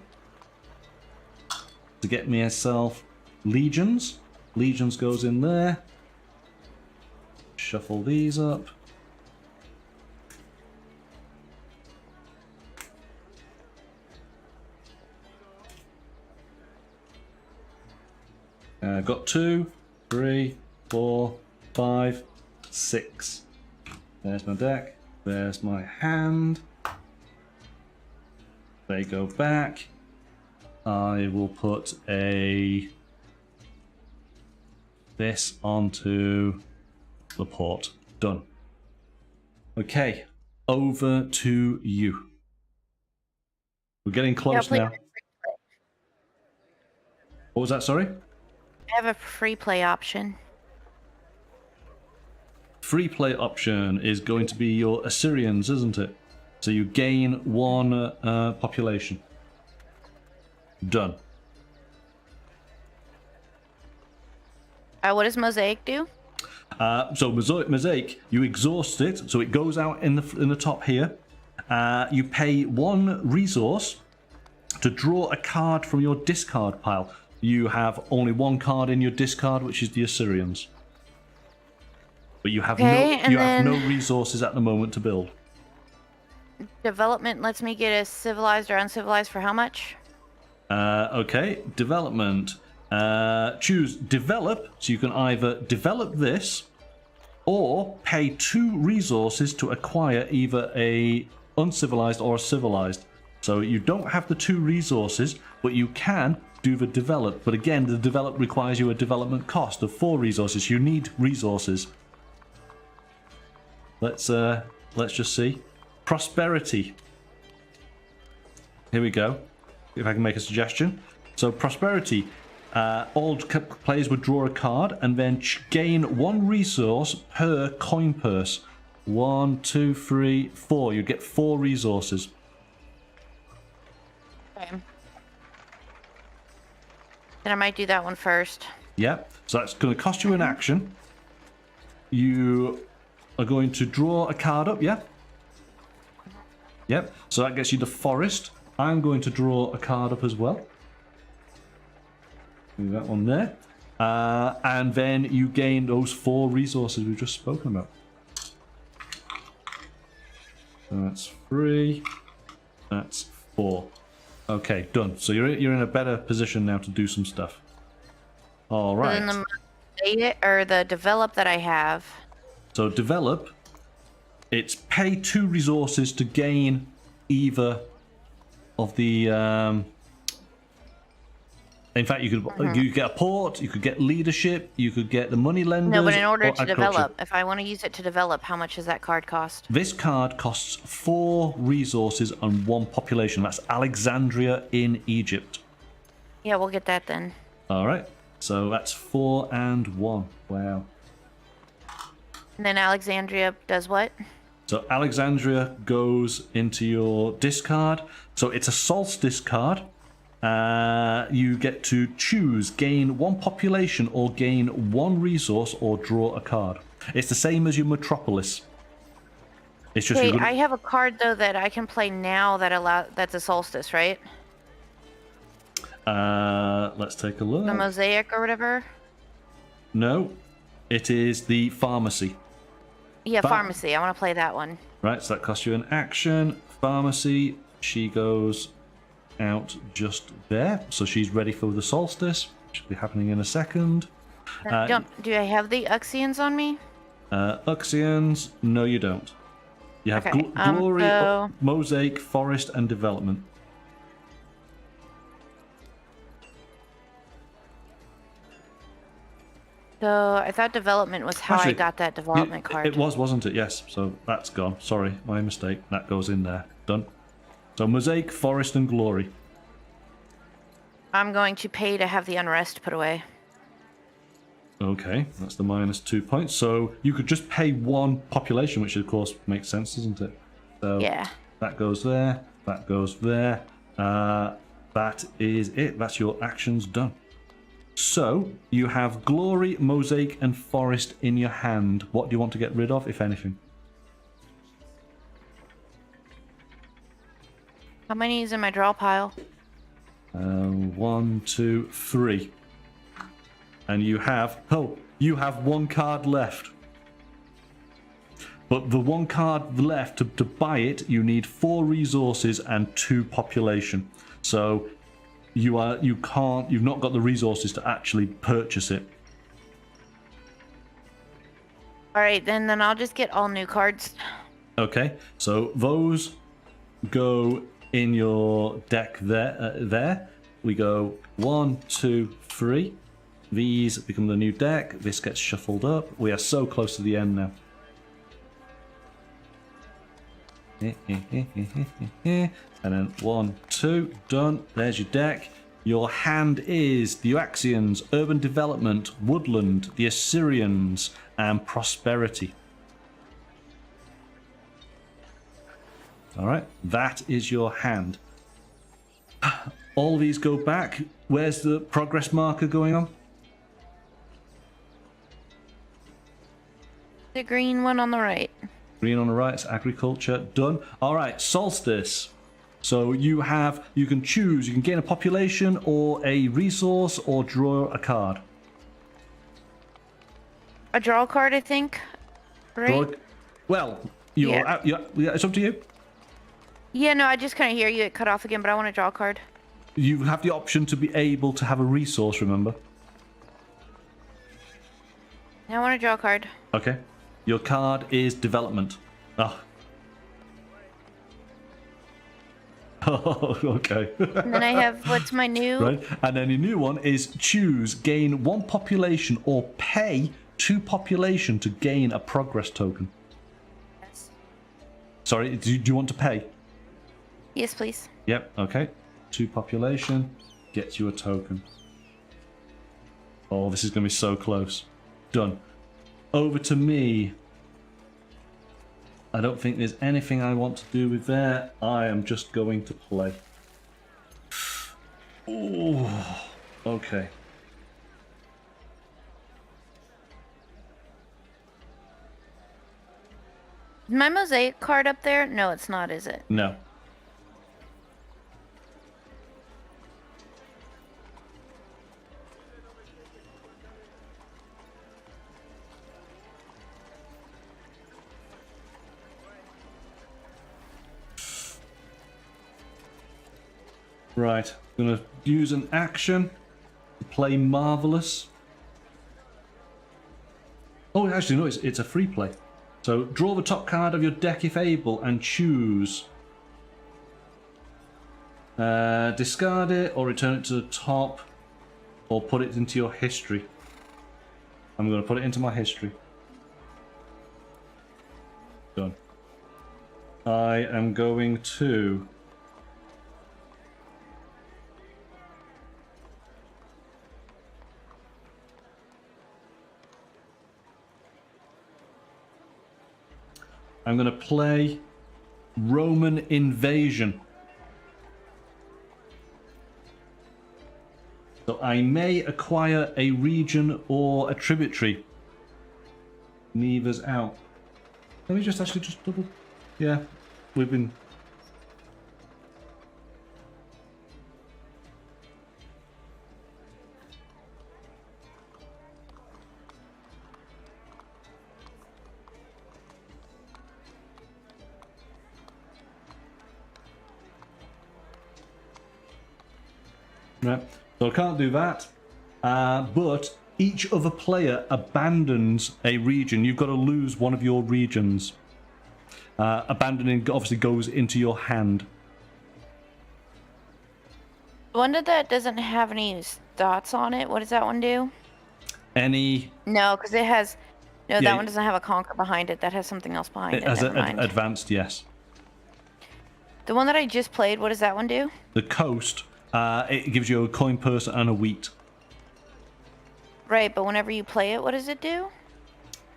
[SPEAKER 1] To get myself legions. Legions goes in there. Shuffle these up. I've got 2, 3, 4, 5, 6. There's my deck. There's my hand. They go back. I will put this onto the port. Done. Okay, over to you. We're getting close now. What was that, sorry?
[SPEAKER 2] I have a free play option.
[SPEAKER 1] Free play option is going to be your Assyrians, isn't it? So you gain 1 population. Done.
[SPEAKER 2] What does Mosaic do?
[SPEAKER 1] So Mosaic, you exhaust it, so it goes out in the top here. You pay 1 resource to draw a card from your discard pile. You have only 1 card in your discard, which is the Assyrians. But you have no resources at the moment to build.
[SPEAKER 2] Development lets me get a civilized or uncivilized for how much?
[SPEAKER 1] Okay, development. Choose develop, so you can either develop this or pay 2 resources to acquire either a uncivilized or a civilized. So you don't have the 2 resources, but you can do the develop. But again, the develop requires you a development cost of 4 resources. You need resources. Let's just see. Prosperity. Here we go. If I can make a suggestion. So prosperity. All players would draw a card and then gain 1 resource per coin purse. 1, 2, 3, 4. You get 4 resources.
[SPEAKER 2] Okay. Then I might do that one first.
[SPEAKER 1] Yep. So that's going to cost you an action. You are going to draw a card up, yeah? Yep. So that gets you the forest. I'm going to draw a card up as well. Do that one there. And then you gain those 4 resources we've just spoken about. So that's 3. That's 4. Okay, done. So you're in a better position now to do some stuff. All right.
[SPEAKER 2] And then the develop that I have.
[SPEAKER 1] So develop. It's pay 2 resources to gain either of the. In fact, you could get a port, you could get leadership, you could get the money lenders.
[SPEAKER 2] No, but in order to develop, if I want to use it to develop, how much does that card cost?
[SPEAKER 1] This card costs 4 resources and 1 population. That's Alexandria in Egypt.
[SPEAKER 2] Yeah, we'll get that then.
[SPEAKER 1] All right. So that's 4 and 1. Wow.
[SPEAKER 2] And then Alexandria does what?
[SPEAKER 1] So Alexandria goes into your discard. So it's a solstice card. You get to choose gain 1 population or gain 1 resource or draw a card. It's the same as your metropolis. It's just
[SPEAKER 2] I have a card though that I can play now that's a solstice, right?
[SPEAKER 1] Let's take a look.
[SPEAKER 2] The mosaic or whatever.
[SPEAKER 1] No, it is the pharmacy.
[SPEAKER 2] Yeah, pharmacy. I want to play that one.
[SPEAKER 1] Right, so that costs you an action. Pharmacy. She goes out just there, so she's ready for the solstice, which will be happening in a second.
[SPEAKER 2] Do I have the Uxians on me?
[SPEAKER 1] Uxians, no you don't. You have glory, mosaic, forest, and development.
[SPEAKER 2] So I thought development was how I got that development card.
[SPEAKER 1] It was, wasn't it? Yes, so that's gone. Sorry, my mistake. That goes in there. Done. So mosaic, forest, and glory.
[SPEAKER 2] I'm going to pay to have the unrest put away.
[SPEAKER 1] Okay, that's the -2 points. So you could just pay 1 population, which of course makes sense, doesn't it? So
[SPEAKER 2] yeah.
[SPEAKER 1] That goes there. That goes there. That is it. That's your actions done. So you have glory, mosaic, and forest in your hand. What do you want to get rid of, if anything?
[SPEAKER 2] How many is in my draw pile?
[SPEAKER 1] 1, 2, 3. And you have 1 card left. But the 1 card left, to buy it, you need 4 resources and 2 population. So you've not got the resources to actually purchase it.
[SPEAKER 2] All right, then I'll just get all new cards.
[SPEAKER 1] Okay, so those go in your deck there. We go 1, 2, 3. These become the new deck. This gets shuffled up. We are so close to the end now. And then 1, 2, done. There's your deck. Your hand is the Euaxians, urban development, woodland, the Assyrians, and prosperity. All right, that is your hand. All these go back. Where's the progress marker going on?
[SPEAKER 2] The green one on the right.
[SPEAKER 1] Green on the right, it's agriculture, done. All right, solstice. So you can choose, you can gain a population or a resource or draw a card.
[SPEAKER 2] A draw card, I think, right?
[SPEAKER 1] Well, it's up to you.
[SPEAKER 2] Yeah, no, I just couldn't hear you. It cut off again, but I want to draw a card.
[SPEAKER 1] You have the option to be able to have a resource, remember?
[SPEAKER 2] I want to draw a card.
[SPEAKER 1] Okay. Your card is development. Oh. Oh, okay.
[SPEAKER 2] And then I have, what's my new?
[SPEAKER 1] Right. And then your new one is choose, gain 1 population or pay 2 population to gain a progress token.
[SPEAKER 2] Yes.
[SPEAKER 1] Sorry, do you want to pay?
[SPEAKER 2] Yes, please.
[SPEAKER 1] Yep, okay. 2 population gets you a token. Oh, this is going to be so close. Done. Over to me. I don't think there's anything I want to do with there. I am just going to play. Oh, okay.
[SPEAKER 2] Is my mosaic card up there? No, it's not, is it?
[SPEAKER 1] No. Right, I'm going to use an action to play Marvelous. Oh, actually, no, it's a free play. So draw the top card of your deck if able and choose. Discard it or return it to the top or put it into your history. I'm going to put it into my history. Done. I am going to... I'm going to play Roman Invasion. So I may acquire a region or a tributary. Neither's out. Let me just actually just double... Yeah, we've been... Right. So I can't do that, but each other player abandons a region. You've got to lose one of your regions. Abandoning obviously goes into your hand.
[SPEAKER 2] The one that doesn't have any dots on it, what does that one do?
[SPEAKER 1] Any...
[SPEAKER 2] No, because it has... No,
[SPEAKER 1] Yeah,
[SPEAKER 2] that one doesn't have a conquer behind it. That has something else behind it.
[SPEAKER 1] As
[SPEAKER 2] Never mind.
[SPEAKER 1] advanced, yes.
[SPEAKER 2] The one that I just played, what does that one do?
[SPEAKER 1] The coast, it gives you a coin purse and a wheat.
[SPEAKER 2] Right, but whenever you play it, what does it do?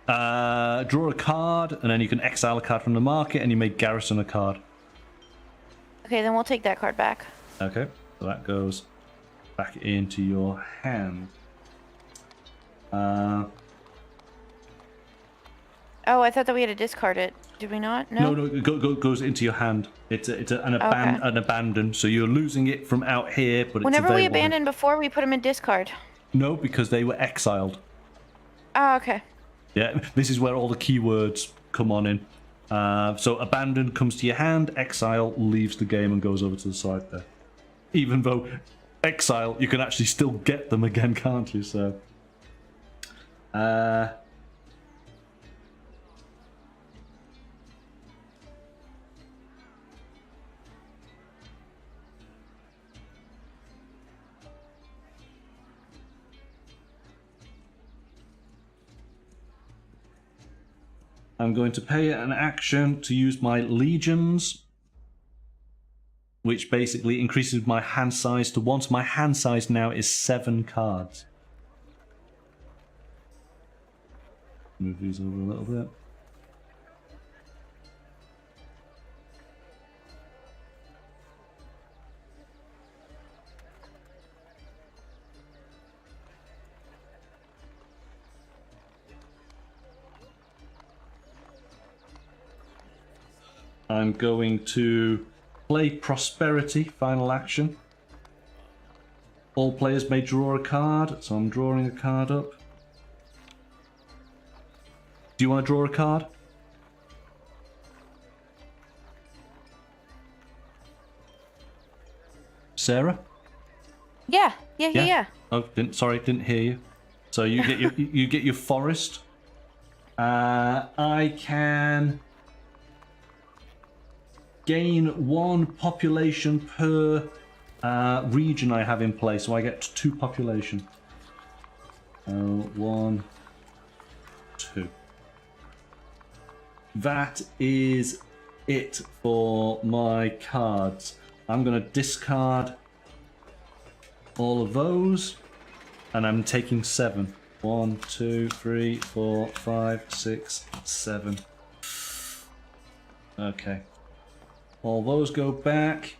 [SPEAKER 1] Draw a card, and then you can exile a card from the market, and you may garrison a card.
[SPEAKER 2] Okay, then we'll take that card back.
[SPEAKER 1] Okay, so that goes back into your hand.
[SPEAKER 2] Oh, I thought that we had to discard it. Did we not? No.
[SPEAKER 1] No, it goes into your hand. It's an abandon, so you're losing it from out here, but
[SPEAKER 2] whenever we abandoned before, we put them in discard.
[SPEAKER 1] No, because they were exiled.
[SPEAKER 2] Oh, okay.
[SPEAKER 1] Yeah, this is where all the keywords come on in. So abandon comes to your hand, exile leaves the game and goes over to the side there. Even though exile, you can actually still get them again, can't you? So, I'm going to pay an action to use my legions. which basically increases my hand size to 1. So my hand size now is 7 cards. Move these over a little bit. I'm going to play Prosperity, final action. All players may draw a card, so I'm drawing a card up. Do you want to draw a card? Sarah?
[SPEAKER 2] Yeah.
[SPEAKER 1] Oh, didn't hear you. So you get your you get your forest. I can gain 1 population per region I have in play, so I get 2 population. 1, 2. That is it for my cards. I'm going to discard all of those, and I'm taking 7. 1, 2, 3, 4, 5, 6, 7. Okay. All those go back.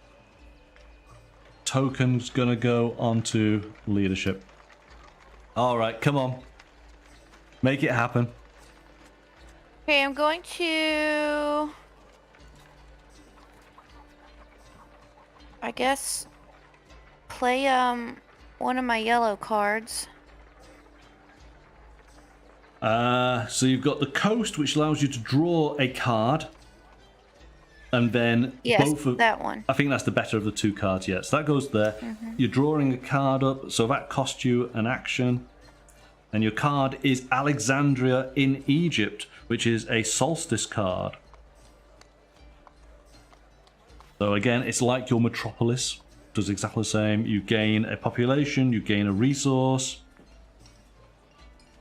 [SPEAKER 1] Token's gonna go onto leadership. Alright, come on. Make it happen.
[SPEAKER 2] Okay, I'm going to... I guess... play, one of my yellow cards.
[SPEAKER 1] So you've got the coast, which allows you to draw a card. And then
[SPEAKER 2] yes, that one.
[SPEAKER 1] I think that's the better of the 2 cards, yes. So that goes there. You're drawing a card up, so that costs you an action. And your card is Alexandria in Egypt, which is a Solstice card. So again, it's like your Metropolis. Does exactly the same. You gain a population, you gain a resource.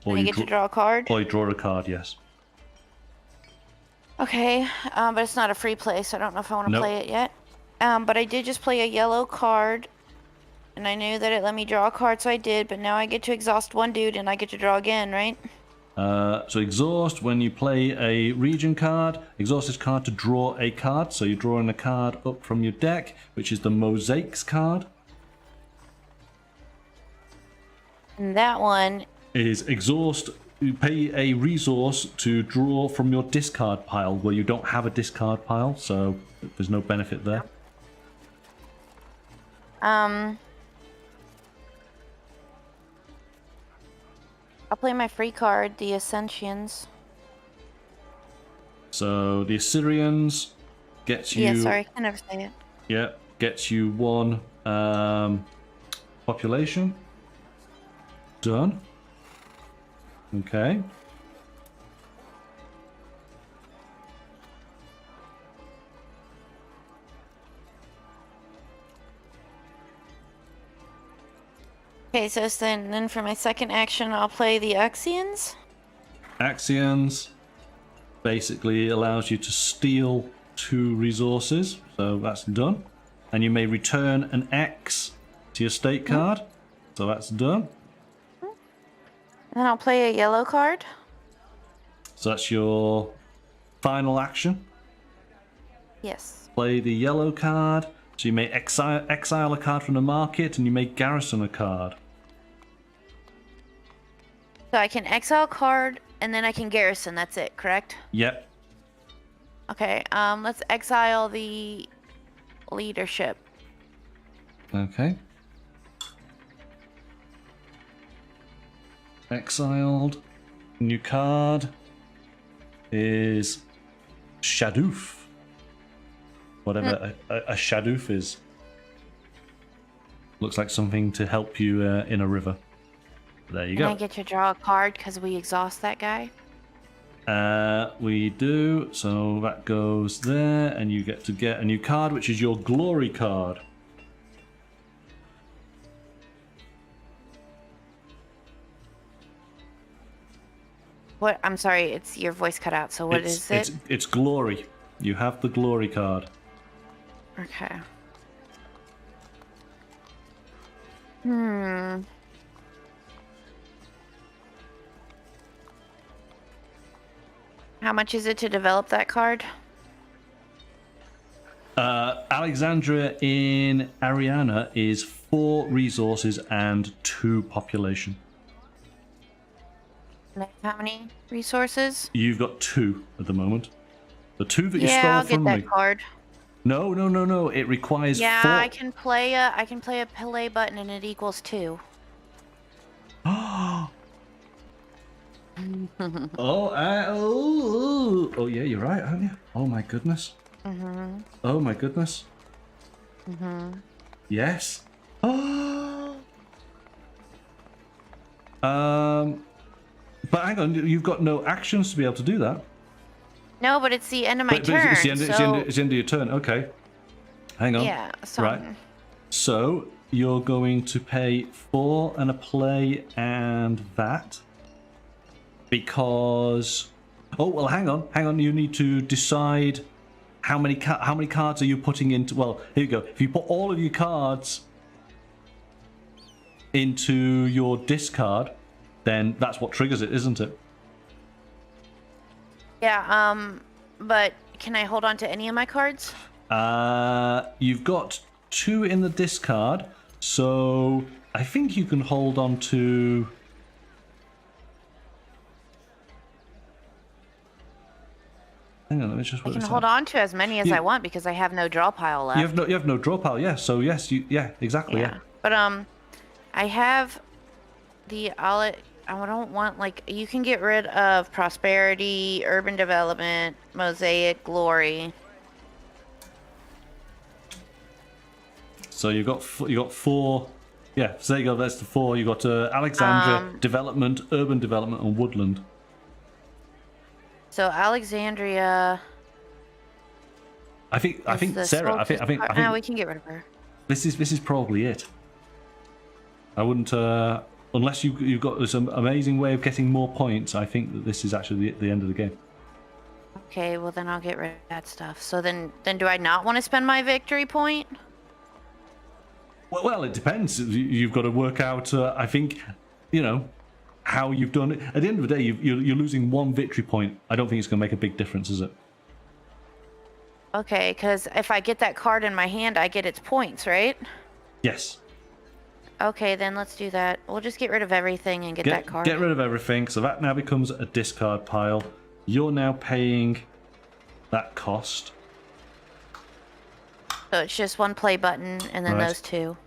[SPEAKER 2] Or you get to draw a card?
[SPEAKER 1] Or you draw a card, yes.
[SPEAKER 2] Okay, but it's not a free play, so I don't know if I want to play it yet. But I did just play a yellow card, and I knew that it let me draw a card, so I did, but now I get to exhaust 1 dude, and I get to draw again, right?
[SPEAKER 1] So exhaust, when you play a region card, exhaust this card to draw a card, so you're drawing a card up from your deck, which is the Mosaics card.
[SPEAKER 2] And that one...
[SPEAKER 1] is exhaust. You pay a resource to draw from your discard pile, where you don't have a discard pile, so there's no benefit there.
[SPEAKER 2] I'll play my free card, the Ascensions.
[SPEAKER 1] So the Assyrians gets you...
[SPEAKER 2] Yeah, sorry, I never say it.
[SPEAKER 1] Yeah, gets you 1 population. Done. Okay.
[SPEAKER 2] Okay, so then for my second action, I'll play the Axians.
[SPEAKER 1] Axians basically allows you to steal 2 resources, so that's done. And you may return an X to your state card, so that's done.
[SPEAKER 2] And then I'll play a yellow card.
[SPEAKER 1] So that's your final action.
[SPEAKER 2] Yes.
[SPEAKER 1] Play the yellow card. So you may exile a card from the market, and you may garrison a card.
[SPEAKER 2] So I can exile a card, and then I can garrison. That's it, correct?
[SPEAKER 1] Yep.
[SPEAKER 2] Okay. Let's exile the leadership.
[SPEAKER 1] Okay. Exiled. New card is Shadoof. Whatever a Shadoof is. Looks like something to help you in a river. There you go.
[SPEAKER 2] Can I get to draw a card because we exhaust that guy?
[SPEAKER 1] We do. So that goes there, and you get to get a new card, which is your glory card.
[SPEAKER 2] What? I'm sorry, it's your voice cut out. So what is it?
[SPEAKER 1] It's glory. You have the glory card.
[SPEAKER 2] Okay. Hmm. How much is it to develop that card?
[SPEAKER 1] Alexandria in Ariana is 4 resources and 2 population.
[SPEAKER 2] How many resources?
[SPEAKER 1] You've got 2 at the moment. The 2 that you
[SPEAKER 2] Yeah,
[SPEAKER 1] stole
[SPEAKER 2] I'll
[SPEAKER 1] from
[SPEAKER 2] get
[SPEAKER 1] me.
[SPEAKER 2] that card.
[SPEAKER 1] No. It requires 4.
[SPEAKER 2] Yeah, I can play a play button and it equals 2.
[SPEAKER 1] Oh, yeah, you're right, aren't you? Oh my goodness. Oh my goodness. Yes. But hang on, you've got no actions to be able to do that.
[SPEAKER 2] No, but it's the end of my turn.
[SPEAKER 1] It's the end of your turn. Okay. Hang on.
[SPEAKER 2] Yeah. So
[SPEAKER 1] Right. So you're going to pay 4 and a play and that because. Oh well, hang on. You need to decide how many cards are you putting into. Well, here you go. If you put all of your cards into your discard, then that's what triggers it, isn't it?
[SPEAKER 2] Yeah. But can I hold on to any of my cards?
[SPEAKER 1] You've got 2 in the discard, so I think you can hold on to. Hang on, let me just.
[SPEAKER 2] I can hold on to as many as I want because I have no draw pile left.
[SPEAKER 1] You have no draw pile. Yeah. So yes, exactly. Yeah.
[SPEAKER 2] But I have the I don't want, like, you can get rid of prosperity, urban development, mosaic, glory.
[SPEAKER 1] So you got 4. Yeah. So there you go. That's the 4. You got Alexandria, development, urban development, and woodland.
[SPEAKER 2] So Alexandria.
[SPEAKER 1] I think Sarah. I think.
[SPEAKER 2] No, we can get rid of her.
[SPEAKER 1] This is probably it. I wouldn't. Unless you've got this amazing way of getting more points, I think that this is actually the end of the game.
[SPEAKER 2] Okay, well then I'll get rid of that stuff. So then do I not want to spend my victory point?
[SPEAKER 1] Well, it depends. You've got to work out. I think, how you've done it. At the end of the day, you're losing 1 victory point. I don't think it's going to make a big difference, is it?
[SPEAKER 2] Okay, because if I get that card in my hand, I get its points, right?
[SPEAKER 1] Yes.
[SPEAKER 2] Okay, then let's do that. We'll just get rid of everything and get that card.
[SPEAKER 1] Get rid of everything. So that now becomes a discard pile. You're now paying that cost.
[SPEAKER 2] So it's just 1 play button and then those 2.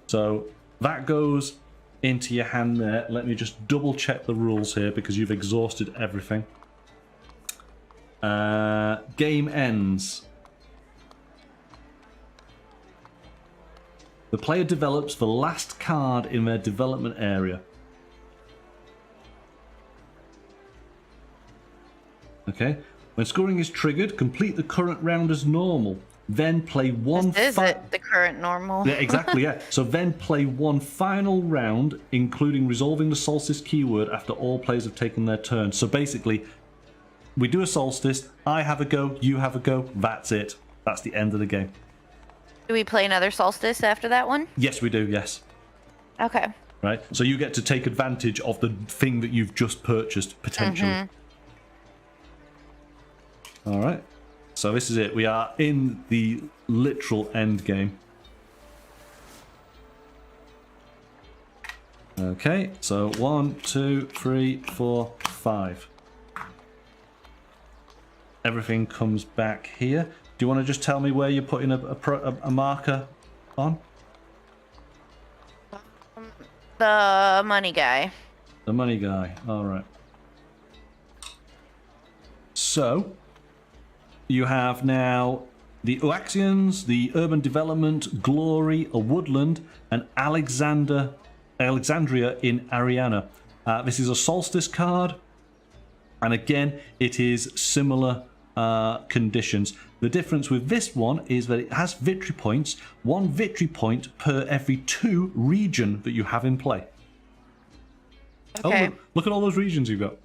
[SPEAKER 1] So that goes into your hand there. Let me just double check the rules here because you've exhausted everything. Game ends. The player develops the last card in their development area. Okay. When scoring is triggered, complete the current round as normal. Then play one.
[SPEAKER 2] Is it the current normal?
[SPEAKER 1] Yeah, exactly. Yeah. So then play 1 final round, including resolving the solstice keyword after all players have taken their turn. So basically, we do a solstice. I have a go. You have a go. That's it. That's the end of the game.
[SPEAKER 2] Do we play another solstice after that one?
[SPEAKER 1] Yes, we do. Yes.
[SPEAKER 2] Okay.
[SPEAKER 1] Right. So you get to take advantage of the thing that you've just purchased potentially. All right. So this is it. We are in the literal end game. Okay. So 1, 2, 3, 4, 5. Everything comes back here. Do you want to just tell me where you're putting a marker on?
[SPEAKER 2] The money guy.
[SPEAKER 1] The money guy. All right. So you have now the Oaxians, the urban development, glory, a woodland, and Alexandria in Ariana. This is a solstice card, and again, it is similar conditions. The difference with this one is that it has victory points, 1 victory point per every 2 region that you have in play.
[SPEAKER 2] Okay.
[SPEAKER 1] Oh, look at all those regions you've got.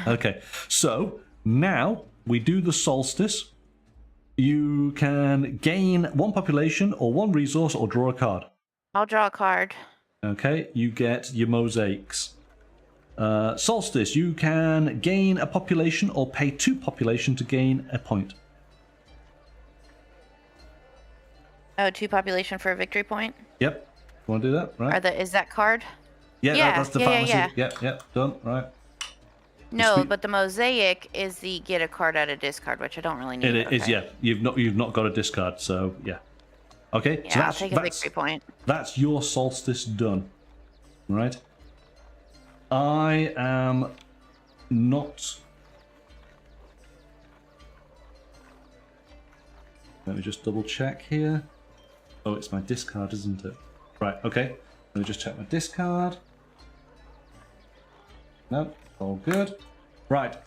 [SPEAKER 1] Okay, so now we do the solstice. You can gain 1 population or 1 resource or draw a card.
[SPEAKER 2] I'll draw a card.
[SPEAKER 1] Okay, you get your mosaics. Solstice, you can gain a population or pay 2 population to gain a point.
[SPEAKER 2] Oh, 2 population for a victory point?
[SPEAKER 1] Yep. You want to do that? Right.
[SPEAKER 2] Is that card?
[SPEAKER 1] Yeah, that's the pharmacy. Yeah, done. Right.
[SPEAKER 2] No, but the mosaic is the get a card out of discard, which I don't really need.
[SPEAKER 1] It is, yeah. You've not got a discard, so yeah. Okay.
[SPEAKER 2] Yeah,
[SPEAKER 1] so
[SPEAKER 2] I'll take a victory point.
[SPEAKER 1] That's your solstice done. Right. I am not. Let me just double check here. Oh, it's my discard, isn't it? Right, okay. Let me just check my discard. No, all good. Right,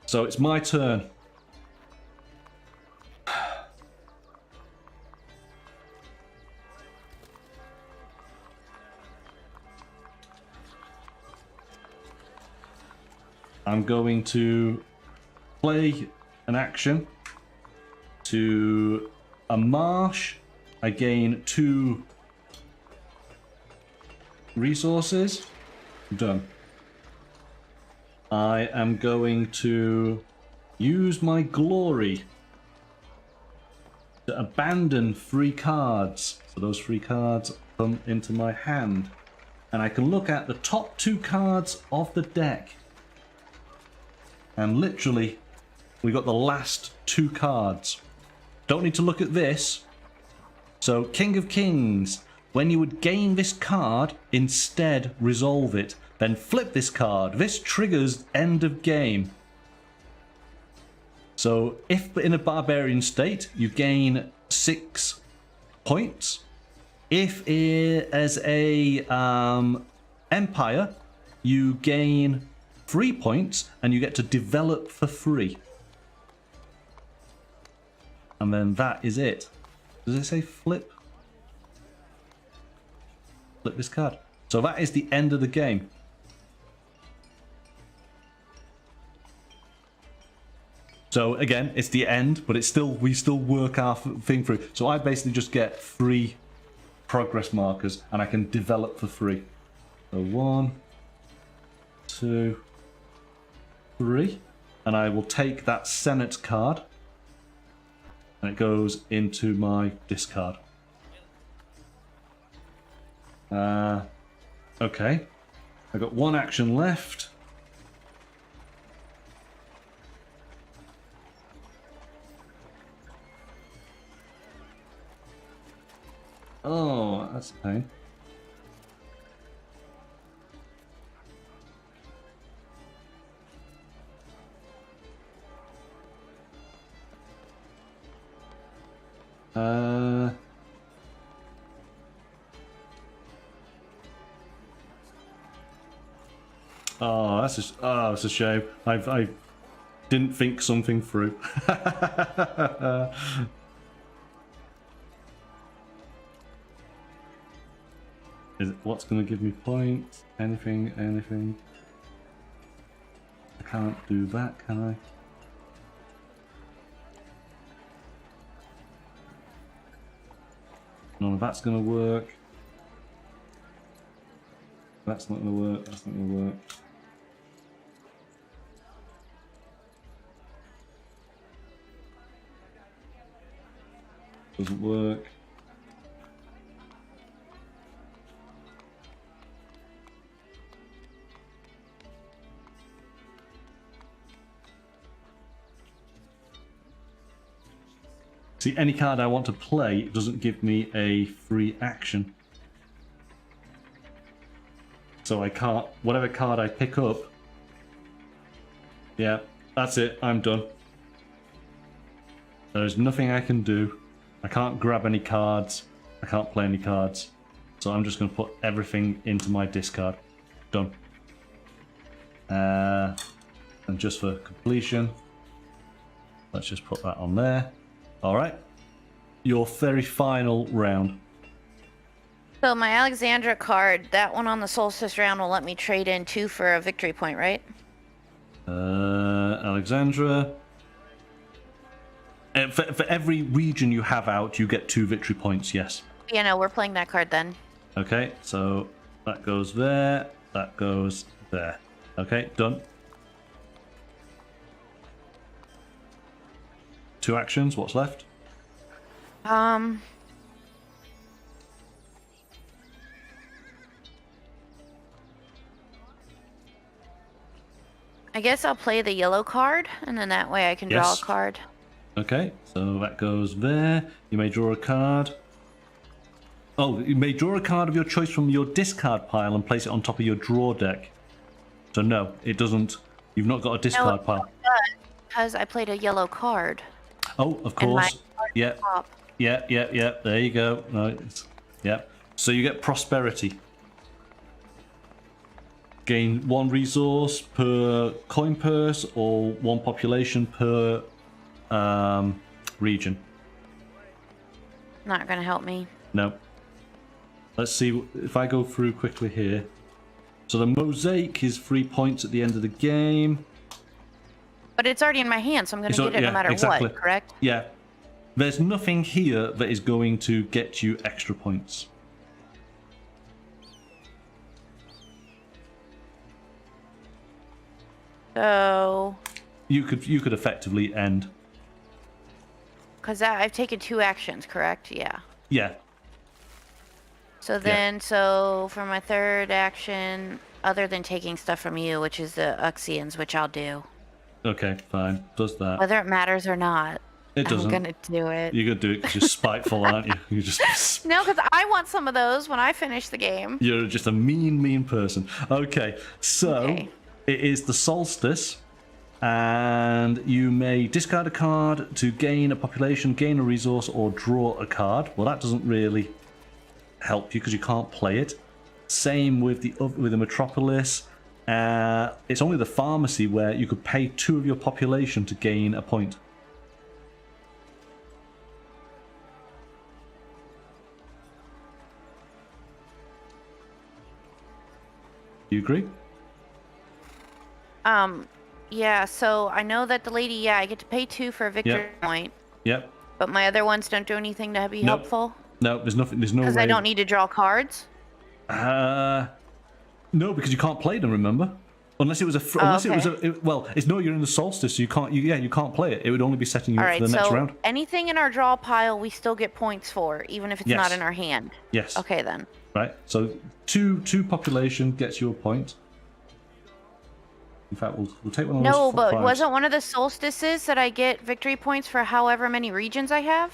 [SPEAKER 1] so it's my turn. I'm going to play an action to a marsh. I gain 2 resources. Done. I am going to use my glory to abandon 3 cards. So those 3 cards come into my hand. And I can look at the top 2 cards of the deck. And literally, we got the last 2 cards. Don't need to look at this. So, King of Kings. When you would gain this card, instead resolve it. Then flip this card. This triggers end of game. So, if in a barbarian state, you gain 6 points. If as a empire, you gain 3 points and you get to develop for free. And then that is it. Does it say flip? Flip this card. So that is the end of the game. So again, it's the end, but it's still we still work our thing through. So I basically just get 3 progress markers and I can develop for free. So 1, 2, 3, and I will take that Senate card and it goes into my discard. Okay, I got 1 action left. Oh, that's a pain. Oh, that's a shame. I didn't think something through. Is it what's going to give me points? Anything? I can't do that, can I? None of that's going to work. That's not going to work. That's not going to work. Doesn't work. See, any card I want to play, it doesn't give me a free action. So I can't, whatever card I pick up, yeah, that's it, I'm done. There's nothing I can do. I can't grab any cards. I can't play any cards. So I'm just going to put everything into my discard. Done. And just for completion, let's just put that on there. Alright. Your very final round.
[SPEAKER 2] So my Alexandra card, that one on the Solstice round will let me trade in 2 for a victory point, right?
[SPEAKER 1] Alexandra. For every region you have out, you get 2 victory points, yes.
[SPEAKER 2] Yeah, no, we're playing that card then.
[SPEAKER 1] Okay, so that goes there, that goes there. Okay, done. 2 actions, what's left?
[SPEAKER 2] I guess I'll play the yellow card, and then that way I can draw a card.
[SPEAKER 1] Okay, so that goes there. You may draw a card. Oh, you may draw a card of your choice from your discard pile and place it on top of your draw deck. So no, it doesn't. You've not got a discard pile.
[SPEAKER 2] Because I played a yellow card.
[SPEAKER 1] Oh, of course. Yeah. Yeah. There you go. Right. Yeah. So you get prosperity. Gain 1 resource per coin purse or 1 population per region.
[SPEAKER 2] Not gonna help me.
[SPEAKER 1] No. Let's see if I go through quickly here. So the mosaic is 3 points at the end of the game.
[SPEAKER 2] But it's already in my hand, so I'm gonna get it no matter what, correct?
[SPEAKER 1] Yeah. There's nothing here that is going to get you extra points.
[SPEAKER 2] So
[SPEAKER 1] you could effectively end.
[SPEAKER 2] Because I've taken 2 actions, correct? Yeah.
[SPEAKER 1] Yeah.
[SPEAKER 2] So then, so for my 3rd action, other than taking stuff from you, which is the Uxians, which I'll do.
[SPEAKER 1] Okay, fine. Does that.
[SPEAKER 2] Whether it matters or not.
[SPEAKER 1] It doesn't.
[SPEAKER 2] I'm gonna do it.
[SPEAKER 1] You're gonna do it because you're spiteful, aren't you? You just.
[SPEAKER 2] No, because I want some of those when I finish the game.
[SPEAKER 1] You're just a mean person. Okay, so it is the solstice, and you may discard a card to gain a population, gain a resource, or draw a card. Well, that doesn't really help you because you can't play it. Same with the metropolis. It's only the pharmacy where you could pay 2 of your population to gain a point. Do you agree?
[SPEAKER 2] Yeah, so I know that the lady, I get to pay 2 for a victory point.
[SPEAKER 1] Yep.
[SPEAKER 2] But my other ones don't do anything to be helpful?
[SPEAKER 1] No, there's nothing, there's no way.
[SPEAKER 2] Because I don't need to draw cards?
[SPEAKER 1] No, because you can't play them, remember? Unless it was well, it's no, you're in the solstice, so you can't, you can't play it. It would only be setting you up for the next round.
[SPEAKER 2] Anything in our draw pile, we still get points for, even if it's not in our hand.
[SPEAKER 1] Yes.
[SPEAKER 2] Okay, then.
[SPEAKER 1] Right, so two population gets you a point. In fact, we'll take one of those.
[SPEAKER 2] No, but wasn't one of the solstices that I get victory points for however many regions I have?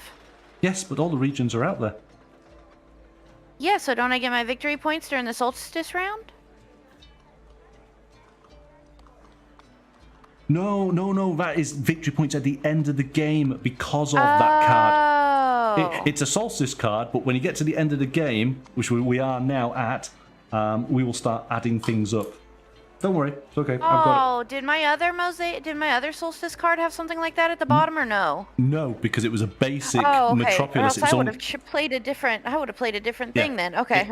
[SPEAKER 1] Yes, but all the regions are out there.
[SPEAKER 2] Yeah, so don't I get my victory points during the solstice round?
[SPEAKER 1] No, that is victory points at the end of the game because of that card. It's a solstice card, but when you get to the end of the game, which we are now at, we will start adding things up. Don't worry, it's okay. I've got it.
[SPEAKER 2] Did my other solstice card have something like that at the bottom or no?
[SPEAKER 1] No, because it was a basic metropolis.
[SPEAKER 2] I would have played a different thing then. Okay.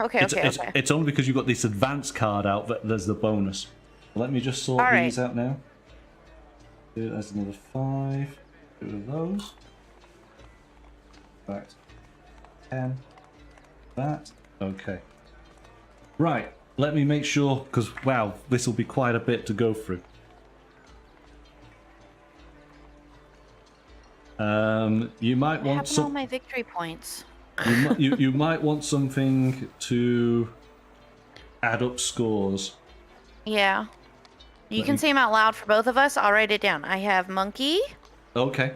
[SPEAKER 1] It's only because you got this advanced card out that there's the bonus. Let me just sort these out now. There's another 5. Get rid of those. Right. 10. That. Okay. Right. Let me make sure, because wow, this will be quite a bit to go through. You might want some.
[SPEAKER 2] All my victory points.
[SPEAKER 1] You might want something to add up scores.
[SPEAKER 2] Yeah. You can say them out loud for both of us. I'll write it down. I have monkey.
[SPEAKER 1] Okay.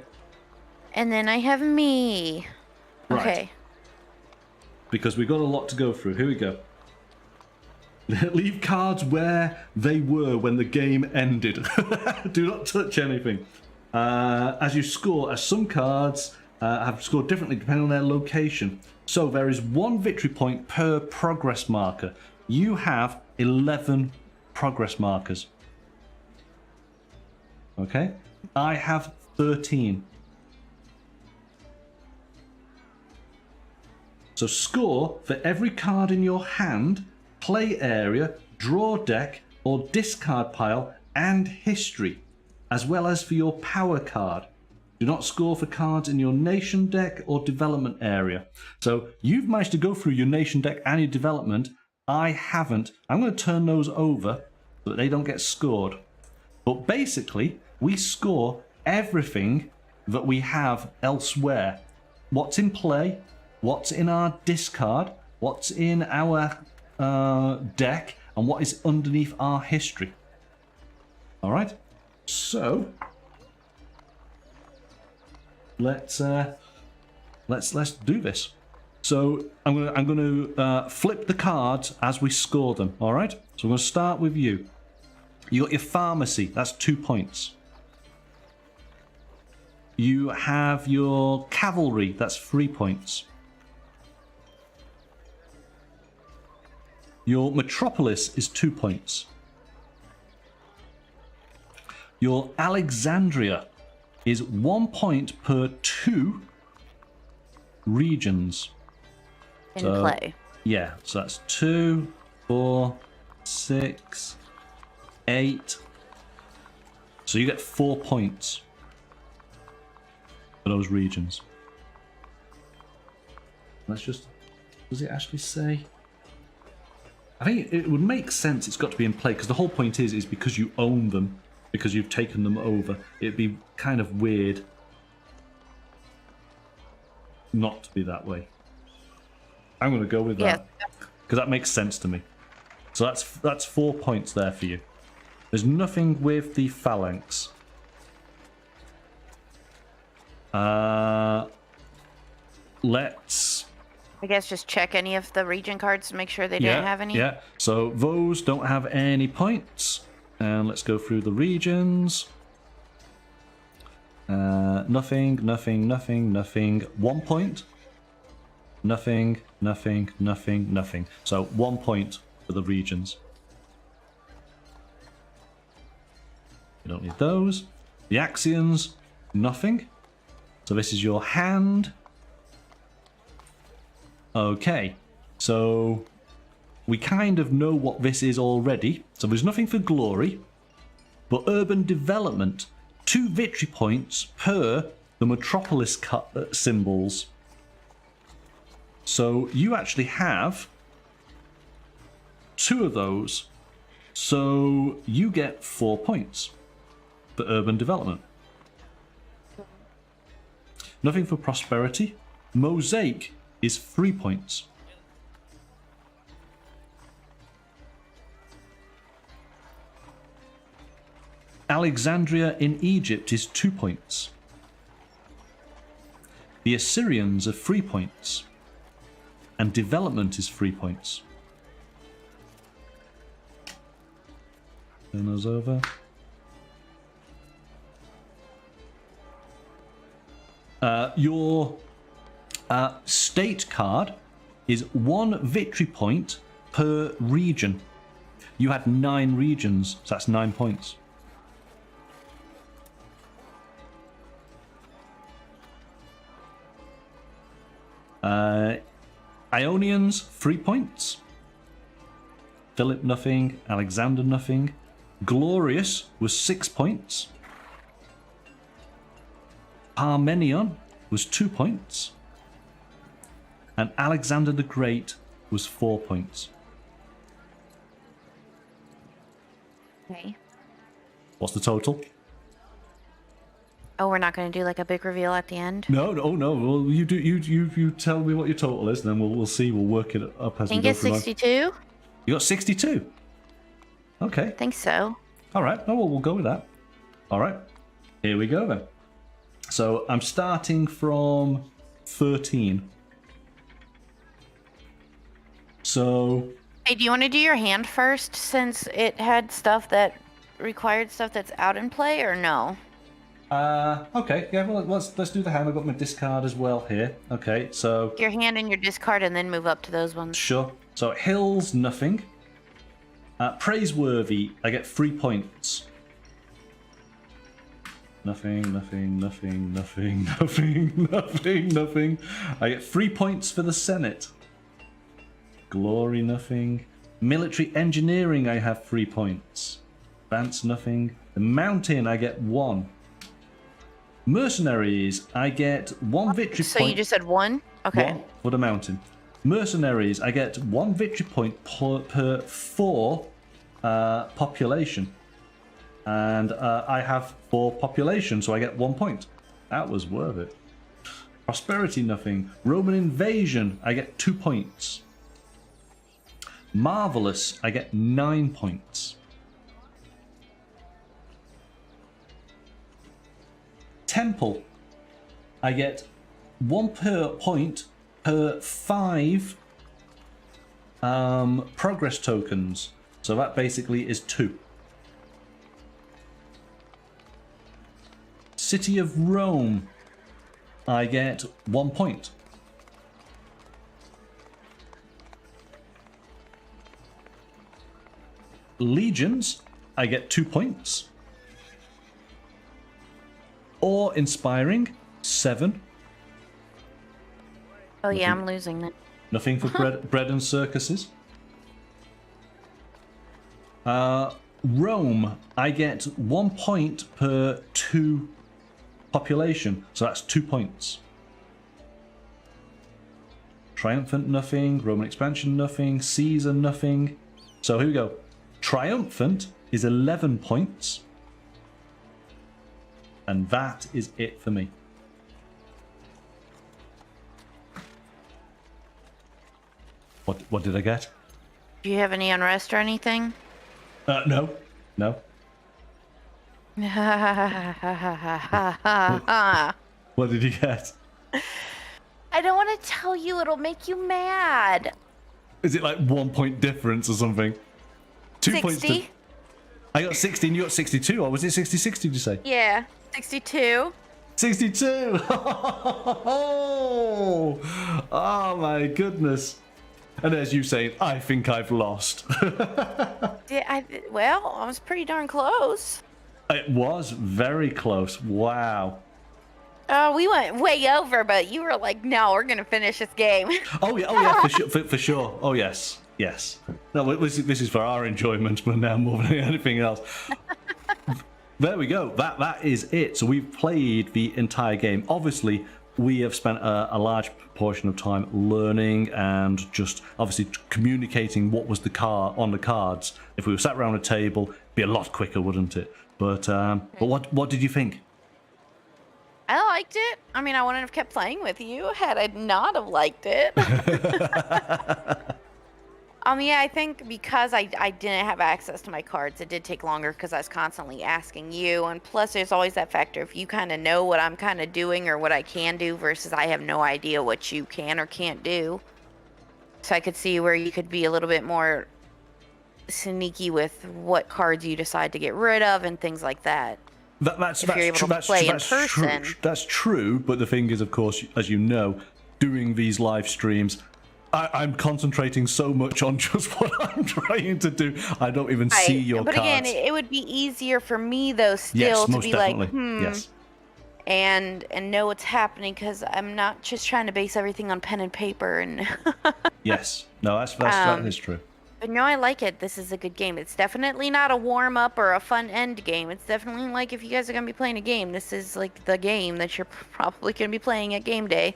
[SPEAKER 2] And then I have me.
[SPEAKER 1] Right.
[SPEAKER 2] Okay.
[SPEAKER 1] Because we've got a lot to go through. Here we go. Leave cards where they were when the game ended. Do not touch anything. As you score, as some cards have scored differently depending on their location. So there is 1 victory point per progress marker. You have 11 progress markers. Okay? I have 13. So score for every card in your hand, play area, draw deck, or discard pile, and history, as well as for your power card. Do not score for cards in your nation deck or development area. So you've managed to go through your nation deck and your development. I haven't. I'm going to turn those over so that they don't get scored. But basically, we score everything that we have elsewhere. What's in play, what's in our discard, what's in our deck, and what is underneath our history. All right. So let's do this. So I'm going to flip the cards as we score them. All right. So I'm going to start with you. You got your pharmacy. That's 2 points. You have your cavalry. That's 3 points. Your metropolis is 2 points. Your Alexandria is 1 point per 2 regions.
[SPEAKER 2] In play.
[SPEAKER 1] Yeah, so that's 2, 4, 6, 8. So you get 4 points for those regions. Let's just... Does it actually say? I think it would make sense it's got to be in play, because the whole point is because you own them, because you've taken them over. It'd be kind of weird not to be that way. I'm going to go with that, because that makes sense to me. So that's 4 points there for you. There's nothing with the phalanx. Let's...
[SPEAKER 2] I guess just check any of the region cards to make sure they didn't have any.
[SPEAKER 1] Yeah, so those don't have any points. And let's go through the regions. Nothing, nothing, nothing, nothing. 1 point. Nothing, nothing, nothing, nothing. So 1 point for the regions. You don't need those. The Axions, nothing. So this is your hand. Okay, so we kind of know what this is already. So there's nothing for glory, but urban development, 2 victory points per the metropolis symbols. So you actually have 2 of those. So you get 4 points for urban development. Nothing for prosperity. Mosaic is 3 points. Alexandria in Egypt is 2 points. The Assyrians are 3 points. And development is 3 points. Turn those over. Your state card is 1 victory point per region. You had 9 regions, so that's 9 points. Ionians, 3 points. Philip, nothing. Alexander, nothing. Glorious was 6 points. Parmenion was 2 points. And Alexander the Great was 4 points.
[SPEAKER 2] Okay.
[SPEAKER 1] What's the total?
[SPEAKER 2] Oh, we're not going to do like a big reveal at the end?
[SPEAKER 1] No. Well, you do. You tell me what your total is, and then we'll see. We'll work it up as we go through.
[SPEAKER 2] I think it's 62.
[SPEAKER 1] You got 62. Okay.
[SPEAKER 2] I think so.
[SPEAKER 1] All right. Oh, well, we'll go with that. All right. Here we go then. So I'm starting from 13. So...
[SPEAKER 2] Hey, do you want to do your hand first, since it had stuff that required stuff that's out in play, or no?
[SPEAKER 1] Okay. Yeah, well, let's do the hand. I've got my discard as well here. Okay, so...
[SPEAKER 2] Your hand and your discard, and then move up to those ones.
[SPEAKER 1] Sure. So Hills, nothing. Praiseworthy, I get 3 points. Nothing, nothing, nothing, nothing, nothing, nothing, nothing. I get 3 points for the Senate. Glory, nothing. Military engineering, I have 3 points. Advance, nothing. The mountain, I get 1. Mercenaries, I get 1 victory
[SPEAKER 2] So
[SPEAKER 1] point.
[SPEAKER 2] you just said 1? Okay.
[SPEAKER 1] 1 for the mountain. Mercenaries, I get 1 victory point per 4 population. And I have 4 population, so I get 1 point. That was worth it. Prosperity, nothing. Roman invasion, I get 2 points. Marvelous, I get 9 points. Temple, I get 1 per point per 5 progress tokens. So that basically is 2. City of Rome, I get 1 point. Legions, I get 2 points. Or inspiring, 7.
[SPEAKER 2] Oh yeah, I'm losing it.
[SPEAKER 1] Nothing for bread and circuses. Rome, I get 1 point per 2 population, so that's 2 points. Triumphant, nothing. Roman expansion, nothing. Caesar, nothing. So here we go. Triumphant is 11 points. And that is it for me. What did I get?
[SPEAKER 2] Do you have any unrest or anything?
[SPEAKER 1] No. What did you get?
[SPEAKER 2] I don't want to tell you, it'll make you mad.
[SPEAKER 1] Is it like 1 point difference or something? 2 points.
[SPEAKER 2] 60?
[SPEAKER 1] I got 60 and you got 62, or was it 66, did you say?
[SPEAKER 2] Yeah, 62.
[SPEAKER 1] 62! Oh my goodness. And as you say, I think I've lost.
[SPEAKER 2] Well, I was pretty darn close.
[SPEAKER 1] It was very close. Wow.
[SPEAKER 2] Oh, we went way over, but you were like, no, we're going to finish this game.
[SPEAKER 1] Oh yeah, for sure. Oh yes. No, this is for our enjoyment, but now more than anything else. There we go. That is it. So we've played the entire game. Obviously, we have spent a large portion of time learning and just obviously communicating what was on the cards. If we were sat around a table, it'd be a lot quicker, wouldn't it? But what did you think?
[SPEAKER 2] I liked it. I mean, I wouldn't have kept playing with you had I not have liked it. Yeah, I think because I didn't have access to my cards, it did take longer because I was constantly asking you. And plus, there's always that factor if you kind of know what I'm kind of doing or what I can do versus I have no idea what you can or can't do. So I could see where you could be a little bit more sneaky with what cards you decide to get rid of and things like that.
[SPEAKER 1] That's true, but the thing is, of course, as you know, doing these live streams, I'm concentrating so much on just what I'm trying to do. I don't even see your cards.
[SPEAKER 2] But again, it would be easier for me, though, still to be
[SPEAKER 1] definitely.
[SPEAKER 2] like, and know what's happening because I'm not just trying to base everything on pen and paper. And
[SPEAKER 1] Yes. No, that is true.
[SPEAKER 2] But no, I like it. This is a good game. It's definitely not a warm-up or a fun end game. It's definitely like if you guys are going to be playing a game, this is like the game that you're probably going to be playing at game day.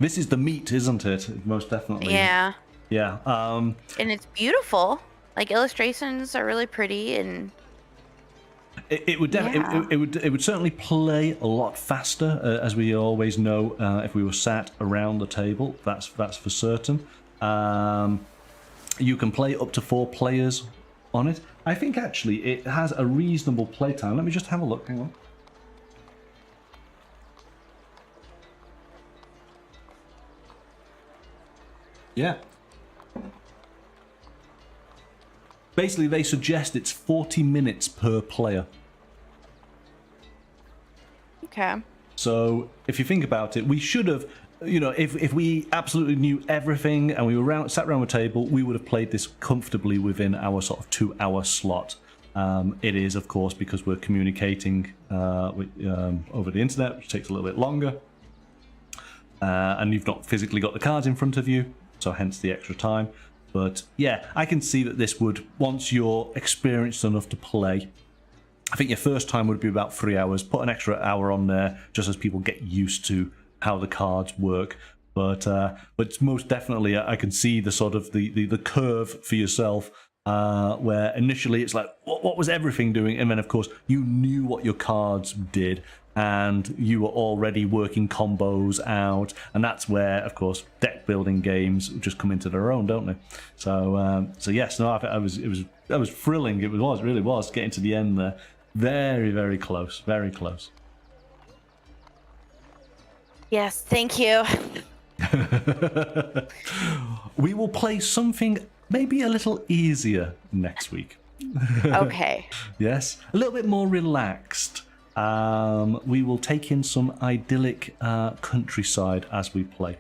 [SPEAKER 1] This is the meat, isn't it? Most definitely.
[SPEAKER 2] Yeah.
[SPEAKER 1] Yeah.
[SPEAKER 2] And it's beautiful. Like illustrations are really pretty, and
[SPEAKER 1] it would certainly play a lot faster, as we always know, if we were sat around the table. That's for certain. You can play up to 4 players on it. I think actually it has a reasonable playtime. Let me just have a look. Hang on. Yeah. Basically, they suggest it's 40 minutes per player.
[SPEAKER 2] okay.
[SPEAKER 1] So if you think about it, we should have, if we absolutely knew everything and we were sat around the table, we would have played this comfortably within our sort of 2-hour slot. It is, of course, because we're communicating over the internet, which takes a little bit longer. And you've not physically got the cards in front of you, so hence the extra time. But yeah, I can see that this would, once you're experienced enough to play, I think your first time would be about 3 hours. Put an extra hour on there just as people get used to how the cards work. But most definitely, I can see the sort of the curve for yourself, where initially it's like, what was everything doing? And then, of course, you knew what your cards did, and you were already working combos out. And that's where, of course, deck building games just come into their own, don't they? So yes, no, it was thrilling. It really was getting to the end there. Very, very close. Very close.
[SPEAKER 2] Yes, thank you.
[SPEAKER 1] We will play something maybe a little easier next week.
[SPEAKER 2] Okay.
[SPEAKER 1] Yes, a little bit more relaxed. We will take in some idyllic countryside as we play.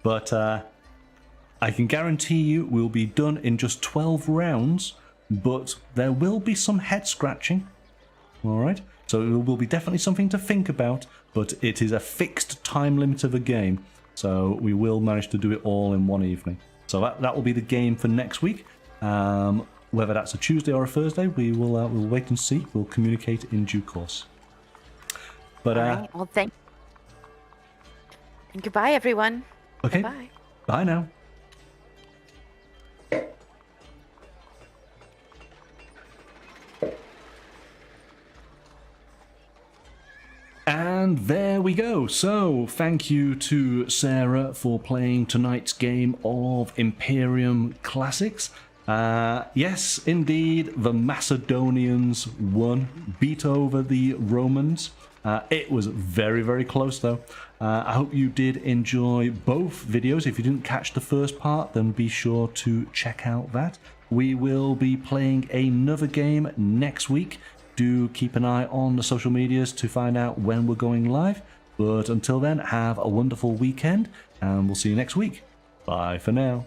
[SPEAKER 1] But I can guarantee you we'll be done in just 12 rounds, but there will be some head scratching. All right, so it will be definitely something to think about, but it is a fixed time limit of a game, so we will manage to do it all in one evening. So that will be the game for next week. Whether that's a Tuesday or a Thursday, we'll wait and see. We'll communicate in due course. But
[SPEAKER 2] all right. Well, and goodbye, everyone.
[SPEAKER 1] Okay.
[SPEAKER 2] Bye.
[SPEAKER 1] Bye now. And there we go. So thank you to Sarah for playing tonight's game of Imperium Classics. Yes, indeed, the Macedonians won, beat over the Romans. It was very, very close though. I hope you did enjoy both videos. If you didn't catch the first part, then be sure to check out that. We will be playing another game next week. Do keep an eye on the social medias to find out when we're going live. But until then, have a wonderful weekend, and we'll see you next week. Bye for now.